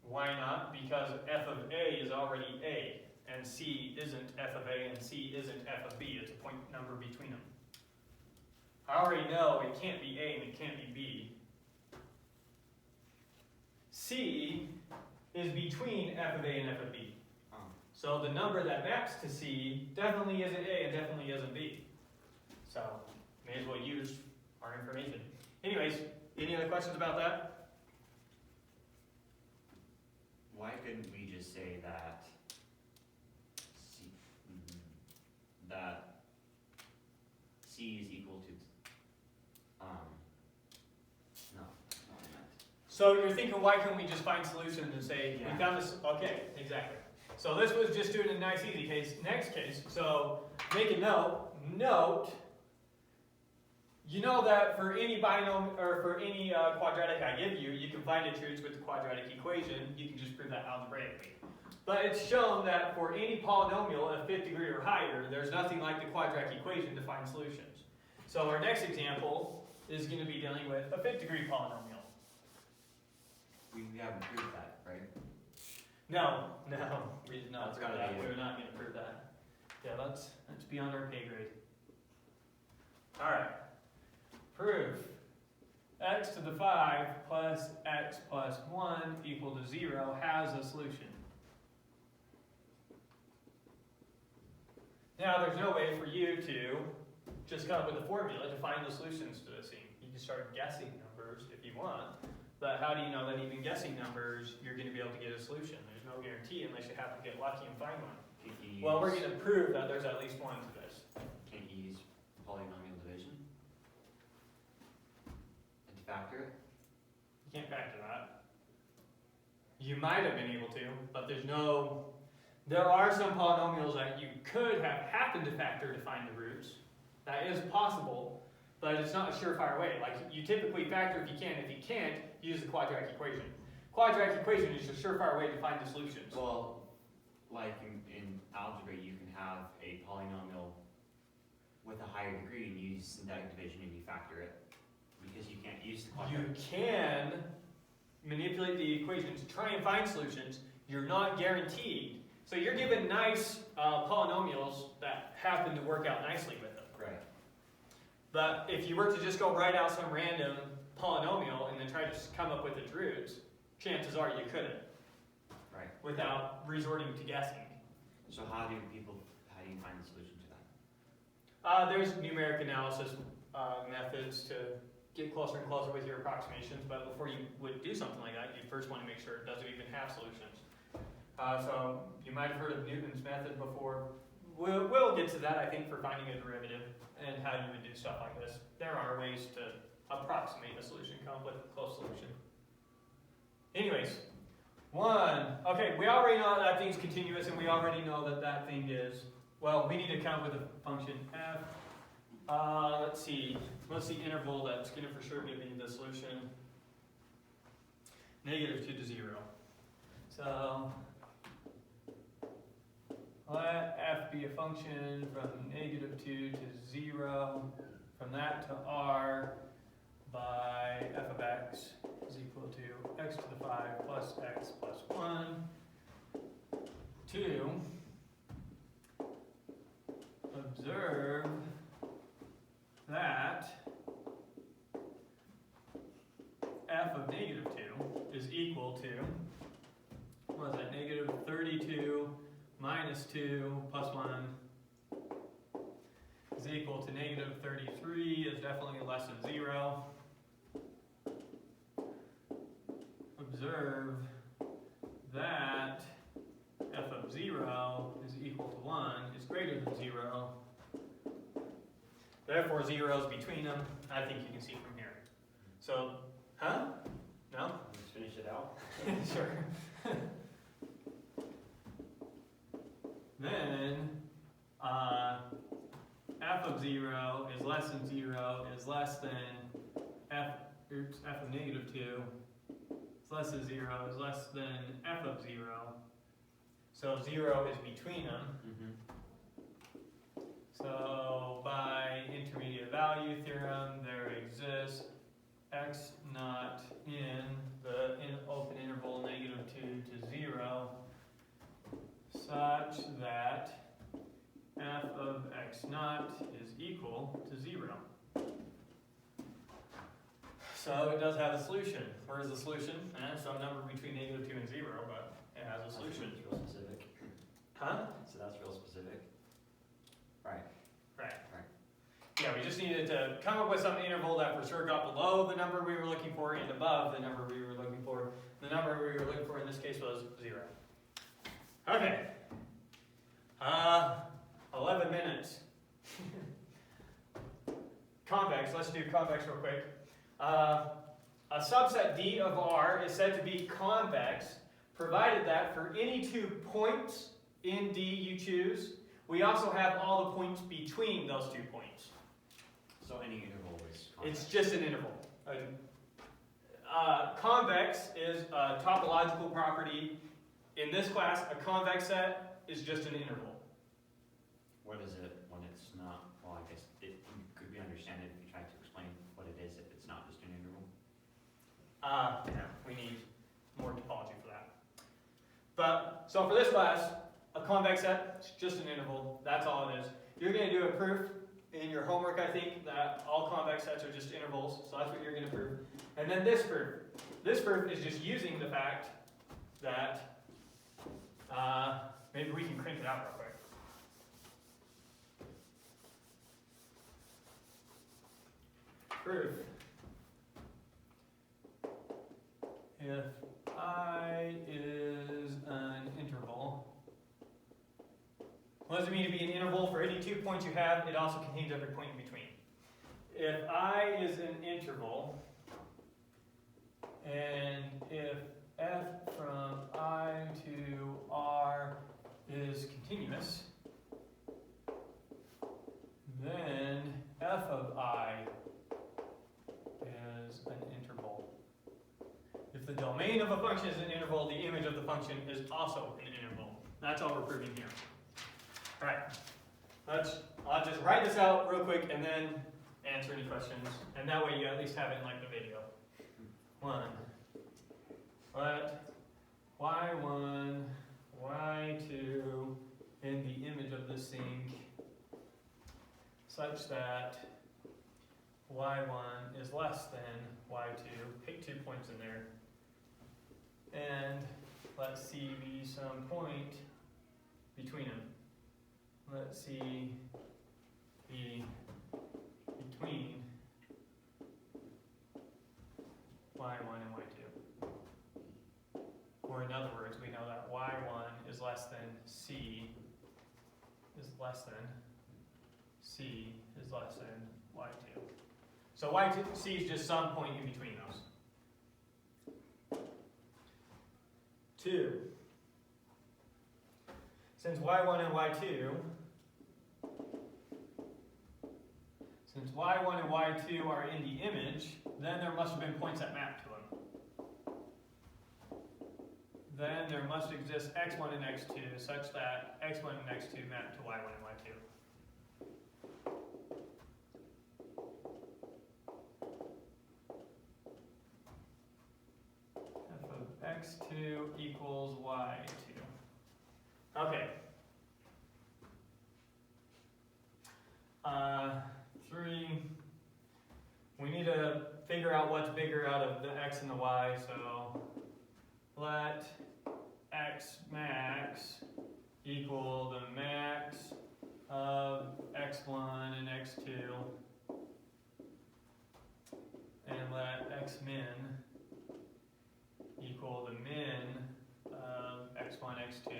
Why not? Because f of A is already A, and C isn't f of A, and C isn't f of B. It's a point number between them. I already know it can't be A and it can't be B. C is between f of A and f of B. So the number that maps to C definitely isn't A and definitely isn't B. So may as well use our information. Anyways, any other questions about that? Why couldn't we just say that C is equal to So you're thinking, why can't we just find solutions and say, we Yeah. found this, okay, exactly. So this was just doing a nice easy case. Next case, so make a note, you know that for any binomial, or for any quadratic I give you, you can find its roots with the quadratic equation. You can just prove that algebraically. But it's shown that for any polynomial of 5th degree or higher, there's nothing like the quadratic equation to find solutions. So our next example is going to be dealing with a 5th degree polynomial. We haven't proved that, right? No, we did not That's prove gotta that. be it. We're not going to prove that. Yeah, that's beyond our pay grade. All right. Proof. X to the 5 plus x plus 1 equal to 0 has a solution. Now, there's no way for you to just come up with a formula to find the solutions to this thing. You can start guessing numbers if you want, but how do you know that even guessing numbers, you're going to be able to get a solution? There's no guarantee unless you happen to get lucky and find one. Can't you Well, we're use- going to prove that there's at least one to this. Can't you use polynomial division? And to factor it? You can't factor that. You might have been able to, but there are some polynomials that you could have happened to factor to find the roots. That is possible, but it's not a surefire way. Like, you typically factor if you can. If you can't, use the quadratic equation. Quadratic equation is a surefire way to find the solutions. Well, like in algebra, you can have a polynomial with a higher degree and you use synthetic division and you factor it. Because you can't use the You quadratic. can manipulate the equation to try and find solutions. You're not guaranteed. So you're given nice polynomials that happen to work out nicely with them. Right. But if you were to just go write out some random polynomial and then try to come up with its roots, chances are you couldn't. Right. Without resorting to guessing. So how do you find the solution to that? There's numeric analysis methods to get closer and closer with your approximations, but before you would do something like that, you first want to make sure it doesn't even have solutions. So you might have heard of Newton's method before. We'll get to that, I think, for finding a derivative and how you would do stuff like this. There are ways to approximate a solution, come up with a close solution. Anyways, okay, we already know that thing's continuous, and we already know that that thing is, well, we need to come up with a function f. Let's see, what's the interval that's going to for sure give me the solution? -2 to 0. So, let f be a function from -2 to 0, from that to r, by f of x is equal to x to the 5 plus x plus 1, 2, observe that f of -2 is equal to, what is that, -32 minus 2 plus 1 is equal to -33, is definitely less than 0. Observe that f of 0 is equal to 1 is greater than 0. Therefore 0 is between them. I think you can see from here. So, No? Let's finish it out. Sure. Then, f of 0 is less than 0 is less than f of -2 is less than 0 is less than f of 0. So 0 is between them. Mm-hmm. So by intermediate value theorem, there exists x naught in the open interval -2 to 0 such that f of x naught is equal to 0. So it does have a solution. Where is the solution? Some number between -2 and 0, but it has a solution. That's real specific. Huh? So that's real specific. Right. Right. Yeah, we just needed to come up with some interval that for sure got below the number we were looking for and above the number we were looking for. The number we were looking for in this case was 0. Okay. 11 minutes. Convex, let's do convex real quick. a subset D of R is said to be convex, provided that for any 2 points in D you choose, we also have all the points between those 2 points. So any interval is convex. It's just an interval. Convex is a topological property. In this class, a convex set is just an interval. What is it when it's not? Well, I guess could we understand it if you tried to explain what it is if it's not just an interval? Yeah, we need more topology for that. But, so for this class, a convex set is just an interval. That's all it is. You're going to do a proof in your homework, I think, that all convex sets are just intervals. So that's what you're going to prove. And then this proof. This proof is just using the fact that, maybe we can crank it out real quick. Proof. If I is an interval, what does it mean to be an interval? For any 2 points you have, it also contains every point in between. If I is an interval, and if f from I to R is continuous, then f of I is an interval. If the domain of a function is an interval, the image of the function is also an interval. That's all we're proving here. All right, I'll just write this out real quick and then answer any questions, and that way you at least have it in like the video. 1. Let y1, y2 in the image of the sink such that y1 is less than y2. Pick 2 points in there. And let C be some point between them. Let C be between y1 and y2. Or in other words, we know that y1 is less than C is less than C is less than y2. So y2, C is just some point in between those. 2. Since y1 and y2, since y1 and y2 are in the image, then there must have been points that map to them. Then there must exist x1 and x2 such that x1 and x2 map to y1 and y2. F of x2 equals y2. Okay. 3. We need to figure out what's bigger out of the x and the y, so let x max equal the max of x1 and x2, and let x min equal the min of x1, x2.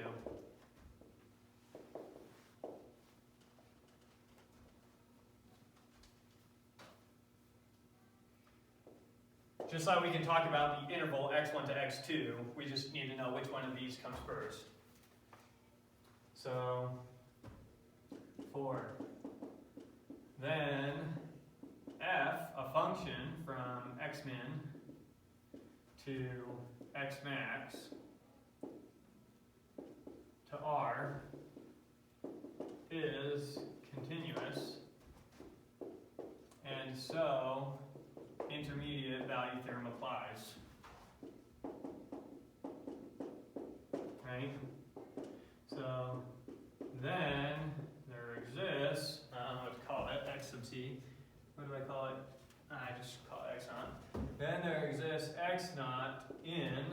Just like we can talk about the interval x1 to x2, we just need to know which one of these comes first. So, 4. Then, f, a function from x min to x max to R is continuous, and so intermediate value theorem applies. Right? So then there exists, I don't know what to call it, x sub c. What do I call it? I just call it x naught. Then there exists x naught in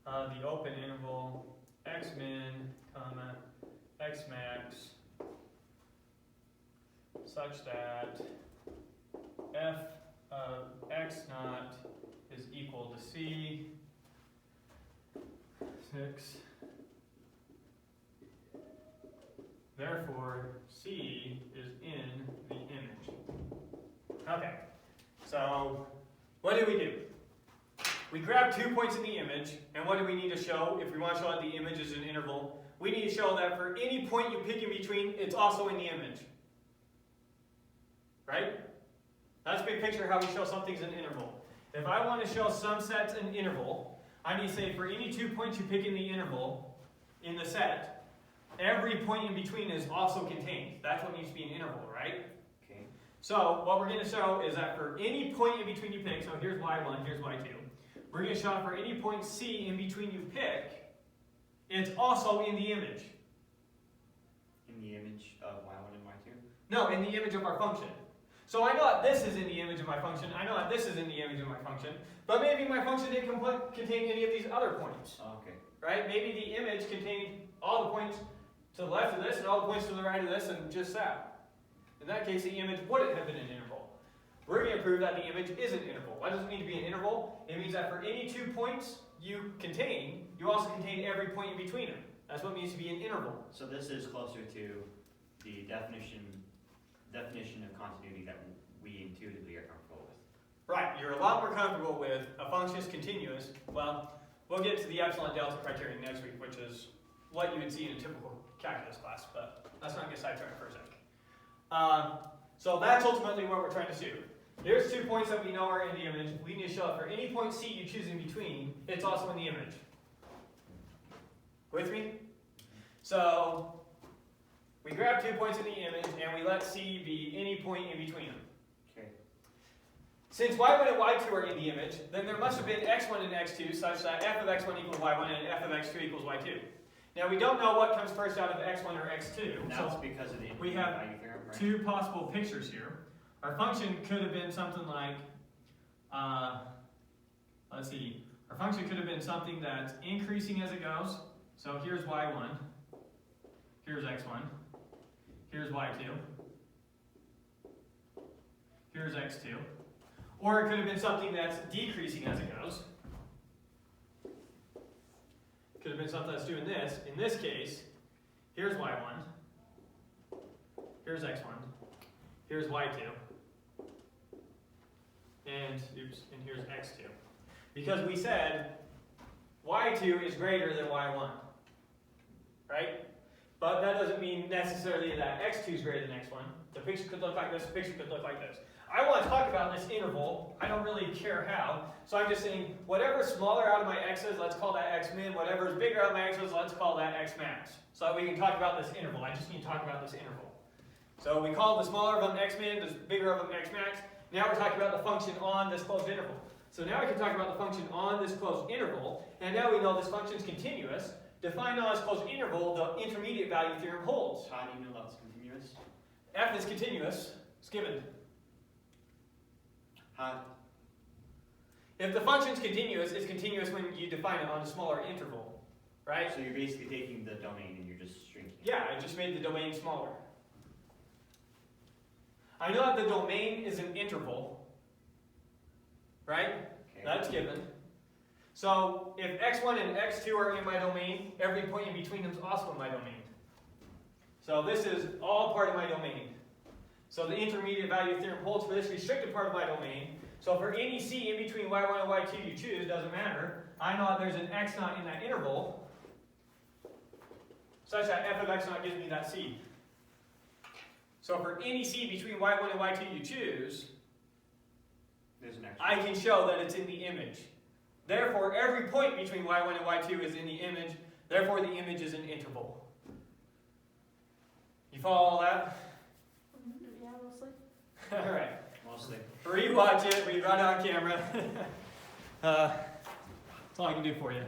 the open interval x min, comma, x max, such that f of x naught is equal to c. 6. Therefore, c is in the image. Okay, so what do? We grab 2 points in the image, and what do we need to show if we want to show that the image is an interval? We need to show that for any point you pick in between, it's also in the image. Right? That's a big picture of how we show something's an interval. If I want to show some set's an interval, I need to say for any 2 points you pick in the interval, in the set, every point in between is also contained. That's what needs to be an interval, right? Okay. So what we're going to show is that for any point in between you pick, so here's y1, here's y2, we're going to show for any point C in between you pick, it's also in the image. In the image of y1 and y2? No, in the image of our function. So I know that this is in the image of my function, I know that this is in the image of my function, but maybe my function didn't contain any of these other points. Oh, okay. Right? Maybe the image contained all the points to the left of this and all the points to the right of this and just that. In that case, the image wouldn't have been an interval. We're going to prove that the image is an interval. Why does it need to be an interval? It means that for any 2 points you contain, you also contain every point in between them. That's what means to be an interval. So this is closer to the definition of continuity that we intuitively are comfortable with. Right, you're a lot more comfortable with a function is continuous. Well, we'll get to the epsilon delta criterion next week, which is what you would see in a typical calculus class, but let's not get sidetracked for a sec. So that's ultimately what we're trying to do. Here's 2 points that we know are in the image. We need to show that for any point C you choose in between, it's also in the image. With me? So we grab 2 points in the image and we let C be any point in between them. Okay. Since y1 and y2 are in the image, then there must have been x1 and x2 such that f of x1 equals y1 and f of x2 equals y2. Now we don't know what comes first out of x1 or x2. That's So because of the we have value theorem, right? 2 possible pictures here. Our function could have been something like, let's see, our function could have been something that's increasing as it goes. So here's y1, here's x1, here's y2, here's x2. Or it could have been something that's decreasing as it goes. Could have been something that's doing this. In this case, here's y1, here's x1, here's y2, and here's x2. Because we said y2 is greater than y1, right? But that doesn't mean necessarily that x2 is greater than x1. The picture could look like this, the picture could look like this. I want to talk about this interval. I don't really care how. So I'm just saying, whatever's smaller out of my x's, let's call that x min. Whatever's bigger out of my x's, let's call that x max. So that we can talk about this interval. I just need to talk about this interval. So we call the smaller of them x min, the bigger of them x max. Now we're talking about the function on this closed interval. So now we can talk about the function on this closed interval, and now we know this function is continuous. Defined on this closed interval, the intermediate value theorem holds. How do you know that's continuous? F is continuous. It's given. How? If the function's continuous, it's continuous when you define it on a smaller interval, right? So you're basically taking the domain and you're just shrinking it. Yeah, I just made the domain smaller. I know that the domain is an interval, right? Okay. That's given. So if x1 and x2 are in my domain, every point in between them is also in my domain. So this is all part of my domain. So the intermediate value theorem holds for this restricted part of my domain. So for any c in between y1 and y2 you choose, doesn't matter. I know that there's an x naught in that interval, such that f of x naught gives me that c. So for any c between y1 and y2 you choose, There's an extra. I can show that it's in the image. Therefore, every point between y1 and y2 is in the image. Therefore, the image is an interval. You follow all that? Yeah, mostly. All right. Mostly. Rewatch it. We run on camera. That's all I can do for you.